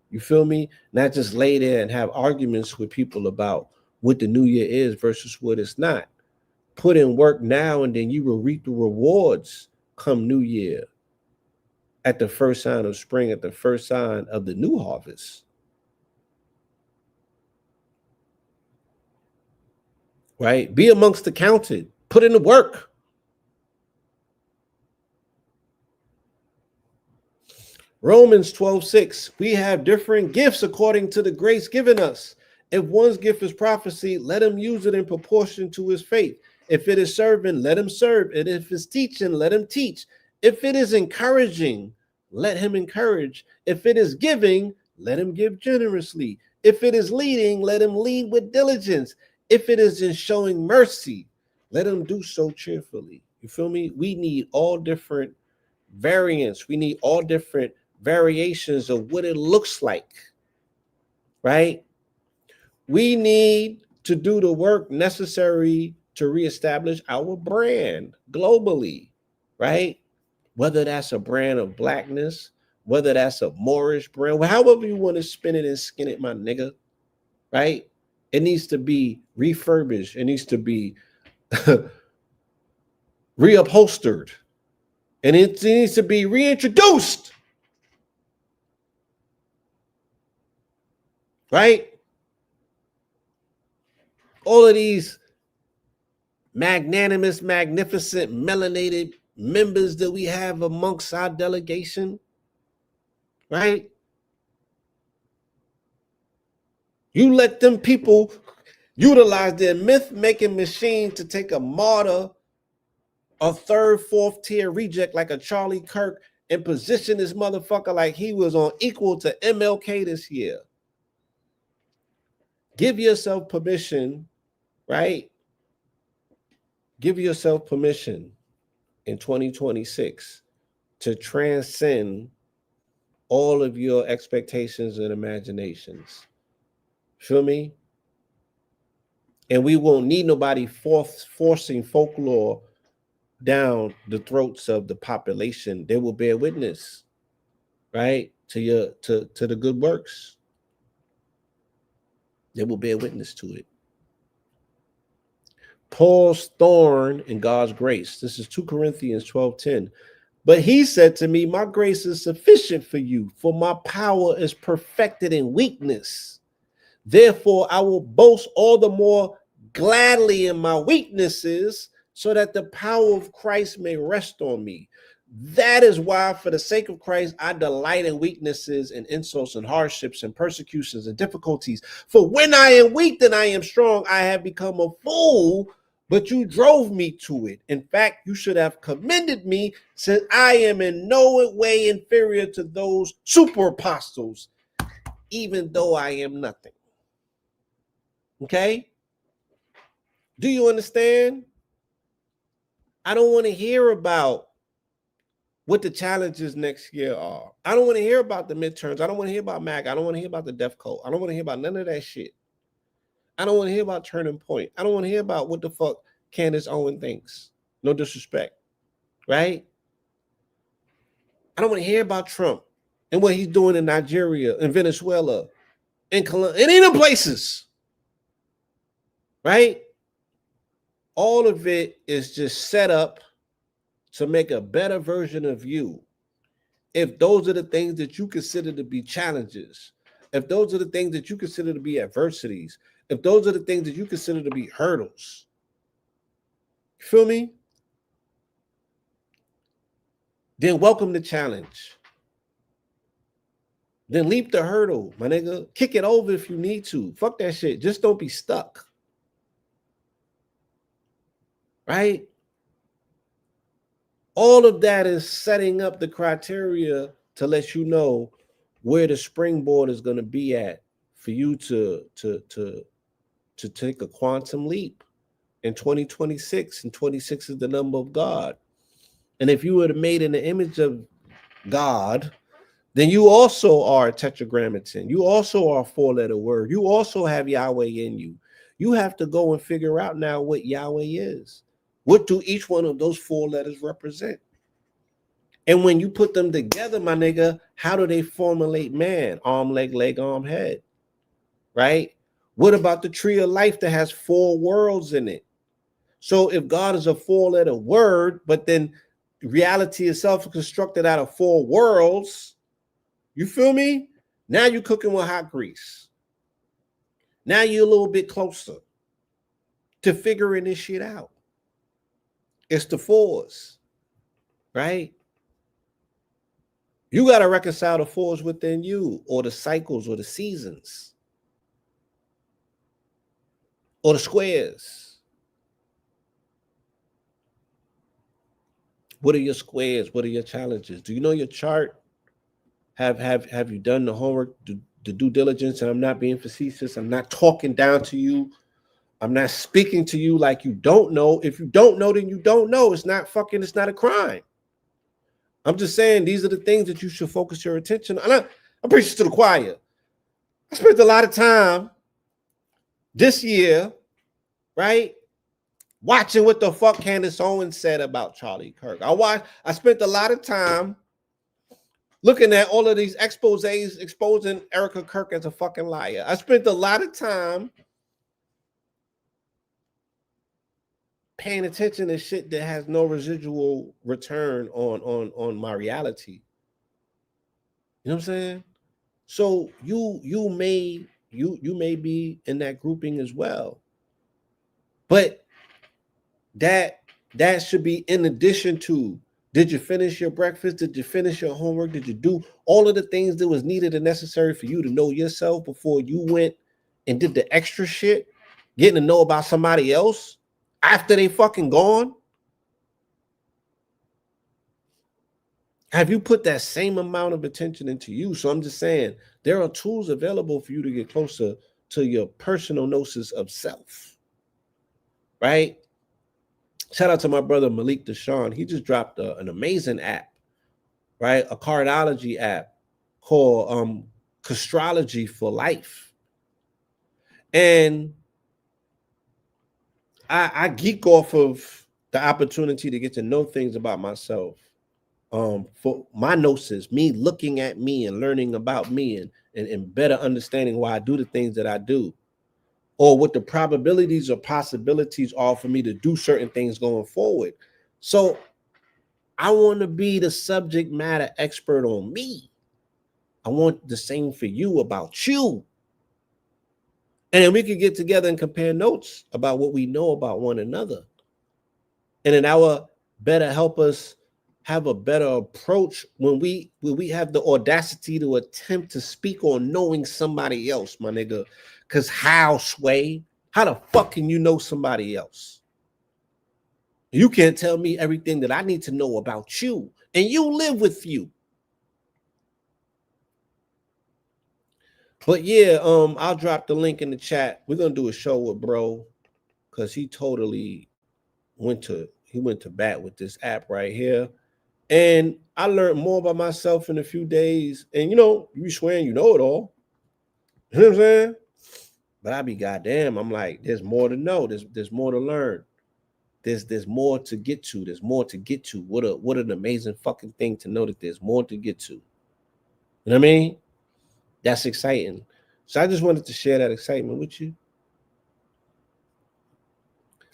You feel me? Not just lay there and have arguments with people about what the new year is versus what it's not. Put in work now, and then you will reap the rewards come new year, at the first sign of spring, at the first sign of the new harvest. Right? Be amongst the counted. Put in the work. Romans 12:6. We have different gifts according to the grace given us. If one's gift is prophecy, let him use it in proportion to his faith. If it is serving, let him serve. And if it's teaching, let him teach. If it is encouraging, let him encourage. If it is giving, let him give generously. If it is leading, let him lead with diligence. If it is in showing mercy, let him do so cheerfully. You feel me? We need all different variants. We need all different variations of what it looks like, right? We need to do the work necessary to reestablish our brand globally, right? Whether that's a brand of blackness, whether that's a Moorish brand, however you want to spin it and skin it, my nigga, right? It needs to be refurbished. It needs to be reupholstered. And it needs to be reintroduced, right? All of these magnanimous, magnificent, melanated members that we have amongst our delegation, right? You let them people utilize their myth-making machine to take a martyr, a third, fourth tier reject like a Charlie Kirk, and position this motherfucker like he was on equal to MLK this year. Give yourself permission, right? Give yourself permission in 2026 to transcend all of your expectations and imaginations. Feel me? And we won't need nobody forcing folklore down the throats of the population. They will bear witness, right, to the good works. They will bear witness to it. Paul's thorn in God's grace. This is 2 Corinthians 12:10. But he said to me, my grace is sufficient for you, for my power is perfected in weakness. Therefore, I will boast all the more gladly in my weaknesses, so that the power of Christ may rest on me. That is why, for the sake of Christ, I delight in weaknesses and insults and hardships and persecutions and difficulties. For when I am weak, then I am strong. I have become a fool, but you drove me to it. In fact, you should have commended me, since I am in no way inferior to those super apostles, even though I am nothing. Okay? Do you understand? I don't want to hear about what the challenges next year are. I don't want to hear about the midterms. I don't want to hear about MAC. I don't want to hear about the death code. I don't want to hear about none of that shit. I don't want to hear about Turning Point. I don't want to hear about what the fuck Candace Owen thinks. No disrespect, right? I don't want to hear about Trump and what he's doing in Nigeria and Venezuela and Colombia and any places, right? All of it is just set up to make a better version of you. If those are the things that you consider to be challenges, if those are the things that you consider to be adversities, if those are the things that you consider to be hurdles, you feel me? Then welcome the challenge. Then leap the hurdle, my nigga. Kick it over if you need to. Fuck that shit. Just don't be stuck. Right? All of that is setting up the criteria to let you know where the springboard is going to be at for you to take a quantum leap in 2026. And 26 is the number of God. And if you were made in the image of God, then you also are a tetragrammaton. You also are a four-letter word. You also have Yahweh in you. You have to go and figure out now what Yahweh is. What do each one of those four letters represent? And when you put them together, my nigga, how do they formulate man? Arm, leg, arm, head, right? What about the tree of life that has four worlds in it? So if God is a four-letter word, but then reality itself is constructed out of four worlds, you feel me? Now you're cooking with hot grease. Now you're a little bit closer to figuring this shit out. It's the fours, right? You got to reconcile the fours within you, or the cycles, or the seasons, or the squares. What are your squares? What are your challenges? Do you know your chart? Have you done the homework, the due diligence? And I'm not being facetious. I'm not talking down to you. I'm not speaking to you like you don't know. If you don't know, then you don't know. It's not a crime. I'm just saying these are the things that you should focus your attention on. I'm preaching to the choir. I spent a lot of time this year, right, watching what the fuck Candace Owens said about Charlie Kirk. I spent a lot of time looking at all of these exposés exposing Erica Kirk as a fucking liar. I spent a lot of time paying attention to shit that has no residual return on my reality. You know what I'm saying? So you may be in that grouping as well. But that should be in addition to, did you finish your breakfast? Did you finish your homework? Did you do all of the things that was needed and necessary for you to know yourself before you went and did the extra shit, getting to know about somebody else after they fucking gone? Have you put that same amount of attention into you? So I'm just saying, there are tools available for you to get closer to your personal gnosis of self, right? Shout out to my brother Malik Deshawn. He just dropped an amazing app, right? A cardology app called Castrology for Life. And I geek off of the opportunity to get to know things about myself. For my gnosis, me looking at me and learning about me and better understanding why I do the things that I do, or what the probabilities or possibilities are for me to do certain things going forward. So I want to be the subject matter expert on me. I want the same for you about you. And then we could get together and compare notes about what we know about one another. And then that will better help us have a better approach when we have the audacity to attempt to speak on knowing somebody else, my nigga. Because how, Sway? How the fuck can you know somebody else? You can't tell me everything that I need to know about you, and you live with you. But yeah, I'll drop the link in the chat. We're gonna do a show with bro, because he totally went to bat with this app right here. And I learned more about myself in a few days. And you be swearing you know it all. You know what I'm saying? But I be goddamn, I'm like, there's more to know. There's more to learn. There's more to get to. There's more to get to. What an amazing fucking thing to know that there's more to get to. You know what I mean? That's exciting. So I just wanted to share that excitement with you.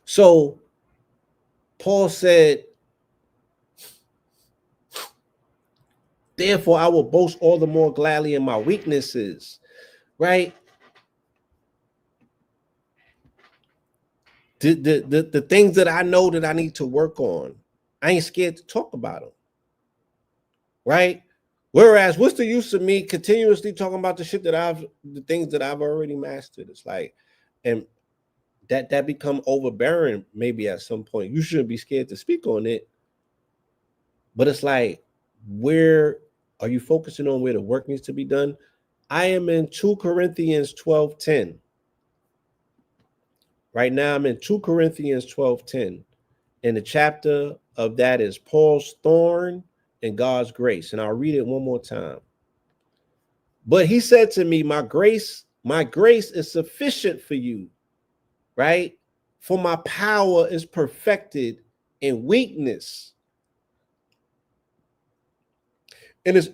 So Paul said, therefore I will boast all the more gladly in my weaknesses, right? The things that I know that I need to work on, I ain't scared to talk about them, right? Whereas, what's the use of me continuously talking about the things that I've already mastered? It's like, and that become overbearing maybe at some point. You shouldn't be scared to speak on it, But it's like, where are you focusing on where the work needs to be done? I am in 2 Corinthians 12:10. Right now I'm in 2 Corinthians 12:10. And the chapter of that is Paul's thorn and God's grace. And I'll read it one more time. But he said to me, my grace is sufficient for you, right? For my power is perfected in weakness. And it's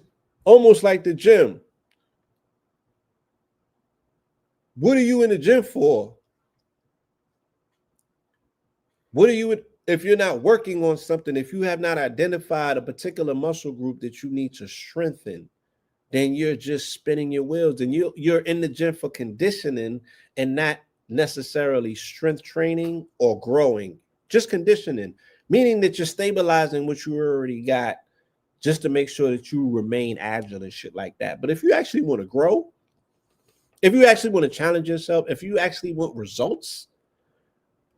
almost like the gym. What are you in the gym for? What are you, if you're not working on something, if you have not identified a particular muscle group that you need to strengthen, then you're just spinning your wheels, and you're in the gym for conditioning and not necessarily strength training or growing, just conditioning, meaning that you're stabilizing what you already got just to make sure that you remain agile and shit like that. But if you actually want to grow, if you actually want to challenge yourself, if you actually want results,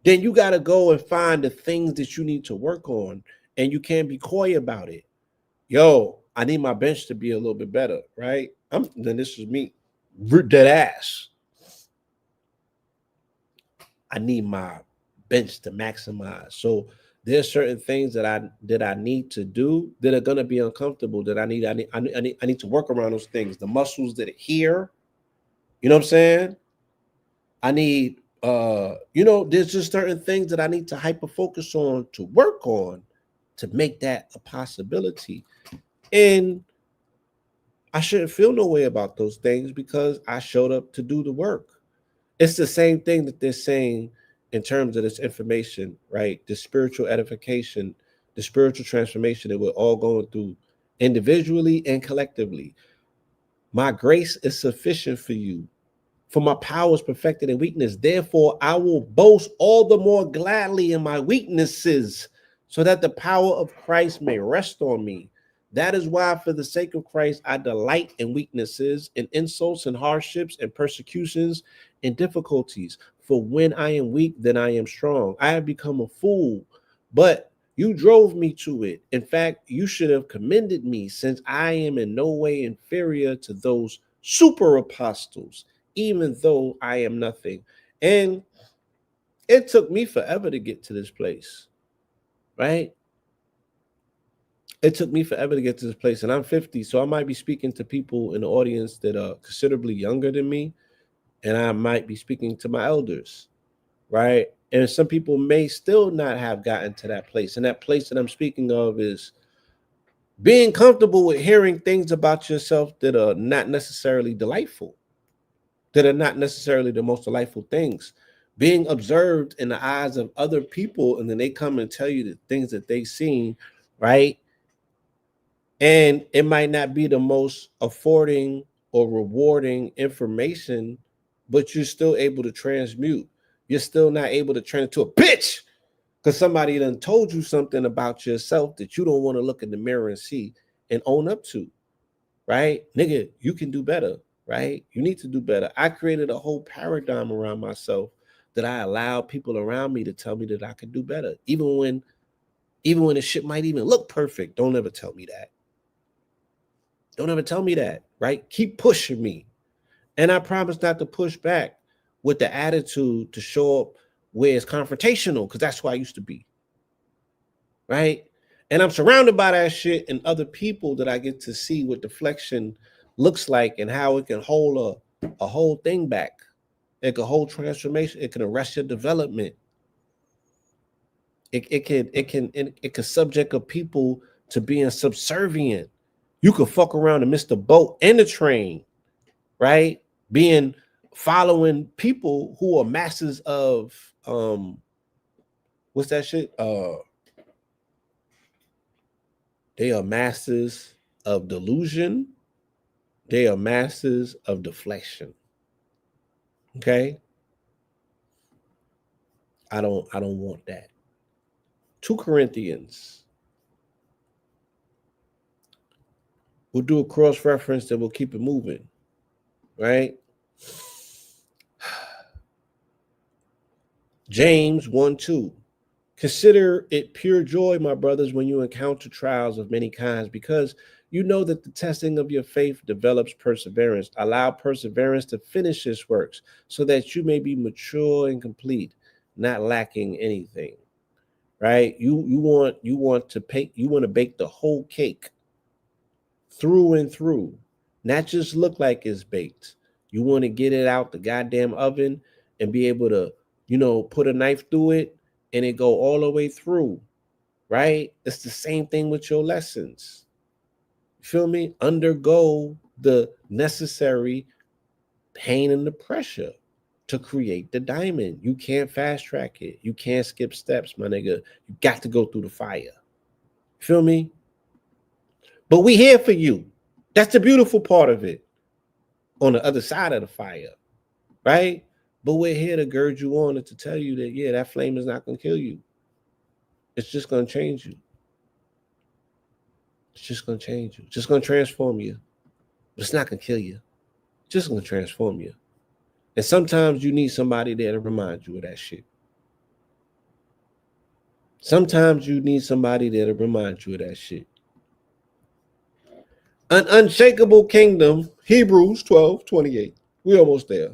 then you got to go and find the things that you need to work on, and you can't be coy about it. Yo, I need my bench to be a little bit better, right? Then this is me, dead ass. I need my bench to maximize. So there's certain things that I need to do that are gonna be uncomfortable. That I need to work around those things. The muscles that are here, you know what I'm saying? I need there's just certain things that I need to hyper focus on to work on to make that a possibility. And I shouldn't feel no way about those things because I showed up to do the work. It's the same thing that they're saying in terms of this information, right? The spiritual edification, the spiritual transformation that we're all going through individually and collectively. My grace is sufficient for you. For my power is perfected in weakness. Therefore, I will boast all the more gladly in my weaknesses, so that the power of Christ may rest on me. That is why, for the sake of Christ, I delight in weaknesses, in insults, and hardships, and persecutions, and difficulties. For when I am weak, then I am strong. I have become a fool, but you drove me to it. In fact, you should have commended me, since I am in no way inferior to those super apostles, even though I am nothing. And it took me forever to get to this place, right? It took me forever to get to this place. And I'm 50, so I might be speaking to people in the audience that are considerably younger than me, and I might be speaking to my elders, right? And some people may still not have gotten to that place. And that place that I'm speaking of is being comfortable with hearing things about yourself that are not necessarily delightful, that are not necessarily the most delightful things. Being observed in the eyes of other people, and then they come and tell you the things that they've seen, right? And it might not be the most affording or rewarding information, but you're still able to transmute. You're still not able to turn into a bitch because somebody done told you something about yourself that you don't want to look in the mirror and see and own up to, right? Nigga, you can do better, right? You need to do better. I created a whole paradigm around myself that I allowed people around me to tell me that I could do better. Even when the shit might even look perfect, don't ever tell me that. Don't ever tell me that, right? Keep pushing me. And I promise not to push back with the attitude to show up where it's confrontational, because that's who I used to be, right? And I'm surrounded by that shit and other people that I get to see what deflection looks like and how it can hold a whole thing back. It can hold transformation. It can arrest your development. It can subject a people to being subservient. You could fuck around and miss the boat and the train, right? Being following people who are masters of what's that shit? They are masters of delusion. They are masters of deflection. Okay? I don't want that. 2 Corinthians. We'll do a cross reference that will keep it moving, right? James 1:2. Consider it pure joy, my brothers, when you encounter trials of many kinds, because you know that the testing of your faith develops perseverance. Allow perseverance to finish its works, so that you may be mature and complete, not lacking anything. Right? You want to bake the whole cake through and through, not just look like it's baked. You want to get it out the goddamn oven and be able to, put a knife through it and it go all the way through, right? It's the same thing with your lessons. You feel me? Undergo the necessary pain and the pressure to create the diamond. You can't fast track it. You can't skip steps, my nigga. You got to go through the fire. You feel me? But we here for you. That's the beautiful part of it. On the other side of the fire, right? But we're here to gird you on and to tell you that, yeah, that flame is not going to kill you. It's just going to change you. It's just going to change you. It's just going to transform you. But it's not going to kill you. It's just going to transform you. And sometimes you need somebody there to remind you of that shit. Sometimes you need somebody there to remind you of that shit. An unshakable kingdom, Hebrews 12:28. We're almost there.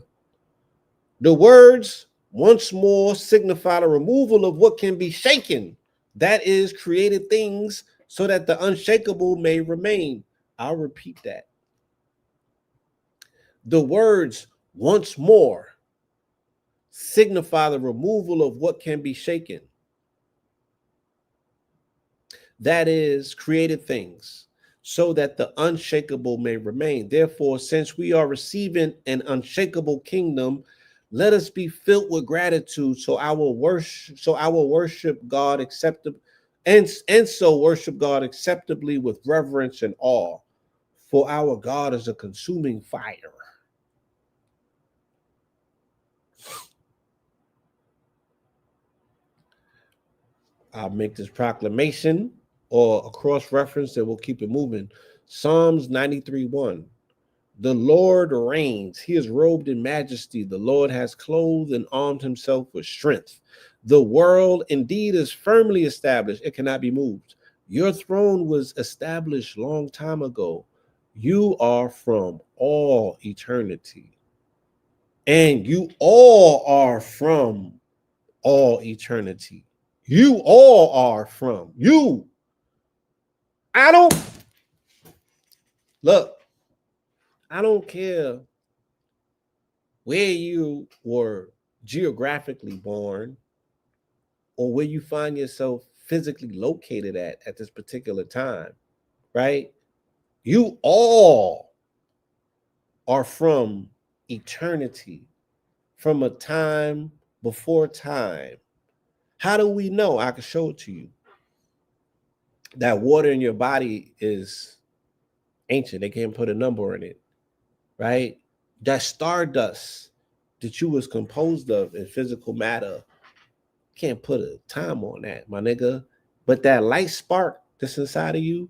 The words once more signify the removal of what can be shaken, that is, created things, so that the unshakable may remain. I'll repeat that. The words once more signify the removal of what can be shaken, that is, created things, so that the unshakable may remain. Therefore, since we are receiving an unshakable kingdom, let us be filled with gratitude, so our worship God acceptably, and so worship God acceptably with reverence and awe. For our God is a consuming fire. I'll make this proclamation or a cross reference that will keep it moving. Psalms 93:1. The Lord reigns. He is robed in majesty. The Lord has clothed and armed himself with strength. The world indeed is firmly established. It cannot be moved. Your throne was established long time ago. You are from all eternity. And you all are from all eternity. You all are from you. I don't look, I don't care where you were geographically born or where you find yourself physically located at this particular time, right? You all are from eternity, from a time before time. How do we know? I can show it to you. That water in your body is ancient. They can't put a number in it, right? That stardust that you was composed of in physical matter, can't put a time on that, my nigga. But that light spark that's inside of you,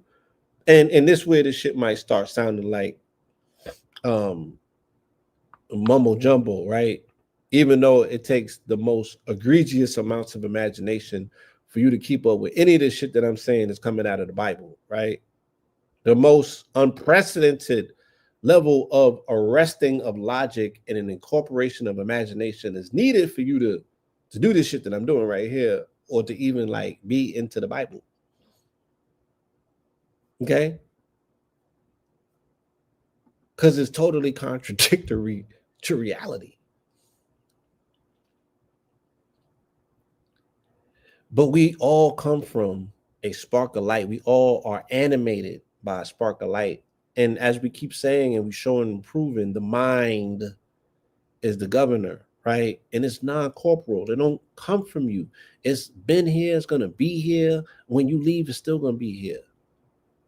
and this way this shit might start sounding like um mumbo jumbo, right? Even though it takes the most egregious amounts of imagination for you to keep up with any of this shit that I'm saying is coming out of the Bible, right? The most unprecedented level of arresting of logic and an incorporation of imagination is needed for you to do this shit that I'm doing right here, or to even like be into the Bible. Okay? Because it's totally contradictory to reality. But we all come from a spark of light. We all are animated by a spark of light. And as we keep saying and we showing and proving, the mind is the governor, right? And it's non-corporeal. It don't come from you. It's been here. It's gonna be here. When you leave, it's still gonna be here,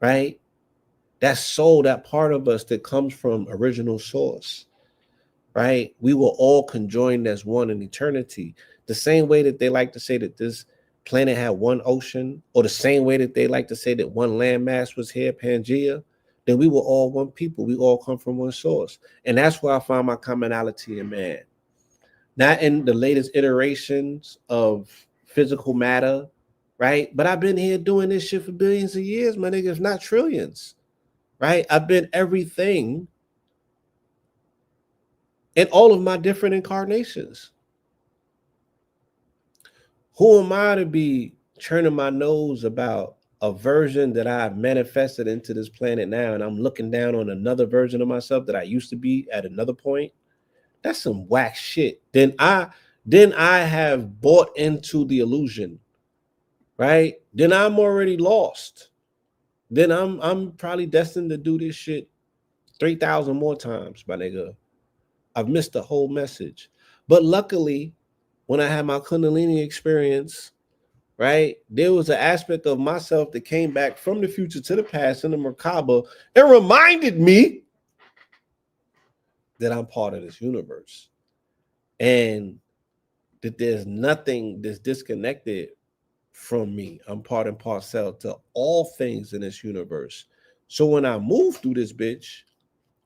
right? That soul, that part of us that comes from original source, right? We were all conjoined as one in eternity. The same way that they like to say that this planet had one ocean, or the same way that they like to say that one landmass was here, Pangea, then we were all one people. We all come from one source. And that's where I find my commonality in man. Not in the latest iterations of physical matter, right? But I've been here doing this shit for billions of years, my nigga, if not trillions, right? I've been everything in all of my different incarnations. Who am I to be turning my nose about a version that I've manifested into this planet now, and I'm looking down on another version of myself that I used to be at another point? That's some whack shit. Then I have bought into the illusion, right? Then I'm already lost. Then I'm probably destined to do this shit 3,000 more times, my nigga. I've missed the whole message. But luckily, when I had my Kundalini experience, right, there was an aspect of myself that came back from the future to the past in the Merkaba and reminded me that I'm part of this universe and that there's nothing that's disconnected from me. I'm part and parcel to all things in this universe. So when I move through this bitch,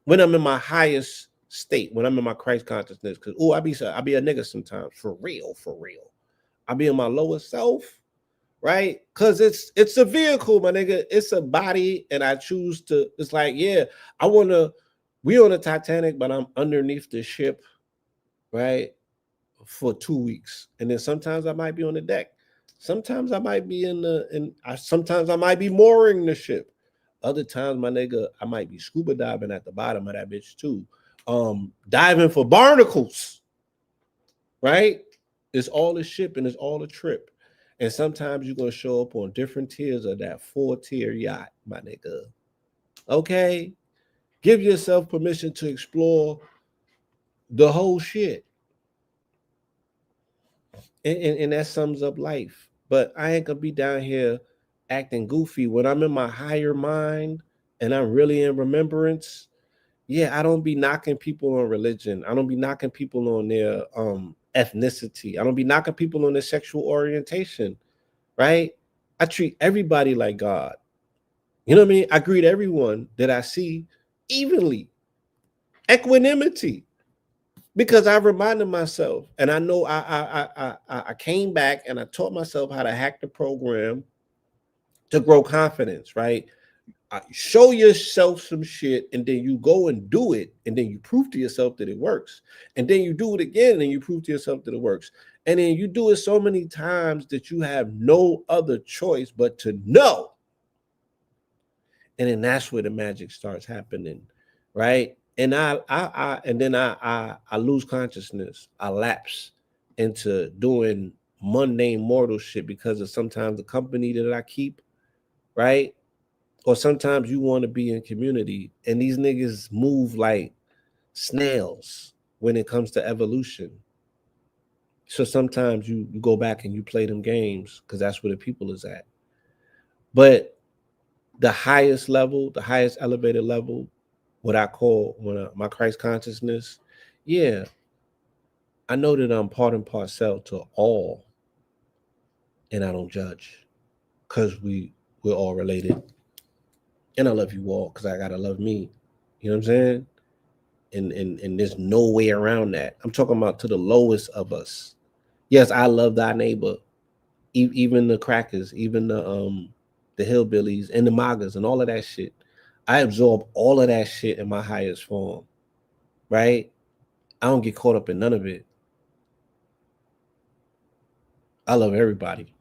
when I'm in my highest state, when I'm in my Christ consciousness, because I be a nigga sometimes, for real, for real. I be in my lower self, right? Because it's a vehicle, my nigga. It's a body, and I choose to. It's like, yeah, I wanna. We on the Titanic, but I'm underneath the ship, right, for 2 weeks, and then sometimes I might be on the deck. Sometimes I might be sometimes I might be mooring the ship. Other times, my nigga, I might be scuba diving at the bottom of that bitch too. Diving for barnacles, right? It's all a ship and it's all a trip. And sometimes you're gonna show up on different tiers of that 4-tier yacht, my nigga. Okay? Give yourself permission to explore the whole shit. And that sums up life. But I ain't gonna be down here acting goofy when I'm in my higher mind and I'm really in remembrance. Yeah, I don't be knocking people on religion. I don't be knocking people on their ethnicity. I don't be knocking people on their sexual orientation, right? I treat everybody like God. You know what I mean? I greet everyone that I see evenly. Equanimity. Because I reminded myself, and I know I came back and I taught myself how to hack the program to grow confidence, right? Show yourself some shit, and then you go and do it, and then you prove to yourself that it works, and then you do it again, and you prove to yourself that it works, and then you do it so many times that you have no other choice but to know, and then that's where the magic starts happening, right? And I lose consciousness. I lapse into doing mundane mortal shit because of sometimes the company that I keep, right? Or sometimes you want to be in community, and these niggas move like snails when it comes to evolution. So sometimes you go back and you play them games because that's where the people is at. But the highest level, the highest elevated level, what I call my Christ consciousness, yeah, I know that I'm part and parcel to all, and I don't judge because we're all related, and I love you all because I gotta love me. You know what I'm saying? And there's no way around that. I'm talking about to the lowest of us. Yes, I love thy neighbor, even the crackers, even the hillbillies and the magas and all of that shit. I absorb all of that shit in my highest form, right? I don't get caught up in none of it. I love everybody.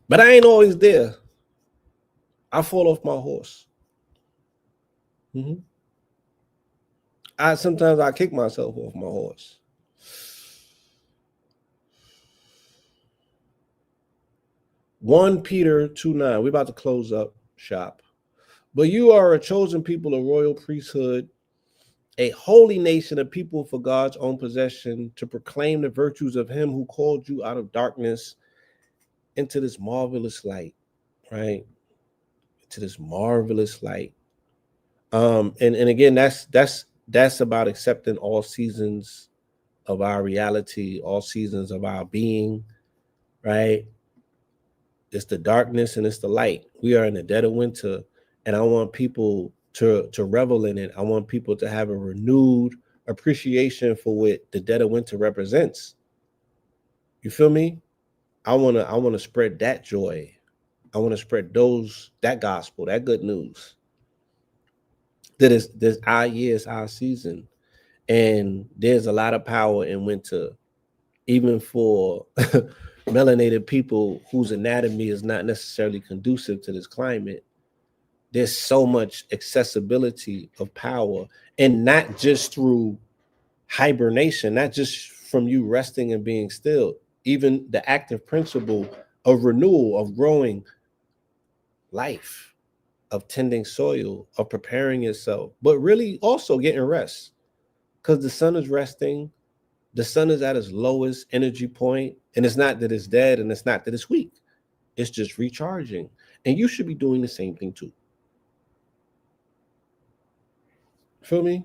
But I ain't always there. I fall off my horse. Mhm. I sometimes I kick myself off my horse. 1 Peter 2:9. We're about to close up shop. But you are a chosen people, a royal priesthood, a holy nation, a people for God's own possession, to proclaim the virtues of him who called you out of darkness into this marvelous light, right? To this marvelous light. And again, that's about accepting all seasons of our reality, all seasons of our being, right? It's the darkness and it's the light. We are in the dead of winter, and I want people to revel in it. I want people to have a renewed appreciation for what the dead of winter represents. You feel me? I wanna spread that joy. I want to spread that gospel, that good news. That is this our year, is our season. And there's a lot of power in winter, even for melanated people whose anatomy is not necessarily conducive to this climate. There's so much accessibility of power, and not just through hibernation, not just from you resting and being still, even the active principle of renewal, of growing life, of tending soil, of preparing yourself, but really also getting rest, because the sun is resting. The sun is at its lowest energy point, and it's not that it's dead, and it's not that it's weak. It's just recharging, and you should be doing the same thing too. Feel me?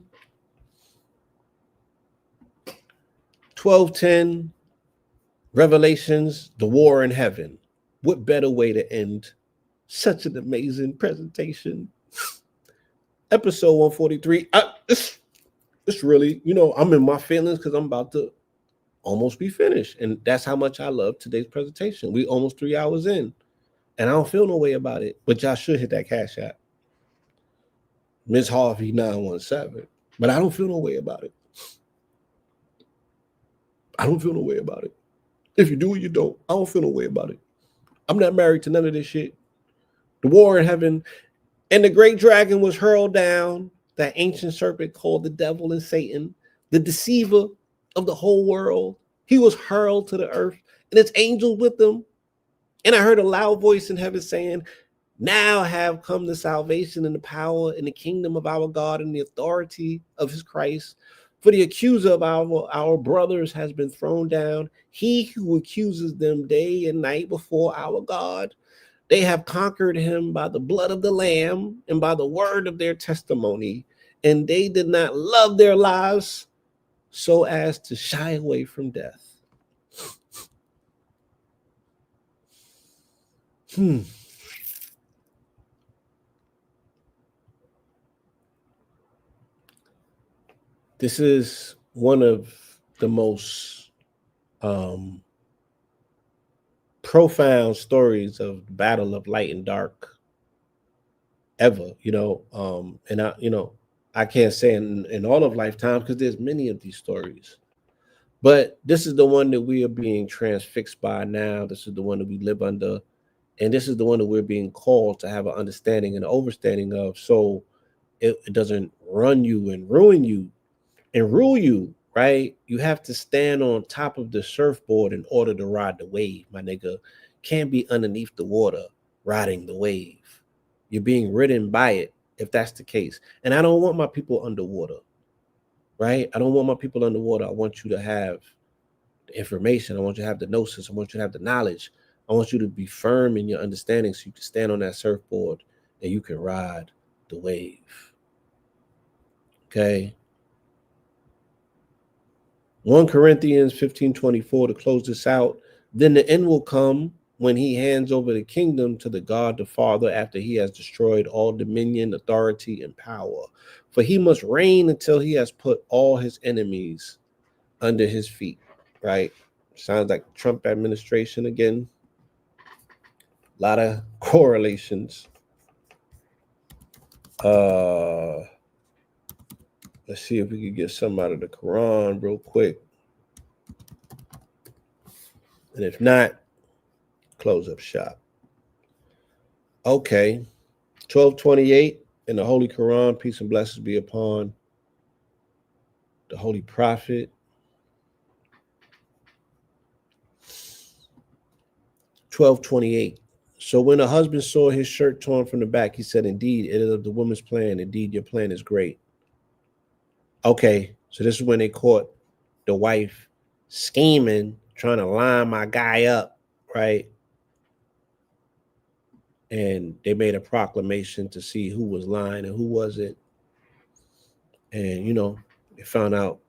12:10 Revelations, the war in heaven. What better way to end such an amazing presentation? Episode 143. It's really, I'm in my feelings because I'm about to almost be finished. And that's how much I love today's presentation. We almost 3 hours in, and I don't feel no way about it. But y'all should hit that cash app, Miss Harvey 917. But I don't feel no way about it. I don't feel no way about it. If you do or you don't, I don't feel no way about it. I'm not married to none of this shit. The war in heaven, and the great dragon was hurled down, that ancient serpent called the devil and Satan, the deceiver of the whole world. He was hurled to the earth, and its angels with him. And I heard a loud voice in heaven saying, now have come the salvation and the power and the kingdom of our God and the authority of his Christ. For the accuser of our brothers has been thrown down, he who accuses them day and night before our God. They have conquered him by the blood of the Lamb and by the word of their testimony, and they did not love their lives so as to shy away from death. This is one of the most profound stories of the battle of light and dark ever, and I can't say in all of lifetime, because there's many of these stories, but this is the one that we are being transfixed by now. This is the one that we live under, and this is the one that we're being called to have an understanding and overstanding of, so it doesn't run you and ruin you and rule you, right? You have to stand on top of the surfboard in order to ride the wave, my nigga. Can't be underneath the water riding the wave. You're being ridden by it if that's the case. And I don't want my people underwater, right? I don't want my people underwater. I want you to have the information. I want you to have the gnosis. I want you to have the knowledge. I want you to be firm in your understanding so you can stand on that surfboard and you can ride the wave. Okay. 1 Corinthians 15:24 to close this out. Then the end will come when he hands over the kingdom to the God the Father after he has destroyed all dominion, authority, and power. For he must reign until he has put all his enemies under his feet. Right? Sounds like Trump administration again. A lot of correlations. Let's see if we can get some out of the Quran real quick. And if not, close up shop. Okay. 1228 in the Holy Quran, peace and blessings be upon the Holy Prophet. 1228. So when a husband saw his shirt torn from the back, he said, indeed, it is of the woman's plan. Indeed, your plan is great. Okay, so this is when they caught the wife scheming, trying to line my guy up, right? And they made a proclamation to see who was lying and who wasn't. And, they found out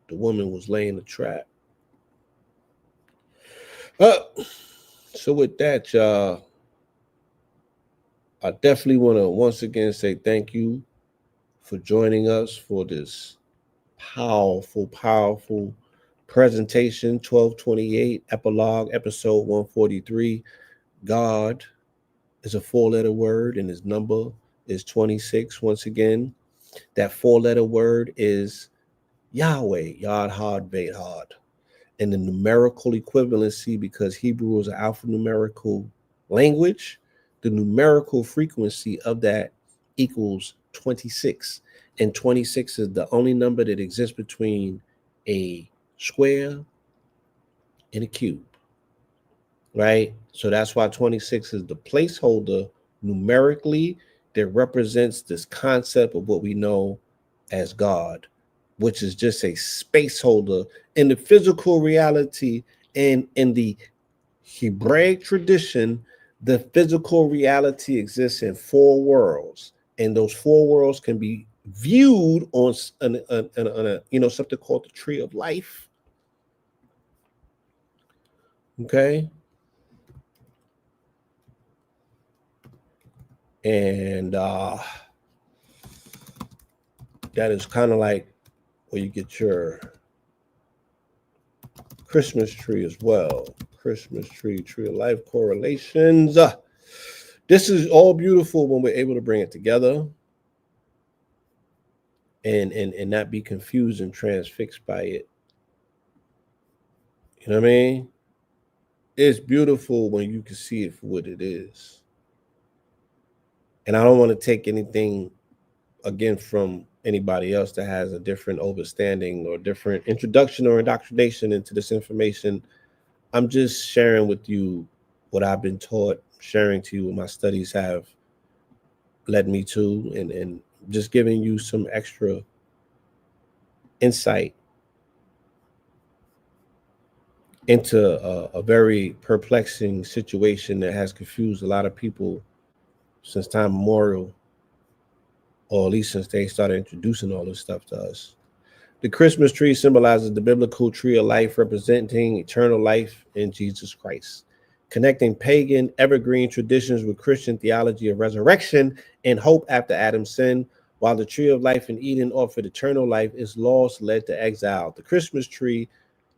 the woman was laying a trap. So with that, y'all, I definitely want to once again say thank you for joining us for this powerful presentation. 1228 epilogue, episode 143. God is a four-letter word, and his number is 26. Once again, that four-letter word is Yahweh, Yod Had Ved Had. And the numerical equivalency, because Hebrew is an alphanumerical language, the numerical frequency of that equals 26. And 26 is the only number that exists between a square and a cube, right? So that's why 26 is the placeholder numerically that represents this concept of what we know as God, which is just a space holder in the physical reality. And in the Hebraic tradition, the physical reality exists in four worlds, and those four worlds can be viewed on a something called the tree of life. Okay, and that is kind of like where you get your Christmas tree as well. Christmas tree, tree of life correlations. This is all beautiful when we're able to bring it together and not be confused and transfixed by it. You know what I mean? It's beautiful when you can see it for what it is. And I don't want to take anything again from anybody else that has a different understanding or different introduction or indoctrination into this information. I'm just sharing with you what I've been taught, sharing to you what my studies have led me to, and just giving you some extra insight into a very perplexing situation that has confused a lot of people since time immemorial, or at least since they started introducing all this stuff to us. The Christmas tree symbolizes the biblical tree of life, representing eternal life in Jesus Christ, connecting pagan evergreen traditions with Christian theology of resurrection and hope after Adam's sin. While the tree of life in Eden offered eternal life, its loss led to exile. The Christmas tree,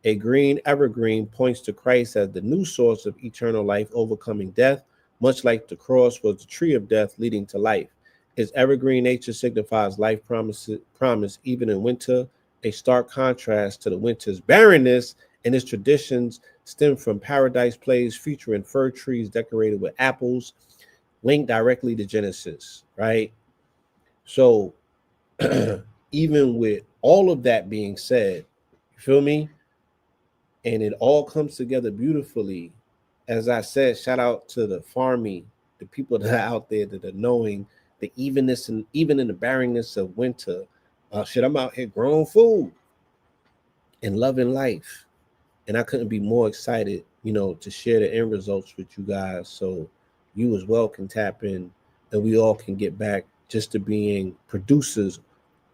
a green evergreen, points to Christ as the new source of eternal life, overcoming death, much like the cross was the tree of death leading to life. Its evergreen nature signifies life promise even in winter, a stark contrast to the winter's barrenness, and its traditions stem from paradise plays featuring fir trees decorated with apples, linked directly to Genesis, right? So, even with all of that being said, you feel me? And it all comes together beautifully. As I said, shout out to the farming, the people that are out there that are knowing the evenness and even in the barrenness of winter. Shit, I'm out here growing food and loving life. And I couldn't be more excited, to share the end results with you guys. So you as well can tap in and we all can get back just to being producers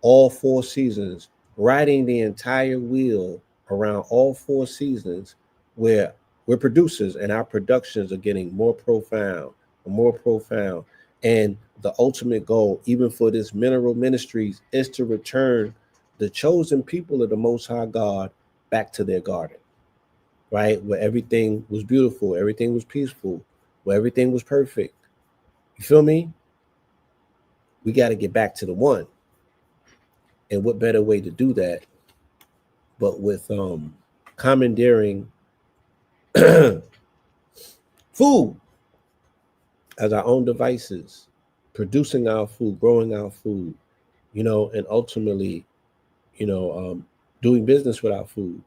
all four seasons, riding the entire wheel around all four seasons, where we're producers and our productions are getting more profound and more profound. And the ultimate goal, even for this mineral ministries, is to return the chosen people of the Most High God back to their garden, right? Where everything was beautiful, everything was peaceful, where everything was perfect. You feel me? We got to get back to the one. And what better way to do that but with commandeering food as our own devices, producing our food, growing our food, and ultimately, doing business with our food.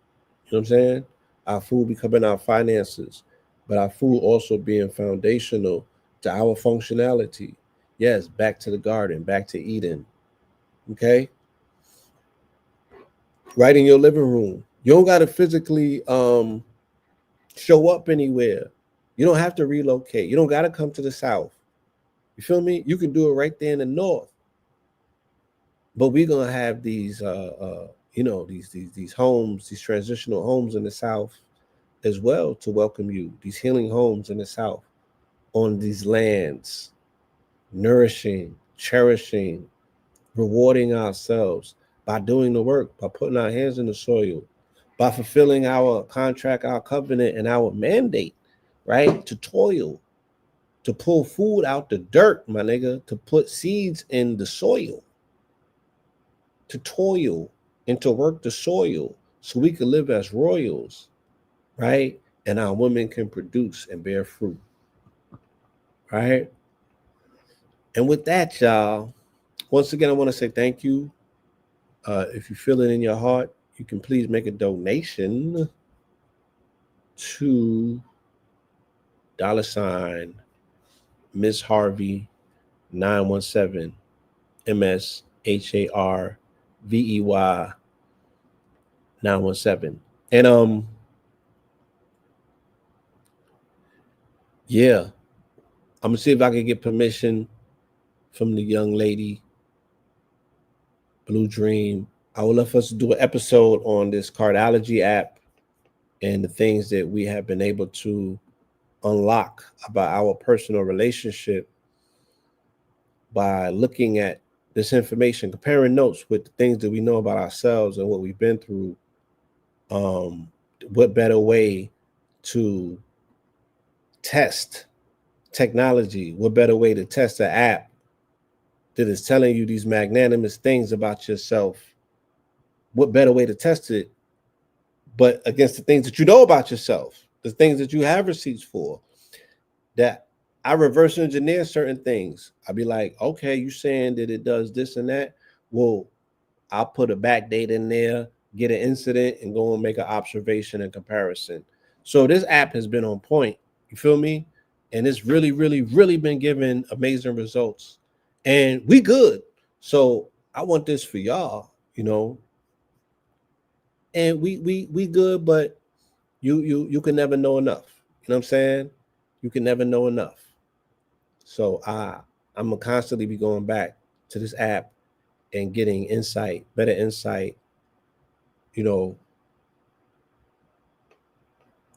You know what I'm saying? Our food becoming our finances, but our food also being foundational to our functionality. Yes, back to the garden, back to Eden. Okay? Right in your living room. You don't gotta physically show up anywhere. You don't have to relocate. You don't gotta come to the South. You feel me? You can do it right there in the North. But we're gonna have these these homes, these transitional homes in the South as well to welcome you. These healing homes in the South on these lands, nourishing, cherishing, rewarding ourselves by doing the work, by putting our hands in the soil, by fulfilling our contract, our covenant, and our mandate, right? To toil, to pull food out the dirt, my nigga, to put seeds in the soil, to toil and to work the soil so we can live as royals, right? And our women can produce and bear fruit, right? And with that, y'all, once again, I want to say thank you. If you feel it in your heart, you can please make a donation to $ Miss Harvey 917 MSHARVEY 917. And yeah, I'm gonna see if I can get permission from the young lady, Blue Dream. I would love for us to do an episode on this cardology app and the things that we have been able to unlock about our personal relationship by looking at this information, comparing notes with the things that we know about ourselves and what we've been through. Um, what better way to test technology? What better way to test an app that is telling you these magnanimous things about yourself? What better way to test it but against the things that you know about yourself, the things that you have receipts for? That I reverse engineer certain things. I'd be like, okay, you saying that it does this and that. Well, I'll put a back date in there, get an incident, and go and make an observation and comparison. So this app has been on point. You feel me? And it's really, really, really been giving amazing results. And we good. So I want this for y'all, you know. And we good, but you can never know enough. You know what I'm saying? You can never know enough. So I'm gonna constantly be going back to this app and getting insight, better insight, you know,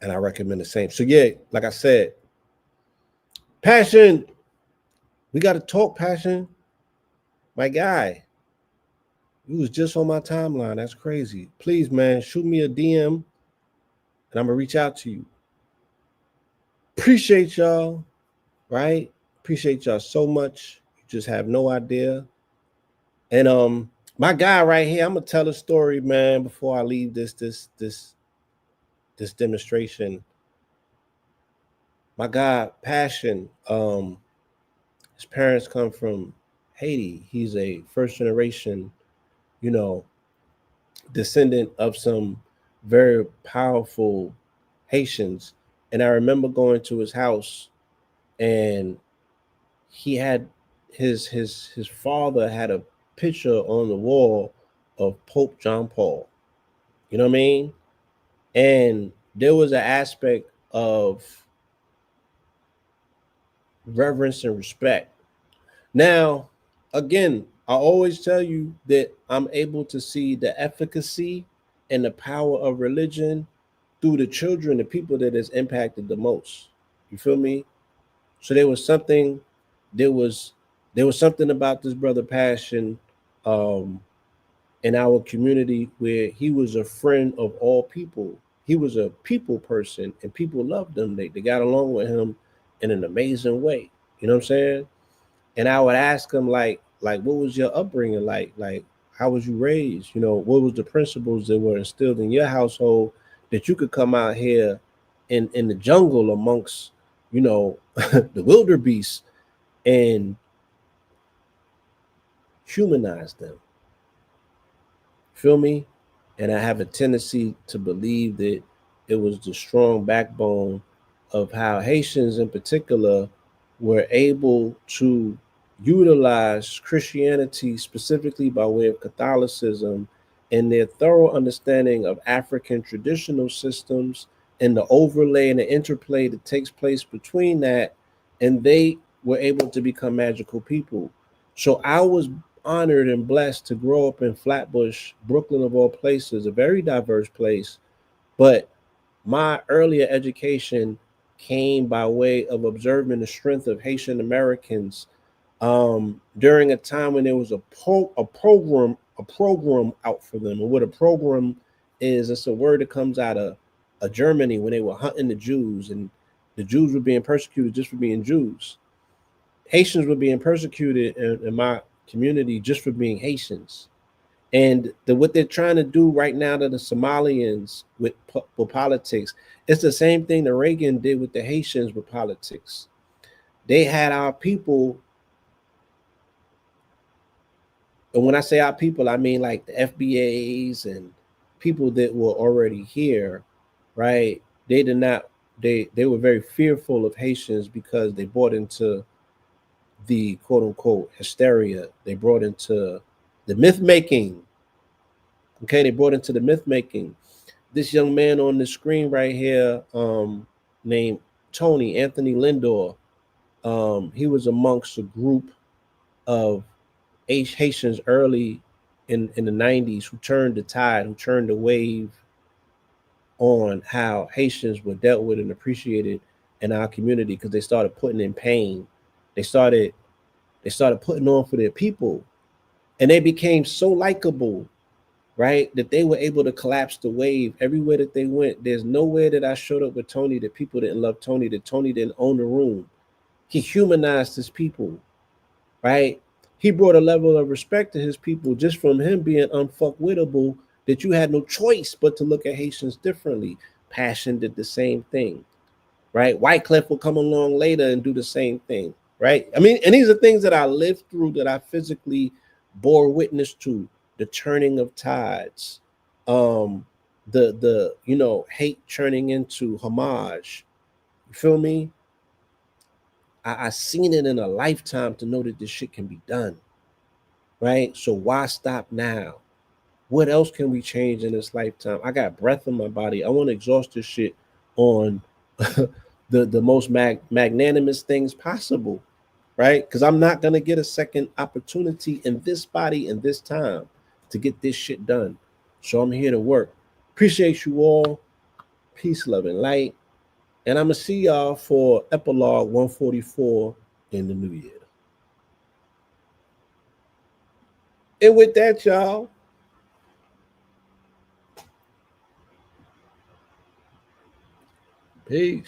and I recommend the same. So yeah, like I said, Passion, we got to talk, Passion. My guy, you was just on my timeline. That's crazy. Please, man, shoot me a DM, and I'm gonna reach out to you. Appreciate y'all, right? Appreciate y'all so much. You just have no idea. And my guy right here, I'm gonna tell a story, man, before I leave this demonstration. My guy, Passion, his parents come from Haiti. He's a first generation, you know, descendant of some very powerful Haitians. And I remember going to his house, and he had his father had a picture on the wall of Pope John Paul. You know what I mean? And there was an aspect of reverence and respect. Now, again, I always tell you that I'm able to see the efficacy and the power of religion through the children, the people that is impacted the most. You feel me? So there was there was something about this brother Passion um in our community where he was a friend of all people. He was a people person and people loved him. They got along with him in an amazing way. You know what I'm saying? And I would ask him like what was your upbringing like? Like how was you raised? You know, what was the principles that were instilled in your household that you could come out here in the jungle amongst, you know, the wildebeest and humanize them. Feel me? And I have a tendency to believe that it was the strong backbone of how Haitians in particular were able to utilize Christianity specifically by way of Catholicism and their thorough understanding of African traditional systems and the overlay and the interplay that takes place between that, and they were able to become magical people. So I was honored and blessed to grow up in Flatbush, Brooklyn, of all places, a very diverse place. But my earlier education came by way of observing the strength of Haitian Americans during a time when there was a program out for them. And what a program is, it's a word that comes out of Germany when they were hunting the Jews, and the Jews were being persecuted just for being Jews. Haitians were being persecuted in my community just for being Haitians. And what they're trying to do right now to the Somalians with politics, it's the same thing that Reagan did with the Haitians with politics. They had our people, and when I say our people, I mean like the FBAs and people that were already here, right? They did not. They were very fearful of Haitians because they bought into the quote unquote hysteria. They brought into the myth making. Okay, they brought into the myth making. This young man on the screen right here, named Tony Anthony Lindor, he was amongst a group of Haitians early in the 90s who turned the tide, who turned the wave on how Haitians were dealt with and appreciated in our community because they started putting in pain. They started they started putting on for their people, and they became so likable, right? That they were able to collapse the wave everywhere that they went. There's nowhere that I showed up with Tony that people didn't love Tony, that Tony didn't own the room. He humanized his people, right? He brought a level of respect to his people just from him being unfuckwittable that you had no choice but to look at Haitians differently. Passion did the same thing, right? Wycliffe will come along later and do the same thing, right? I mean, and these are things that I lived through, that I physically bore witness to, the turning of tides, um, the hate turning into homage. You feel me? I seen it in a lifetime to know that this shit can be done, right? So why stop now? What else can we change in this lifetime? I got breath in my body. I want to exhaust this shit on the most magnanimous things possible, right? Because I'm not gonna get a second opportunity in this body in this time to get this shit done. So I'm here to work. Appreciate you all. Peace, love, and light. And I'm gonna see y'all for epilogue 144 in the new year. And with that, y'all, peace.